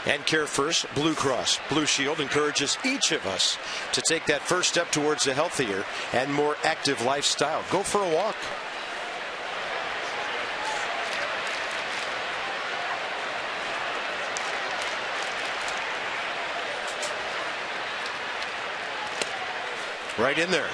And Care First Blue Cross Blue Shield encourages each of us to take that first step towards a healthier and more active lifestyle. Go for a walk. Right in there.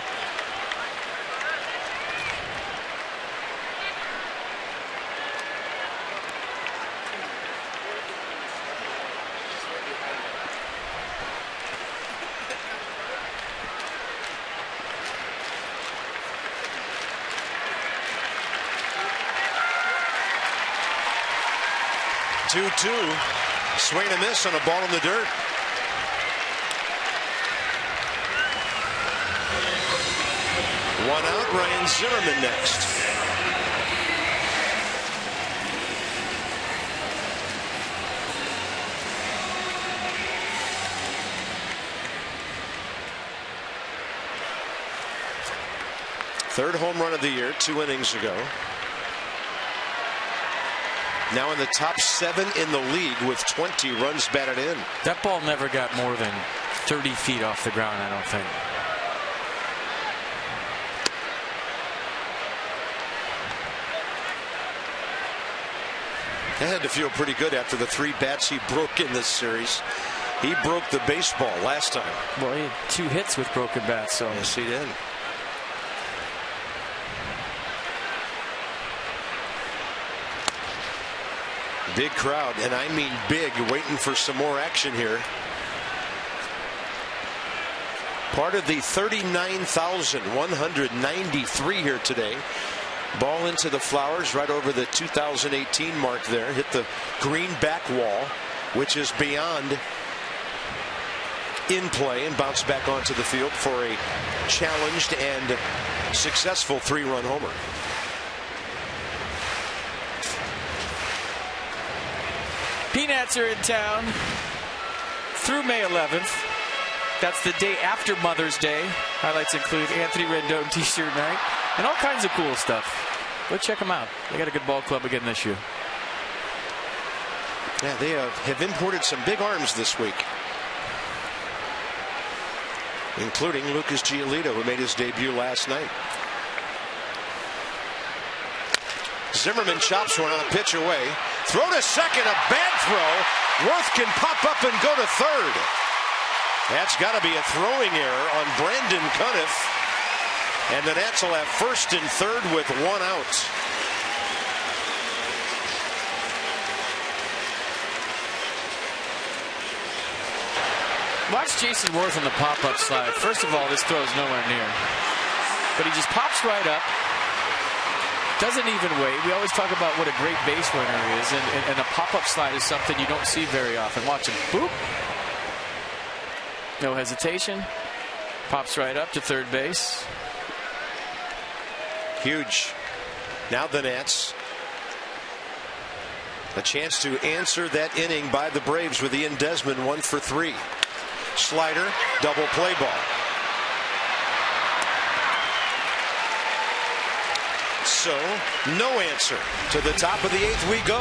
Two. Swing and a miss on a ball in the dirt. One out. Ryan Zimmerman next. Third home run of the year, 2 innings ago. Now in the top 7 in the league with 20 runs batted in. That ball never got more than 30 feet off the ground, I don't think. That had to feel pretty good after the 3 bats he broke in this series. He broke the baseball last time. Well, he had 2 hits with broken bats. So. Yes, he did. Big crowd, and I mean big, waiting for some more action here. Part of the 39,193 here today. Ball into the flowers right over the 2018 mark there. Hit the green back wall, which is beyond in play, and bounced back onto the field for a challenged and successful 3-run homer. Peanuts are in town through May 11th. That's the day after Mother's Day. Highlights include Anthony Rendon t-shirt night and all kinds of cool stuff. Go check them out. They got a good ball club again this year. Yeah, they have imported some big arms this week, including Lucas Giolito, who made his debut last night. Zimmerman chops one on a pitch away. Throw to second, a bad throw. Worth can pop up and go to third. That's got to be a throwing error on Brandon Cuniff. And the Nats will have first and third with one out. Watch Jason Worth on the pop-up slide. First of all, this throw is nowhere near. But he just pops right up. Doesn't even wait. We always talk about what a great base runner is. And a pop-up slide is something you don't see very often. Watch him. Boop. No hesitation. Pops right up to third base. Huge. Now the Nats. A chance to answer that inning by the Braves with Ian Desmond 1 for 3. Slider, double play ball. So, no answer. To the top of the 8th we go.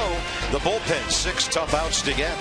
The bullpen, 6 tough outs to get.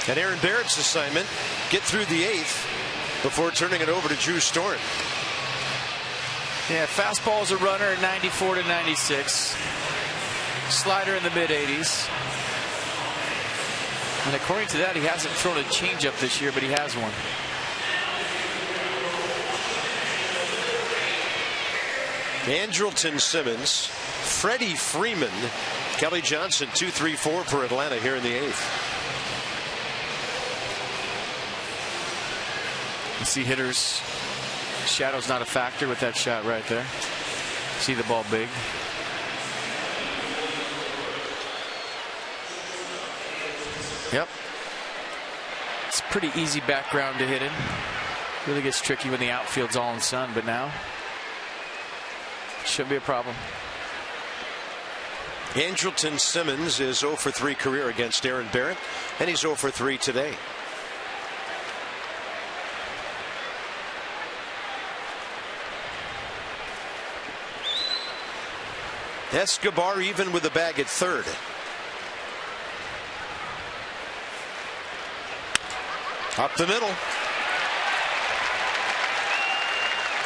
And Aaron Barrett's assignment, get through the 8th before turning it over to Drew Storen. Yeah, fastball's a runner at 94 to 96. Slider in the mid-80s. And according to that, he hasn't thrown a changeup this year, but he has one. Andrelton Simmons, Freddie Freeman, Kelly Johnson, 2-3-4 for Atlanta here in the 8th. You see hitters, shadow's not a factor with that shot right there. See the ball big. Yep. It's a pretty easy background to hit in. Really gets tricky when the outfield's all in sun, but now shouldn't be a problem. Andrelton Simmons is 0 for 3 career against Aaron Barrett, and he's 0 for 3 today. Escobar even with the bag at third. Up the middle.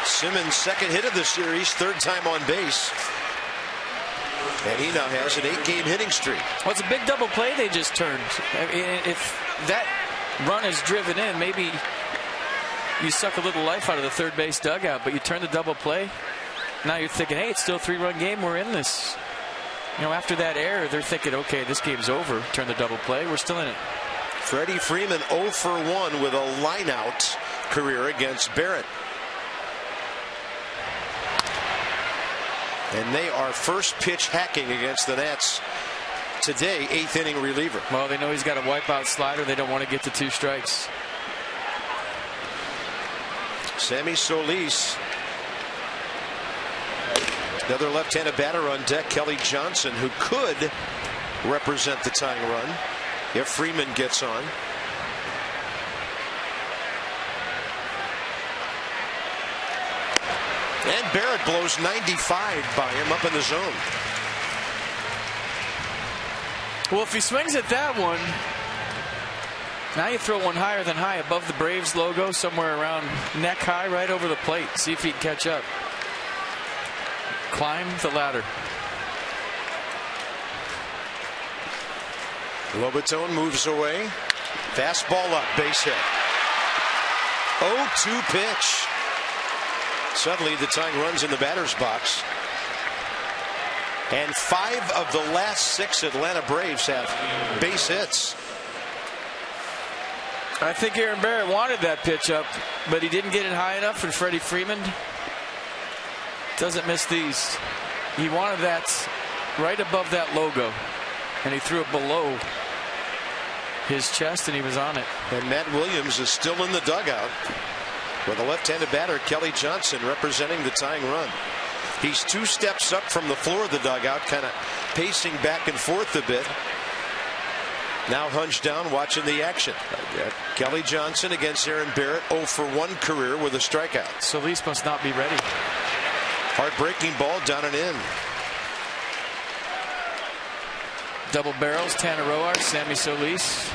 Simmons' second hit of the series, third time on base. And he now has an 8-game hitting streak. Well, it's a big double play they just turned. I mean, if that run is driven in, maybe you suck a little life out of the third base dugout, but you turn the double play. Now you're thinking, hey, it's still a 3-run game. We're in this. You know, after that error, they're thinking, okay, this game's over. Turn the double play. We're still in it. Freddie Freeman 0 for 1 with a line-out career against Barrett. And they are first pitch hacking against the Nats today, 8th inning reliever. Well, they know he's got a wipeout slider. They don't want to get to 2 strikes. Sammy Solis. Another left-handed batter on deck, Kelly Johnson, who could represent the tying run if Freeman gets on. And Barrett blows 95 by him up in the zone. Well, if he swings at that one, now you throw one higher than high above the Braves logo, somewhere around neck high, right over the plate. See if he can catch up. Climb the ladder. Lobaton moves away. Fastball up, base hit. 0-2 pitch. Suddenly the tying runs in the batter's box. And 5 of the last 6 Atlanta Braves have base hits. I think Aaron Barrett wanted that pitch up, but he didn't get it high enough, and Freddie Freeman doesn't miss these. He wanted that right above that logo, and he threw it below his chest, and he was on it. And Matt Williams is still in the dugout with a left-handed batter, Kelly Johnson, representing the tying run. He's 2 steps up from the floor of the dugout, kind of pacing back and forth a bit. Now hunched down, watching the action. Kelly Johnson against Aaron Barrett, 0 for 1 career with a strikeout. Solis must not be ready. Heartbreaking ball down and in. Double barrels, Tanner Roark, Sammy Solis.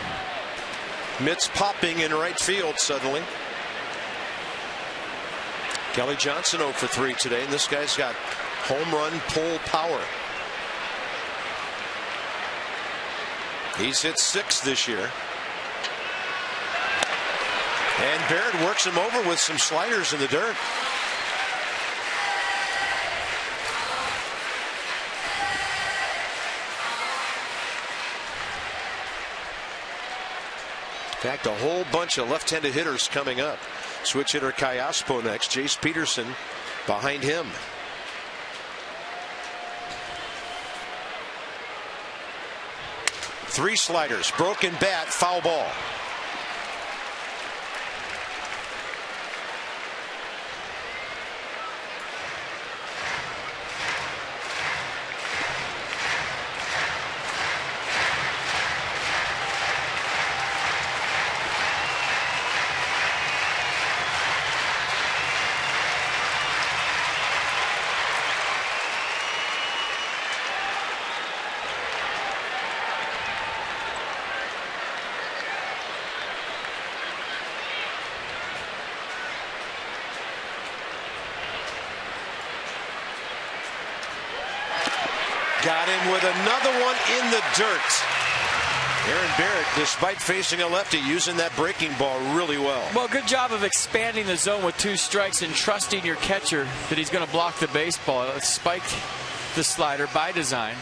Mitts popping in right field suddenly. Kelly Johnson 0 for 3 today, and this guy's got home run pull power. He's hit 6 this year. And Barrett works him over with some sliders in the dirt. In fact, a whole bunch of left-handed hitters coming up. Switch hitter Kayaspo next. Jace Peterson behind him. Three sliders, broken bat, foul ball. Got him with another one in the dirt. Aaron Barrett, despite facing a lefty, using that breaking ball really well. Well, good job of expanding the zone with 2 strikes and trusting your catcher that he's going to block the baseball. It spiked the slider by design.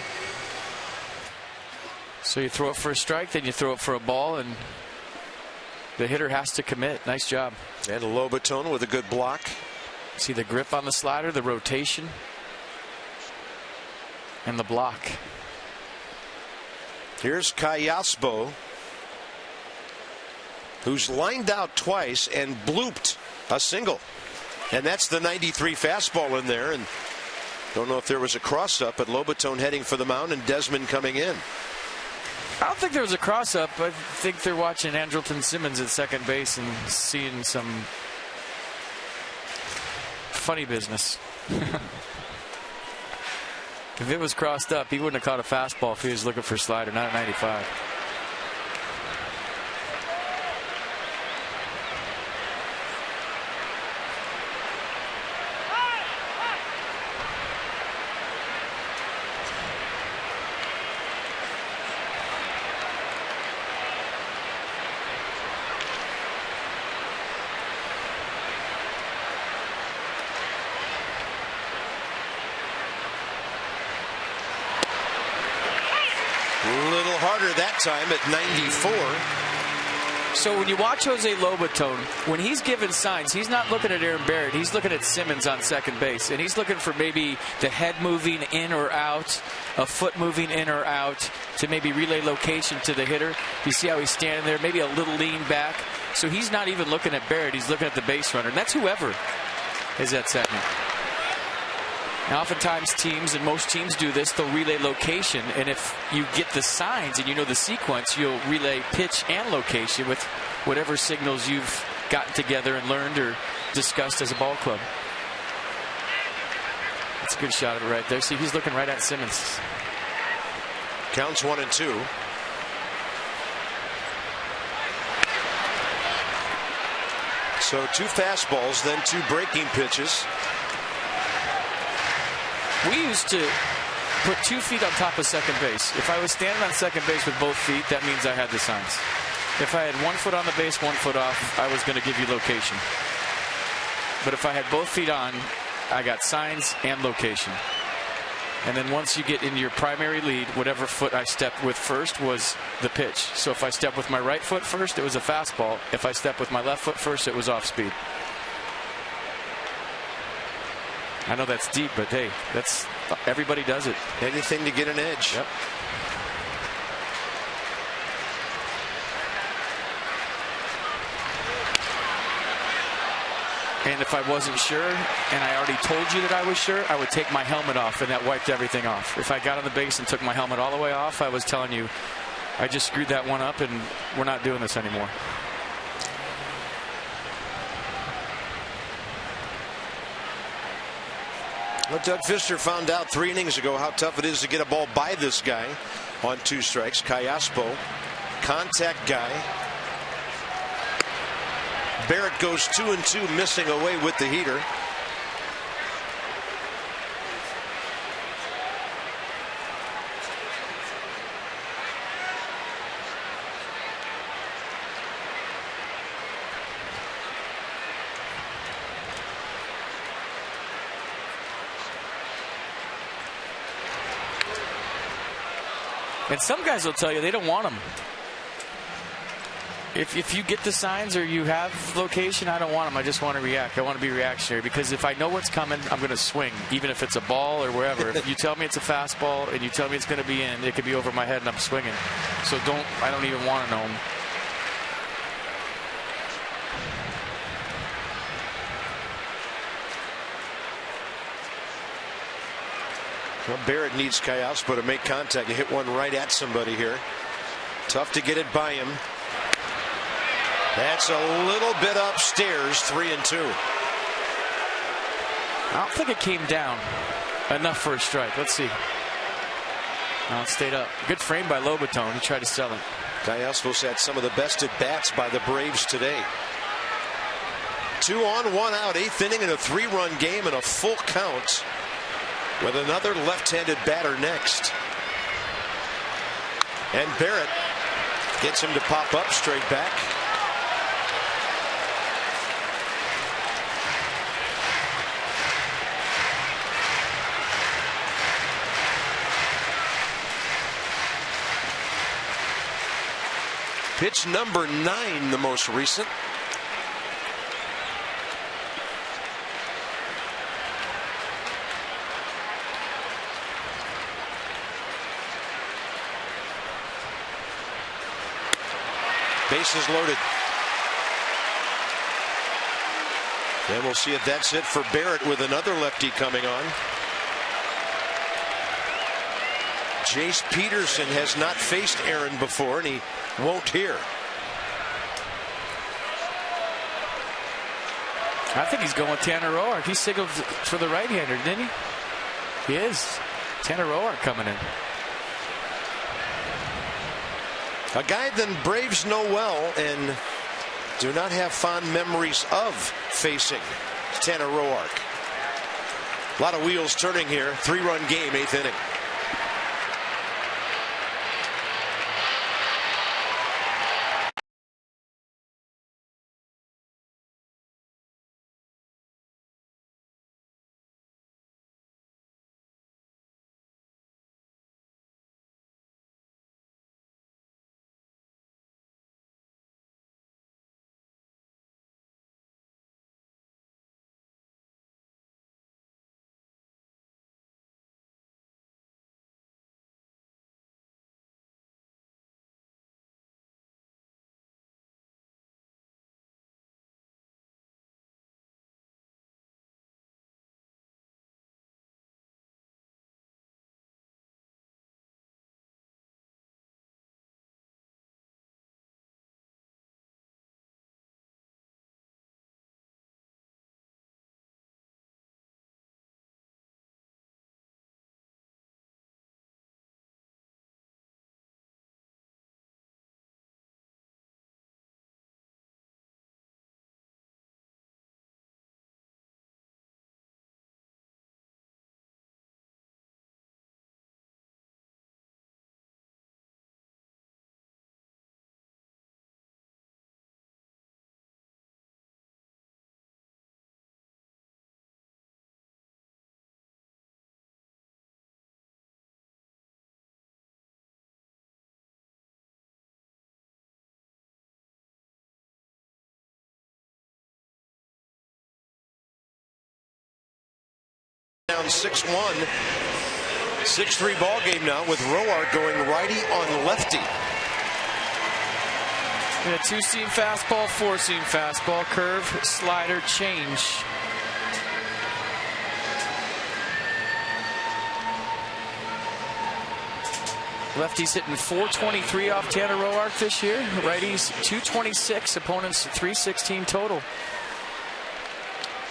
So you throw it for a strike, then you throw it for a ball, and the hitter has to commit. Nice job. And Lobaton with a good block. See the grip on the slider, the rotation, and the block. Here's Kayaspo, who's lined out twice and blooped a single. And that's the 93 fastball in there. And don't know if there was a cross-up, but Lobaton heading for the mound and Desmond coming in. I don't think there was a cross-up. I think they're watching Andrelton Simmons at second base and seeing some funny business. If it was crossed up, he wouldn't have caught a fastball if he was looking for a slider, not at 95. That time at 94. So when you watch Jose Lobaton, when he's given signs, he's not looking at Aaron Barrett. He's looking at Simmons on second base, and he's looking for maybe the head moving in or out, a foot moving in or out to maybe relay location to the hitter. You see how he's standing there, maybe a little lean back. So he's not even looking at Barrett. He's looking at the base runner, and that's whoever is at second. Now, oftentimes teams, and most teams do this, they'll relay location, and if you get the signs and you know the sequence, you'll relay pitch and location with whatever signals you've gotten together and learned or discussed as a ball club. That's a good shot of it right there. See, he's looking right at Simmons. Counts 1-2. So 2 fastballs, then 2 breaking pitches. We used to put 2 feet on top of second base. If I was standing on second base with both feet, that means I had the signs. If I had 1 foot on the base, 1 foot off, I was going to give you location. But if I had both feet on, I got signs and location. And then once you get into your primary lead, whatever foot I stepped with first was the pitch. So if I stepped with my right foot first, it was a fastball. If I stepped with my left foot first, it was off speed. I know that's deep, but hey, that's everybody does it. Anything to get an edge. Yep. And if I wasn't sure, and I already told you that I was sure, I would take my helmet off, and that wiped everything off. If I got on the base and took my helmet all the way off, I was telling you, I just screwed that one up, and we're not doing this anymore. Well, Doug Fister found out 3 innings ago how tough it is to get a ball by this guy on 2 strikes. Callaspo, contact guy. Barrett goes 2-2, missing away with the heater. And some guys will tell you they don't want them. If you get the signs or you have location, I don't want them. I just want to react. I want to be reactionary, because if I know what's coming, I'm going to swing, even if it's a ball or wherever. If you tell me it's a fastball and you tell me it's going to be in, it could be over my head and I'm swinging. So I don't even want to know them. Well, Barrett needs Callaspo to make contact. He hit one right at somebody here. Tough to get it by him. That's a little bit upstairs. 3-2. I don't think it came down enough for a strike. Let's see. No, it stayed up. Good frame by Lobaton. He tried to sell it. Callaspo's had some of the best at bats by the Braves today. 2 on, 1 out. 8th inning in a 3-run game and a full count, with another left-handed batter next. And Barrett gets him to pop up straight back. Pitch number 9, the most recent. Bases loaded. And we'll see if that's it for Barrett, with another lefty coming on. Jace Peterson has not faced Aaron before, and he won't here. I think he's going with Tanner Roark. He signaled for the right-hander, didn't he? He is. Tanner Roark coming in. A guy that Braves know well and do not have fond memories of facing, Tanner Roark. A lot of wheels turning here. 3-run game, 8th inning. 6-1. 6-3 ball game now with Roark going righty on lefty. And a 2-seam fastball, 4-seam fastball, curve, slider, change. Lefties hitting .423 off Tanner Roark this year. Righties .226, opponents .316 total.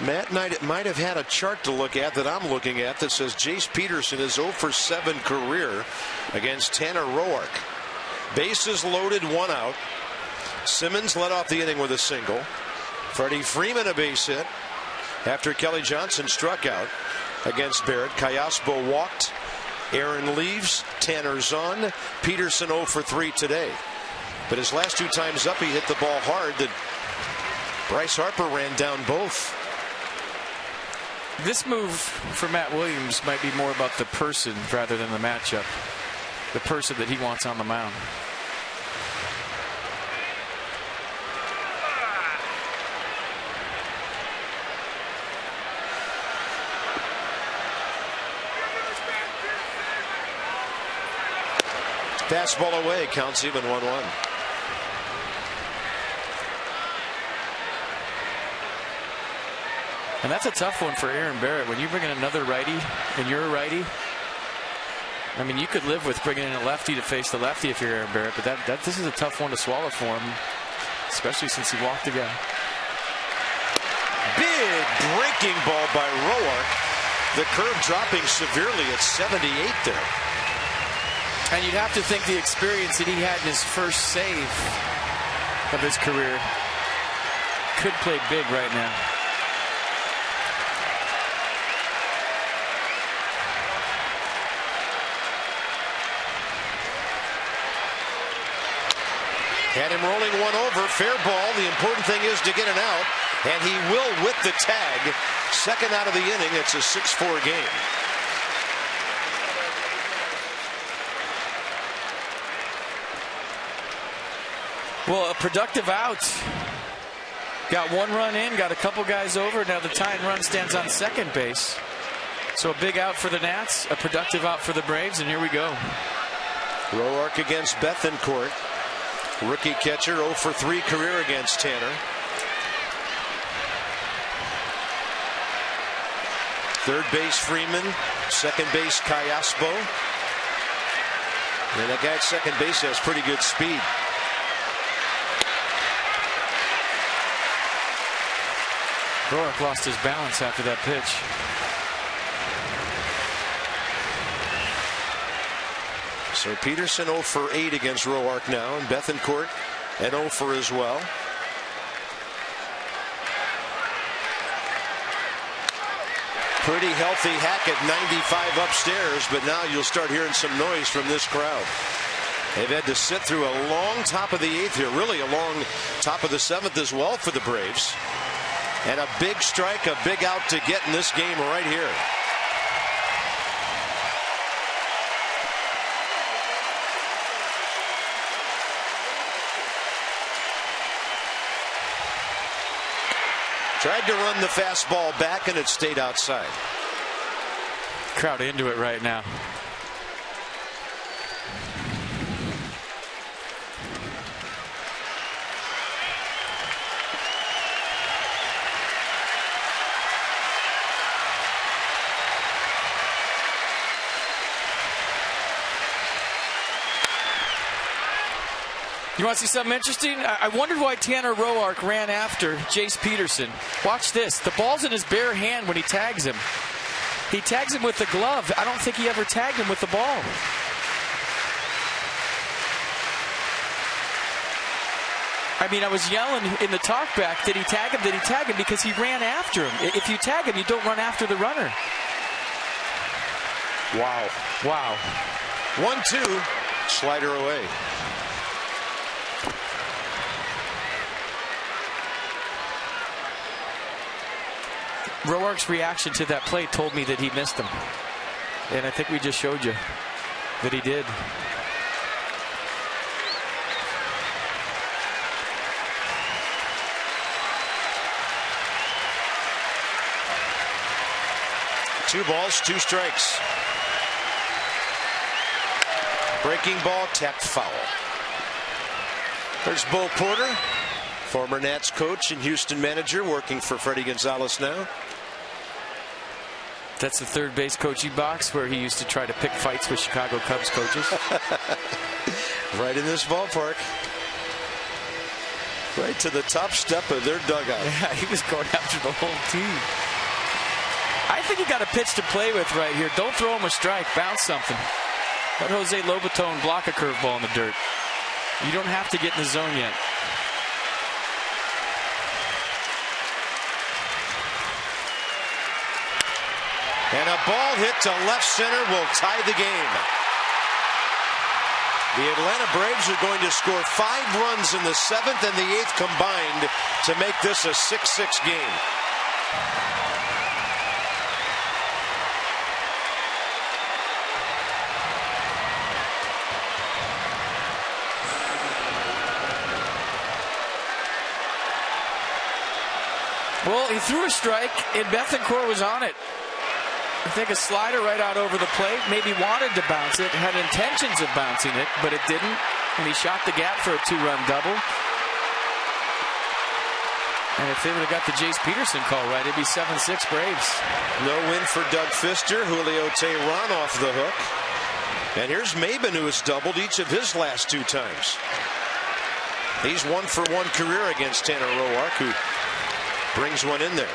Matt Knight might have had a chart to look at that I'm looking at that says Jace Peterson is 0 for 7 career against Tanner Roark. Bases loaded, 1 out. Simmons led off the inning with a single. Freddie Freeman a base hit after Kelly Johnson struck out against Barrett. Callaspo walked. Aaron leaves. Tanner's on. Peterson 0 for 3 today. But his last 2 times up, he hit the ball hard that Bryce Harper ran down both. This move for Matt Williams might be more about the person rather than the matchup. The person that he wants on the mound. Fastball away, counts even 1-1. And that's a tough one for Aaron Barrett. When you bring in another righty and you're a righty, I mean, you could live with bringing in a lefty to face the lefty if you're Aaron Barrett, but this is a tough one to swallow for him, especially since he walked again. Big breaking ball by Roark. The curve dropping severely at 78 there. And you'd have to think the experience that he had in his first save of his career could play big right now. Had him rolling 1 over. Fair ball. The important thing is to get an out. And he will with the tag. Second out of the inning. It's a 6-4 game. Well, a productive out. Got 1 run in, got a couple guys over. Now the tying run stands on second base. So a big out for the Nats, a productive out for the Braves, and here we go. Roark against Bethancourt. Rookie catcher 0 for 3 career against Tanner. Third base Freeman. Second base Callaspo. And that guy at second base has pretty good speed. Roark lost his balance after that pitch. So Peterson 0 for 8 against Roark now, and Bethancourt an 0 for as well. Pretty healthy Hackett, 95 upstairs, but now you'll start hearing some noise from this crowd. They've had to sit through a long top of the 8th here, really a long top of the 7th as well for the Braves. And a big strike, a big out to get in this game right here. Tried to run the fastball back and it stayed outside. Crowd into it right now. You want to see something interesting? I wondered why Tanner Roark ran after Jace Peterson. Watch this. The ball's in his bare hand when he tags him. He tags him with the glove. I don't think he ever tagged him with the ball. I mean, I was yelling in the talkback, did he tag him? Did he tag him? Because he ran after him. If you tag him, you don't run after the runner. Wow. Wow. 1-2. Slider away. Roark's reaction to that play told me that he missed him. And I think we just showed you that he did. 2 balls, 2 strikes. Breaking ball, tapped foul. There's Bo Porter, former Nats coach and Houston manager, working for Freddie Gonzalez now. That's the third base coaching box where he used to try to pick fights with Chicago Cubs coaches. Right in this ballpark. Right to the top step of their dugout. Yeah, he was going after the whole team. I think you got a pitch to play with right here. Don't throw him a strike. Bounce something. Let Jose Lobaton block a curveball in the dirt. You don't have to get in the zone yet. And a ball hit to left center will tie the game. The Atlanta Braves are going to score 5 runs in the 7th and the 8th combined to make this a 6-6 game. Well, he threw a strike, and Bethancourt was on it. I think a slider right out over the plate. Maybe wanted to bounce it, had intentions of bouncing it, but it didn't. And he shot the gap for a 2-run double. And if they would have got the Jace Peterson call right, it'd be 7-6 Braves. No win for Doug Fister. Julio Teheran off the hook. And here's Maben, who has doubled each of his last 2 times. He's 1-for-1 career against Tanner Roark, who brings one in there.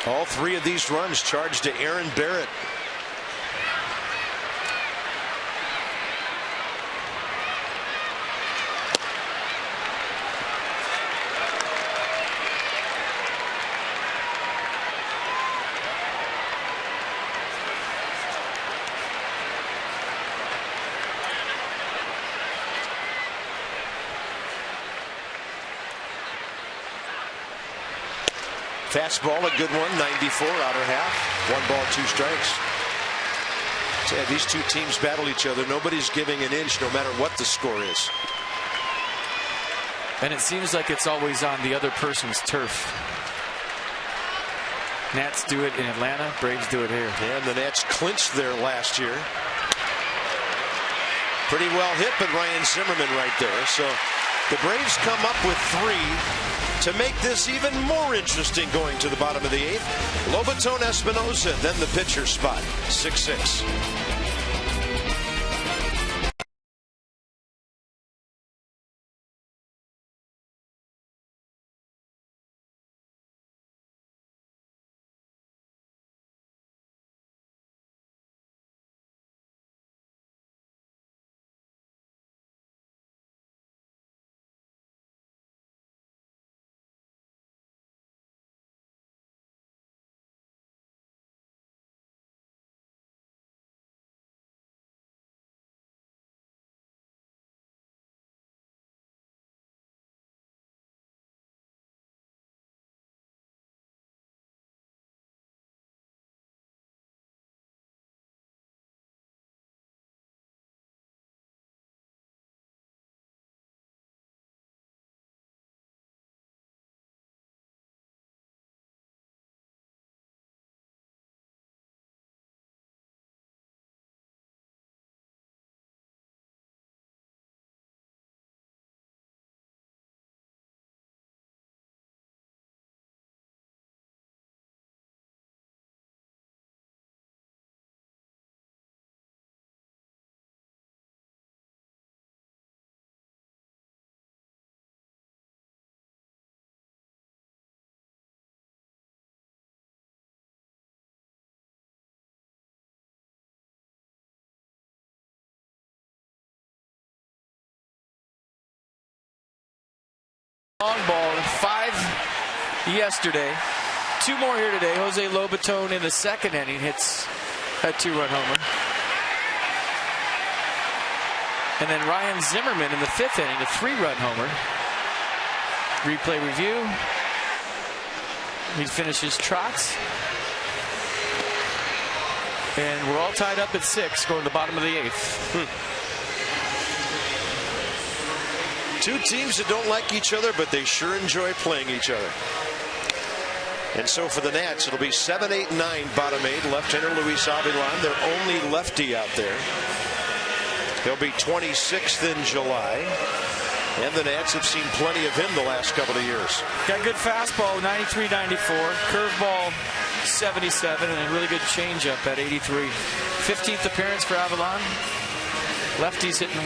All 3 of these runs charged to Aaron Barrett. Fastball, a good one, 94, outer half. 1 ball, 2 strikes. So, yeah, these 2 teams battle each other. Nobody's giving an inch, no matter what the score is. And it seems like it's always on the other person's turf. Nats do it in Atlanta, Braves do it here. And the Nats clinched there last year. Pretty well hit, but Ryan Zimmerman right there. So the Braves come up with 3 to make this even more interesting going to the bottom of the 8th. Lobaton Espinosa, then the pitcher spot. 6-6. Long ball, 5 yesterday. 2 more here today. Jose Lobaton in the 2nd inning hits a 2-run homer. And then Ryan Zimmerman in the 5th inning, a 3-run homer. Replay review. He finishes trots. And we're all tied up at 6 going to the bottom of the 8th. Two teams that don't like each other, but they sure enjoy playing each other. And so for the Nats, it'll be 7, 8, 9 bottom 8. Left-hander Luis Avilan, their only lefty out there. He'll be 26th in July. And the Nats have seen plenty of him the last couple of years. Got good fastball, 93, 94. Curveball, 77. And a really good changeup at 83. 15th appearance for Avilan. Lefty's hitting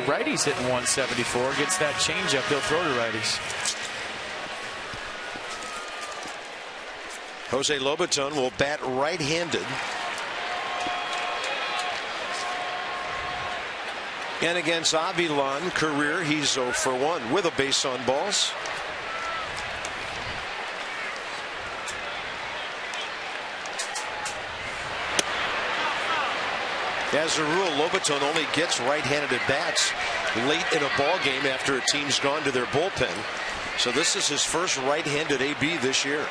righty's hitting 174. Gets that changeup, he'll throw to righties. Jose Lobaton will bat right-handed. And against Avilan, career, he's 0 for 1 with a base on balls. As a rule, Lobaton only gets right-handed at bats late in a ball game after a team's gone to their bullpen. So this is his first right-handed AB this year.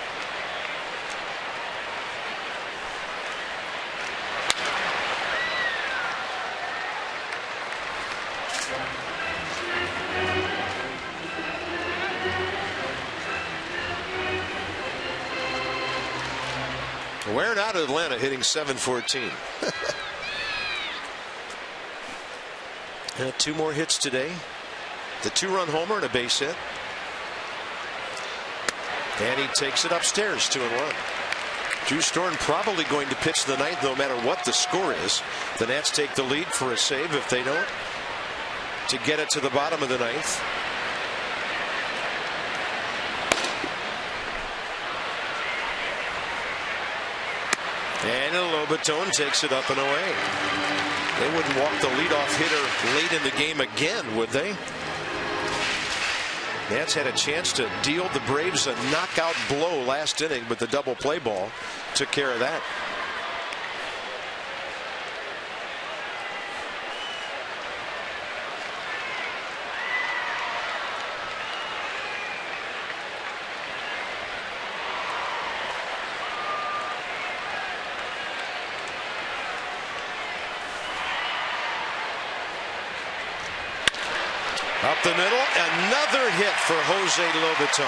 Wearing out of Atlanta, hitting 714. Two more hits today. The 2-run homer and a base hit. And he takes it upstairs, 2-1. Drew Storen probably going to pitch the ninth no matter what the score is. The Nats take the lead for a save if they don't, to get it to the bottom of the ninth. And Lobaton takes it up and away. They wouldn't walk the leadoff hitter late in the game again, would they? Nats had a chance to deal the Braves a knockout blow last inning, but the double play ball took care of that. Up the middle, another hit for Jose Lobaton.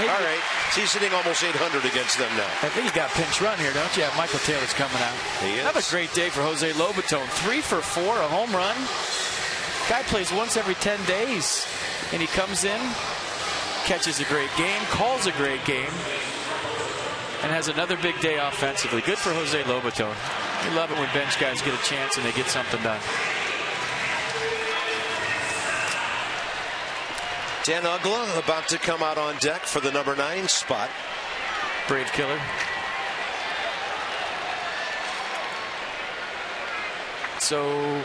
All right, he's hitting almost 800 against them now. I think you got pinch run here, don't you? Michael Taylor's coming out. He is. Have a great day for Jose Lobaton. 3 for 4, a home run. Guy plays once every 10 days, and he comes in, catches a great game, calls a great game, and has another big day offensively. Good for Jose Lobaton. We love it when bench guys get a chance and they get something done. Dan Uggla about to come out on deck for the number 9 spot. Brave killer. So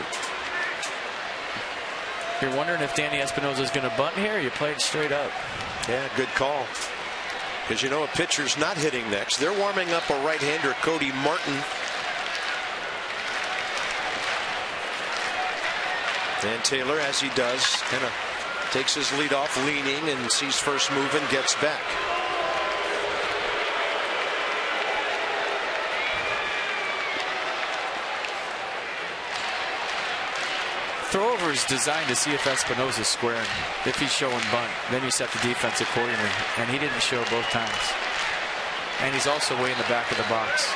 you're wondering if Danny Espinosa is going to bunt here, or you play it straight up? Yeah, good call. Because you know a pitcher's not hitting next. They're warming up a right-hander, Cody Martin. And Taylor, as he does, kind of takes his lead off leaning and sees first move and gets back. Throwover is designed to see if Espinosa's squaring. If he's showing bunt, then you set the defense accordingly. And he didn't show both times. And he's also way in the back of the box.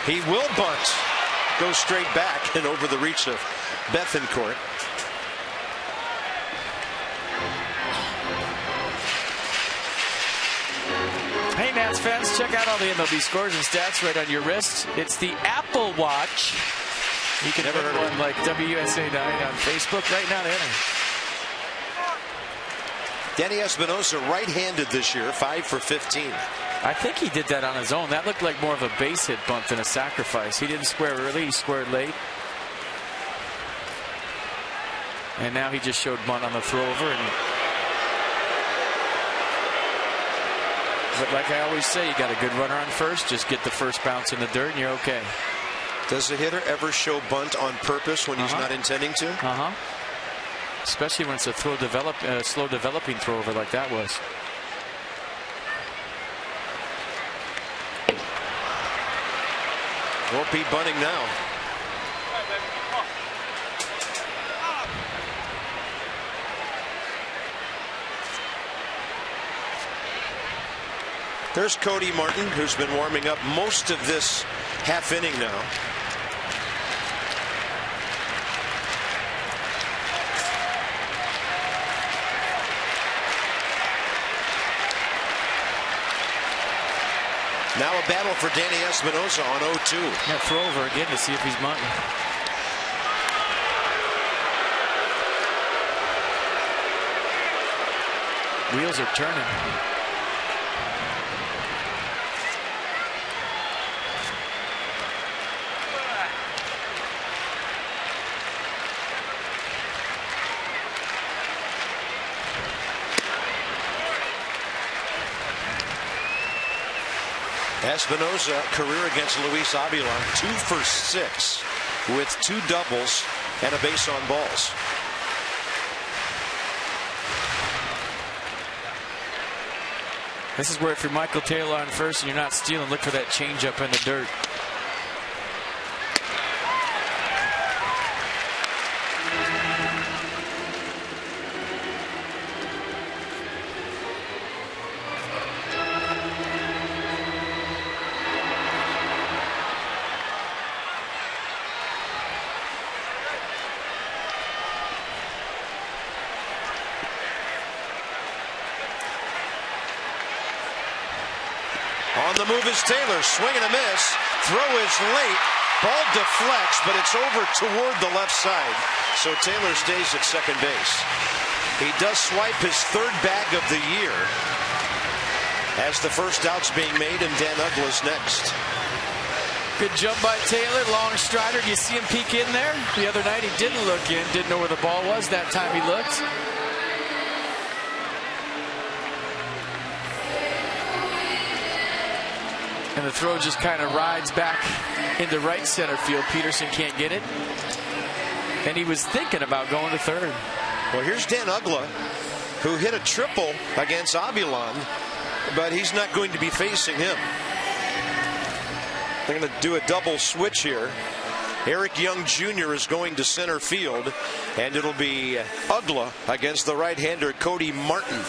He will bunt. Goes straight back and over the reach of Bethancourt. Hey, Nats fans, check out all the MLB scores and stats right on your wrist. It's the Apple Watch. You can never heard one like WSA 9 on Facebook right now. Danny Espinosa right-handed this year, 5 for 15. I think he did that on his own. That looked like more of a base hit bunt than a sacrifice. He didn't square early, he squared late. And now he just showed bunt on the throwover. But like I always say, you got a good runner on first. Just get the first bounce in the dirt and you're okay. Does the hitter ever show bunt on purpose when he's not intending to? Especially when it's a slow developing throwover like that was. Won't be bunting now. There's Cody Martin, who's been warming up most of this half inning now. Now a battle for Danny Espinosa on 0-2. Yeah, throw over again to see if he's bunting. Wheels are turning. Espinosa, career against Luis Avilan, 2 for 6 with 2 doubles and a base on balls. This is where if you're Michael Taylor on first and you're not stealing, look for that changeup in the dirt. On the move is Taylor, swing and a miss. Throw is late. Ball deflects, but it's over toward the left side. So Taylor stays at second base. He does swipe his 3rd bag of the year as the first out's being made, and Dan Uggla's next. Good jump by Taylor, long strider. Do you see him peek in there? The other night he didn't look in, didn't know where the ball was. That time he looked. And the throw just kind of rides back into right center field. Peterson can't get it. And he was thinking about going to third. Well, here's Dan Uggla, who hit a triple against Avilan, but he's not going to be facing him. They're going to do a double switch here. Eric Young Jr. is going to center field, and it'll be Uggla against the right-hander Cody Martin.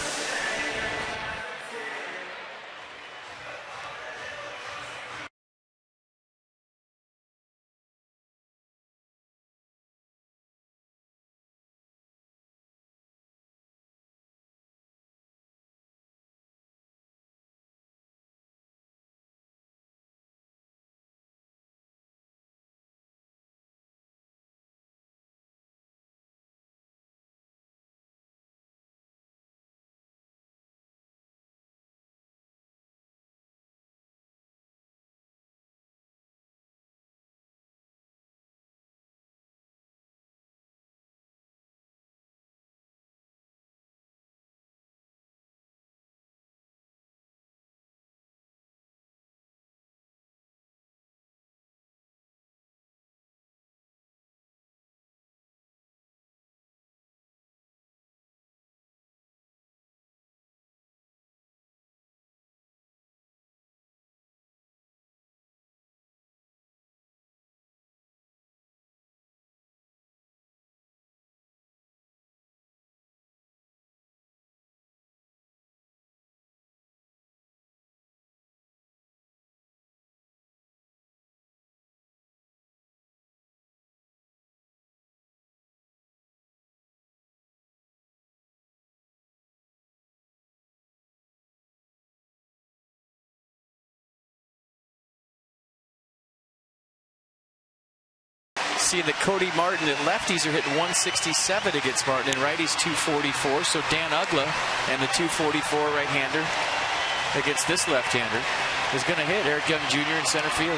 Seeing that Cody Martin at lefties are hitting 167 against Martin, and righties 244. So Dan Uggla and the 244 right-hander against this left-hander is going to hit Eric Young Jr. in center field.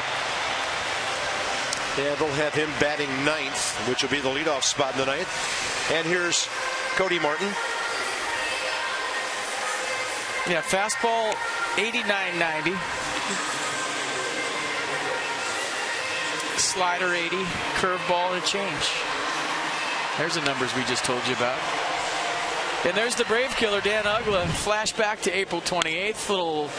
Yeah, they'll have him batting 9th, which will be the leadoff spot in the 9th. And here's Cody Martin. Yeah, fastball 89-90. Slider 80, curveball and a change. There's the numbers we just told you about. And there's the Brave killer, Dan Uggla. Flashback to April 28th. Little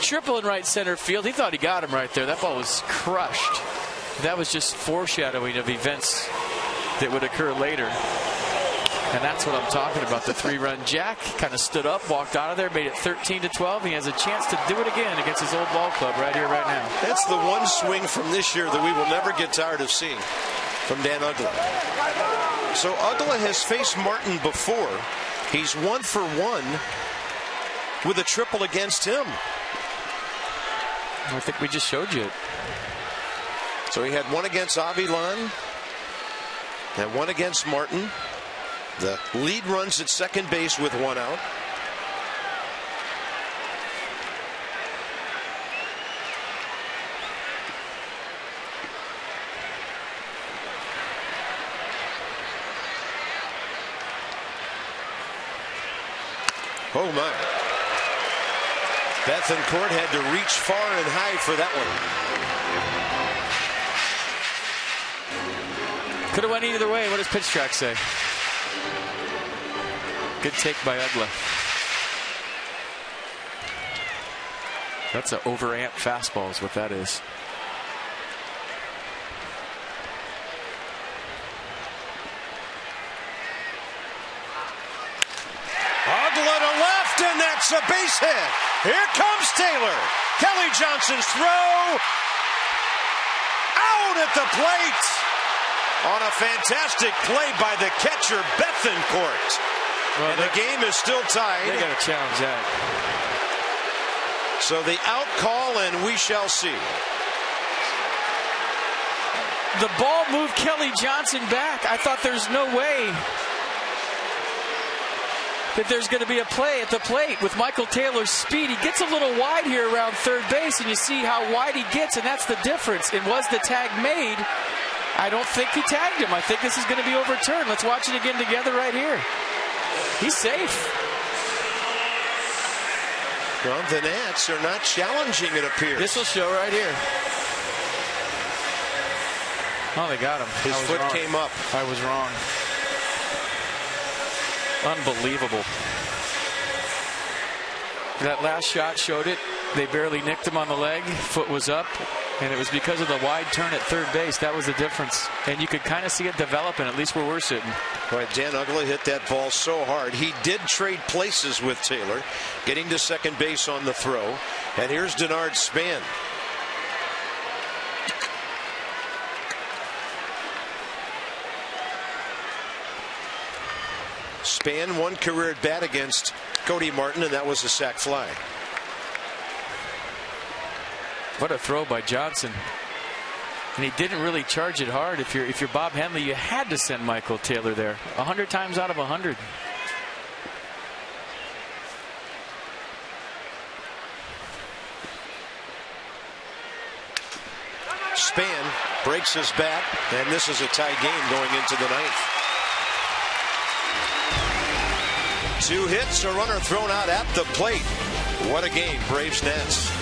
triple in right center field. He thought he got him right there. That ball was crushed. That was just foreshadowing of events that would occur later. And that's what I'm talking about, the 3-run jack. Kind of stood up, walked out of there, made it 13-12. He has a chance to do it again against his old ball club right here, right now. That's the one swing from this year that we will never get tired of seeing from Dan Uggla. So Uggla has faced Martin before. He's 1 for 1 with a triple against him. I think we just showed you it. So he had 1 against Avilan and 1 against Martin. The lead runs at second base with 1 out. Oh my. Bethancourt had to reach far and high for that one. Could have went either way. What does pitch track say? Good take by Uggla. That's an overamped fastball is what that is. Uggla to left, and that's a base hit. Here comes Taylor. Kelly Johnson's throw. Out at the plate. On a fantastic play by the catcher, Bethancourt. Well, and the game is still tied. They got to challenge that. So the out call, and we shall see. The ball moved Kelly Johnson back. I thought there's no way that there's going to be a play at the plate with Michael Taylor's speed. He gets a little wide here around third base, and you see how wide he gets, and that's the difference. And was the tag made? I don't think he tagged him. I think this is going to be overturned. Let's watch it again together right here. He's safe. Well, the Nats are not challenging, it appears. This will show right here. Oh, they got him. His foot came up. I was wrong. Unbelievable. That last shot showed it. They barely nicked him on the leg. Foot was up. And it was because of the wide turn at third base. That was the difference. And you could kind of see it developing, at least where we're sitting. Right, Dan Uggla hit that ball so hard. He did trade places with Taylor, getting to second base on the throw. And here's Denard Span. Span 1 career at bat against Cody Martin, and that was a sac fly. What a throw by Johnson. And he didn't really charge it hard. If you're Bob Henley, you had to send Michael Taylor there. 100 times out of 100. Span breaks his bat, and this is a tie game going into the 9th. 2 hits, a runner thrown out at the plate. What a game, Braves Nats.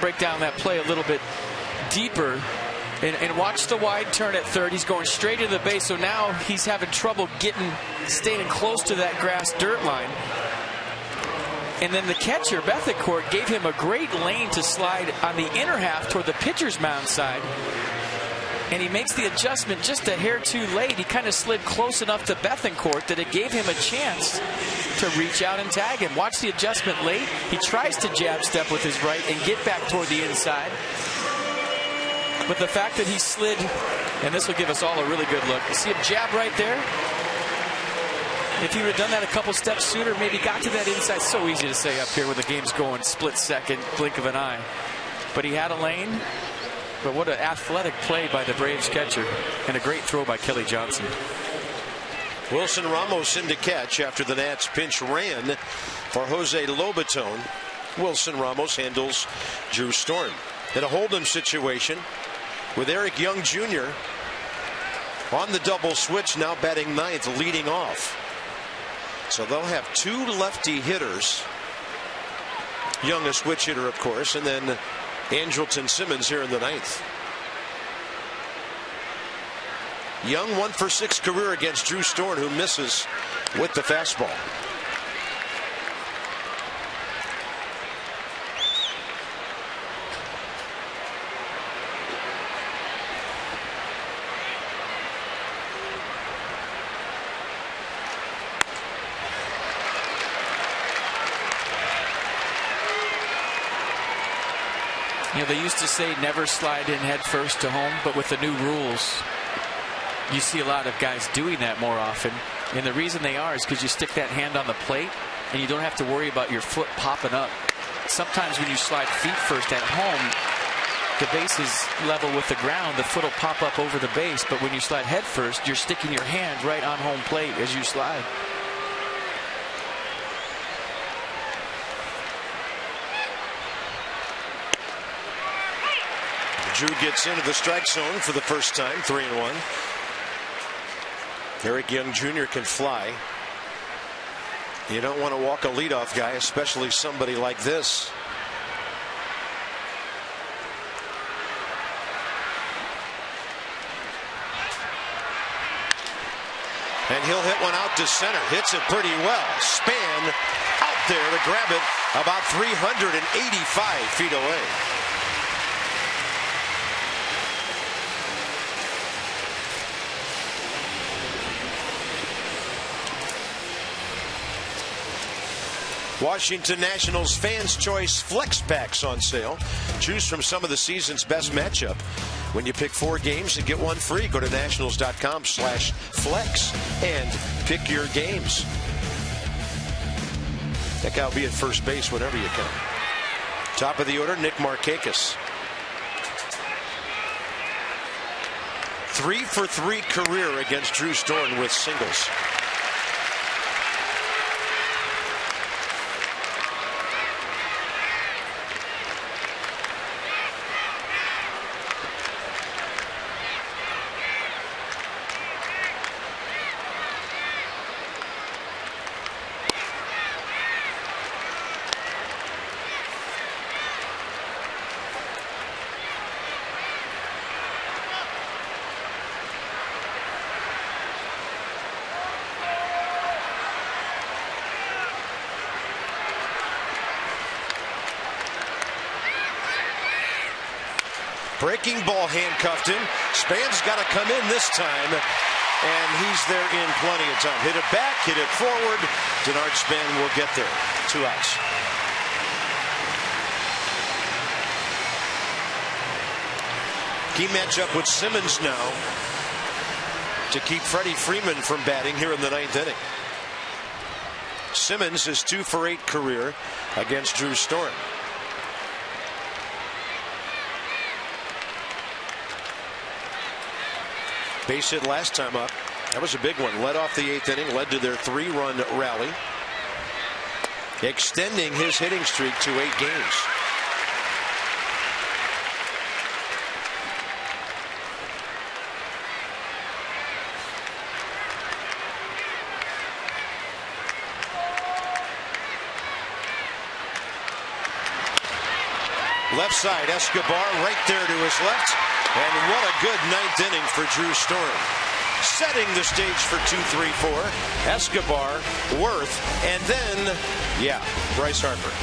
break down that play a little bit deeper. And watch the wide turn at third. He's going straight to the base, so now he's having trouble staying close to that grass dirt line. And then the catcher, Bethencourt, gave him a great lane to slide on the inner half toward the pitcher's mound side. And he makes the adjustment just a hair too late. He kind of slid close enough to Bethencourt that it gave him a chance to reach out and tag him. Watch the adjustment late. He tries to jab step with his right and get back toward the inside. But the fact that he slid, and this will give us all a really good look. You see him jab right there? If he would have done that a couple steps sooner, maybe got to that inside. So easy to say up here when the game's going split second, blink of an eye. But he had a lane. But what an athletic play by the Braves catcher, and a great throw by Kelly Johnson. Wilson Ramos in to catch after the Nats pinch ran for Jose Lobaton. Wilson Ramos handles Drew Storm. In a hold-em situation with Eric Young Jr. on the double switch, now batting ninth, leading off. So they'll have two lefty hitters. Young a switch hitter, of course, and then Andrelton Simmons here in the ninth. Young 1 for 6 career against Drew Storm, who misses with the fastball. You know, they used to say never slide in head first to home, but with the new rules, you see a lot of guys doing that more often. And the reason they are is because you stick that hand on the plate and you don't have to worry about your foot popping up. Sometimes when you slide feet first at home, the base is level with the ground, the foot will pop up over the base. But when you slide head first, you're sticking your hand right on home plate as you slide. Drew gets into the strike zone for the first time, 3-1. Eric Young Jr. can fly. You don't want to walk a leadoff guy, especially somebody like this. And he'll hit one out to center. Hits it pretty well. Span out there to grab it about 385 feet away. Washington Nationals Fans Choice Flex Packs on sale. Choose from some of the season's best matchup. When you pick 4 games and get 1 free, go to nationals.com/flex and pick your games. Heck, I'll be at first base whenever you can. Top of the order, Nick Markakis. 3 for 3 career against Drew Storm with singles. Breaking ball handcuffed him. Span's got to come in this time, and he's there in plenty of time. Hit it back, hit it forward. Denard Span will get there. 2 outs. Key matchup with Simmons now to keep Freddie Freeman from batting here in the 9th inning. Simmons is 2 for 8 career against Drew Storm. Base hit last time up. That was a big one. Led off the 8th inning, led to their 3-run rally, extending his hitting streak to 8 games. Left side, Escobar right there to his left. And what a good ninth inning for Drew Storm. Setting the stage for 2-3-4. Escobar, Worth, and then, Bryce Harper.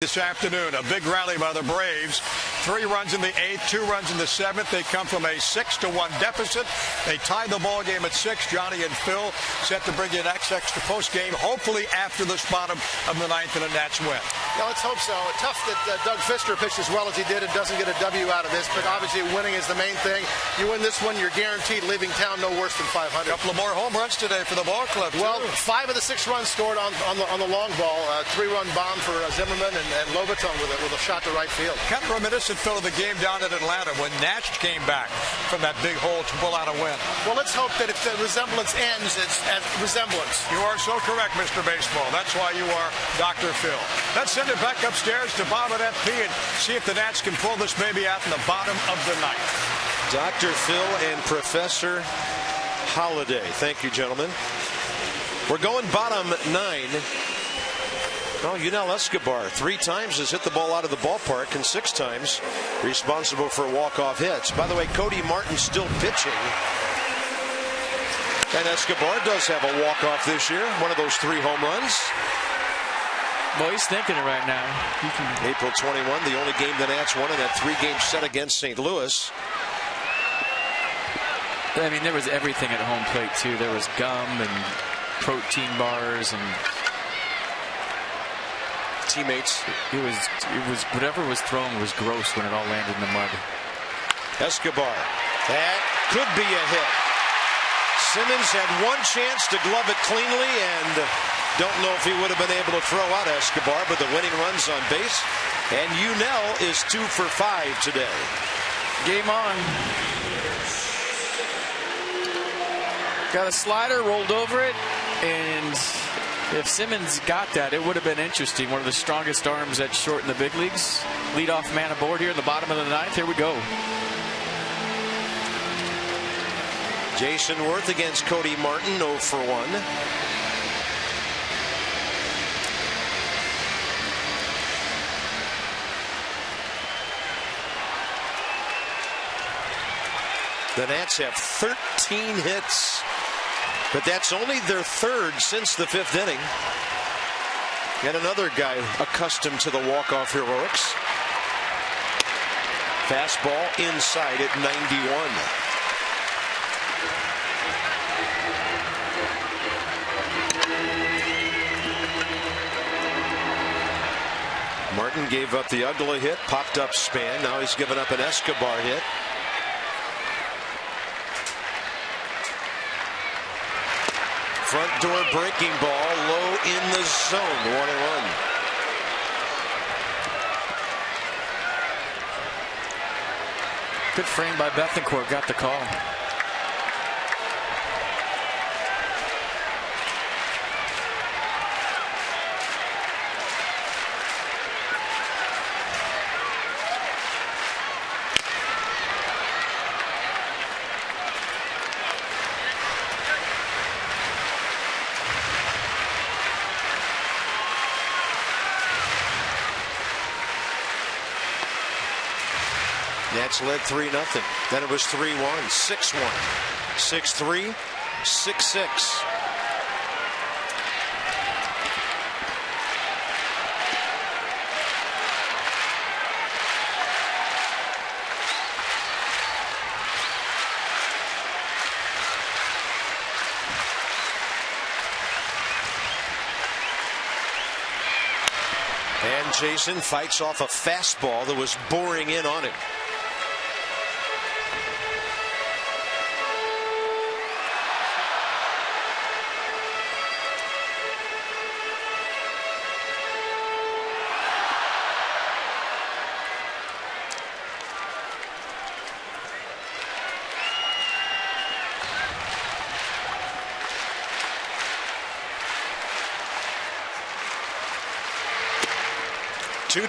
This afternoon, a big rally by the Braves. 3 runs in the 8th, 2 runs in the 7th. They come from a 6-1 deficit. They tie the ball game at 6. Johnny and Phil set to bring you an extra post game, hopefully after this bottom of the 9th, and a Nats win. Yeah, let's hope so. Tough that Doug Fister pitched as well as he did and doesn't get a W out of this, but obviously winning is the main thing. You win this one, you're guaranteed leaving town no worse than 500. A couple of more home runs today for the ball club, too. Well, 5 of the 6 runs scored on the long ball. 3-run bomb for Zimmerman and Lobaton with a shot to right field. Kind of reminiscent, Phil, of the game down in Atlanta when Nash came back from that big hole to pull out a win. Well, let's hope that if the resemblance ends, it's at resemblance. You are so correct, Mr. Baseball. That's why you are Dr. Phil. Let's send it back upstairs to Bob at FP and see if the Nats can pull this baby out in the bottom of the 9th. Dr. Phil and Professor Holiday. Thank you, gentlemen. We're going bottom 9. Oh, Yunel Escobar 3 times has hit the ball out of the ballpark and 6 times responsible for walk-off hits. By the way, Cody Martin's still pitching. And Escobar does have a walk-off this year, one of those 3 home runs. Well, he's thinking it right now. April 21, the only game the Nats won in that 3-game set against St. Louis. I mean, there was everything at home plate, too. There was gum and protein bars and teammates. It was whatever was thrown was gross when it all landed in the mud. Escobar. That could be a hit. Simmons had one chance to glove it cleanly and don't know if he would have been able to throw out Escobar, but the winning run's on base. And Yunel is 2 for 5 today. Game on. Got a slider, rolled over it, and if Simmons got that, it would have been interesting. One of the strongest arms at short in the big leagues. Leadoff man aboard here in the bottom of the 9th. Here we go. Jason Worth against Cody Martin, 0 for 1. The Nats have 13 hits, but that's only their 3rd since the 5th inning. And another guy accustomed to the walk-off heroics. Fastball inside at 91. Martin gave up the Ugly hit, popped up Span. Now he's given up an Escobar hit. Front door breaking ball, low in the zone, 1-1. Good frame by Bethancourt, got the call. Nats led 3-0. Then it was 3-1, 6-1, 6-3, 6-6. Jason fights off a fastball that was boring in on him. Two.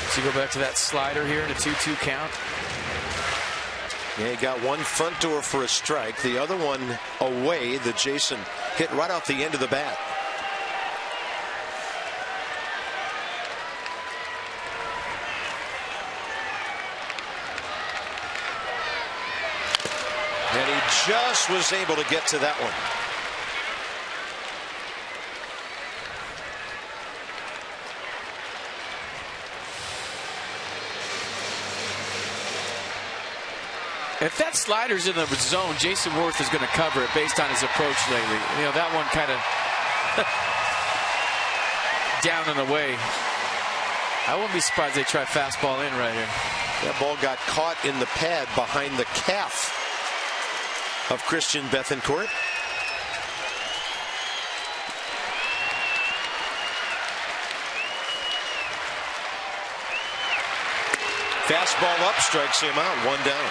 So you go back to that slider here in a 2-2 count. Yeah, he got one front door for a strike. The other one away that Jason hit right off the end of the bat. And he just was able to get to that one. If that slider's in the zone, Jason Worth is going to cover it based on his approach lately. You know, that one kind of down and away. I wouldn't be surprised they try fastball in right here. That ball got caught in the pad behind the calf of Christian Bethancourt. Fastball up, strikes him out, one down.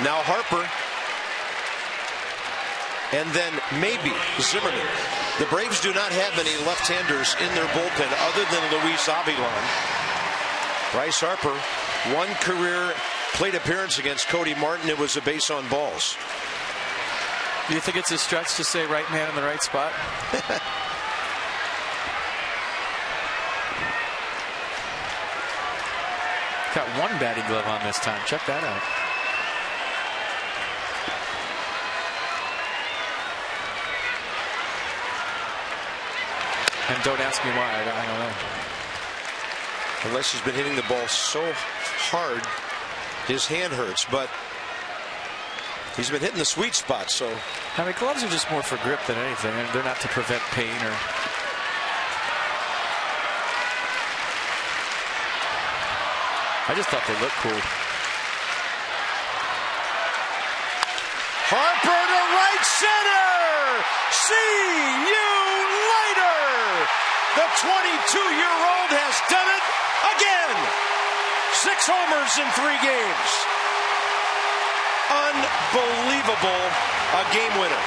Now Harper, and then maybe Zimmerman. The Braves do not have any left-handers in their bullpen other than Luis Avilan. Bryce Harper, one career plate appearance against Cody Martin. It was a base on balls. Do you think it's a stretch to say right man in the right spot? Got one batting glove on this time. Check that out. And don't ask me why. I don't know. Unless he's been hitting the ball so hard, his hand hurts. But he's been hitting the sweet spot. So I mean, gloves are just more for grip than anything. They're not to prevent pain or. I just thought they looked cool. Harper to right center. See you later. The 22-year-old has done it again. 6 homers in 3 games. Unbelievable. A game winner.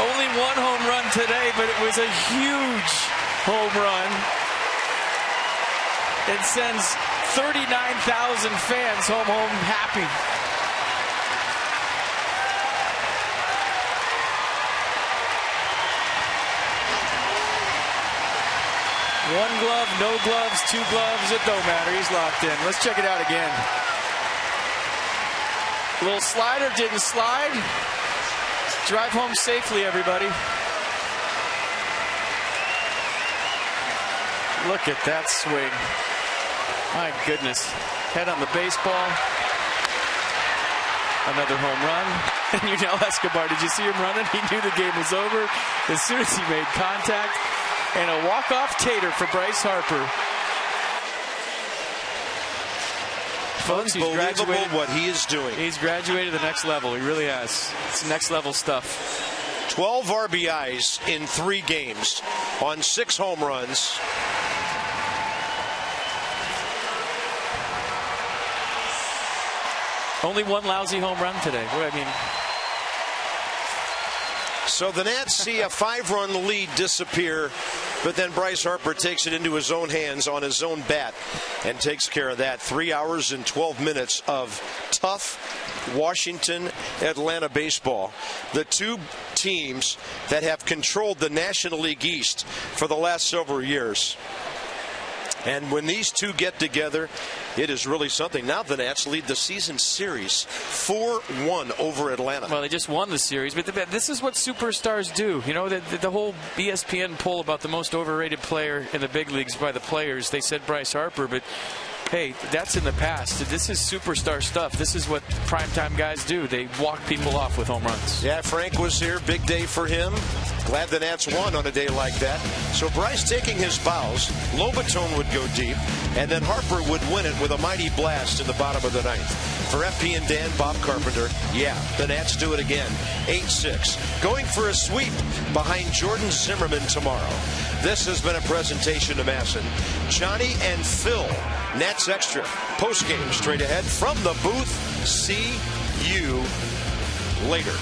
Only 1 home run today, but it was a huge home run. It sends 39,000 fans home happy. One glove, no gloves, 2 gloves, it don't matter. He's locked in. Let's check it out again. Little slider didn't slide. Drive home safely, everybody. Look at that swing. My goodness. Head on the baseball. Another home run. And Yunel Escobar, did you see him running? He knew the game was over as soon as he made contact. And a walk-off tater for Bryce Harper. Folks, he's graduated what he is doing. He's graduated to the next level. He really has. It's next level stuff. 12 RBIs in 3 games on 6 home runs. Only 1 lousy home run today. I mean, so the Nats see a 5-run lead disappear But then Bryce Harper takes it into his own hands on his own bat and takes care of that. 3 hours and 12 minutes of tough Washington-Atlanta baseball. The two teams that have controlled the National League East for the last several years. And when these two get together, it is really something. Now the Nats lead the season series 4-1 over Atlanta. Well, they just won the series, but this is what superstars do. You know, the whole ESPN poll about the most overrated player in the big leagues by the players, they said Bryce Harper, but hey, that's in the past. This is superstar stuff. This is what primetime guys do. They walk people off with home runs. Yeah, Frank was here. Big day for him. Glad the Nats won on a day like that. So Bryce taking his bows, Lobatone would go deep, and then Harper would win it with a mighty blast in the bottom of the ninth. For FP and Dan, Bob Carpenter, yeah, the Nats do it again. 8-6. Going for a sweep behind Jordan Zimmerman tomorrow. This has been a presentation to Masson. Johnny and Phil, Nats Extra. Postgame straight ahead from the booth. See you later.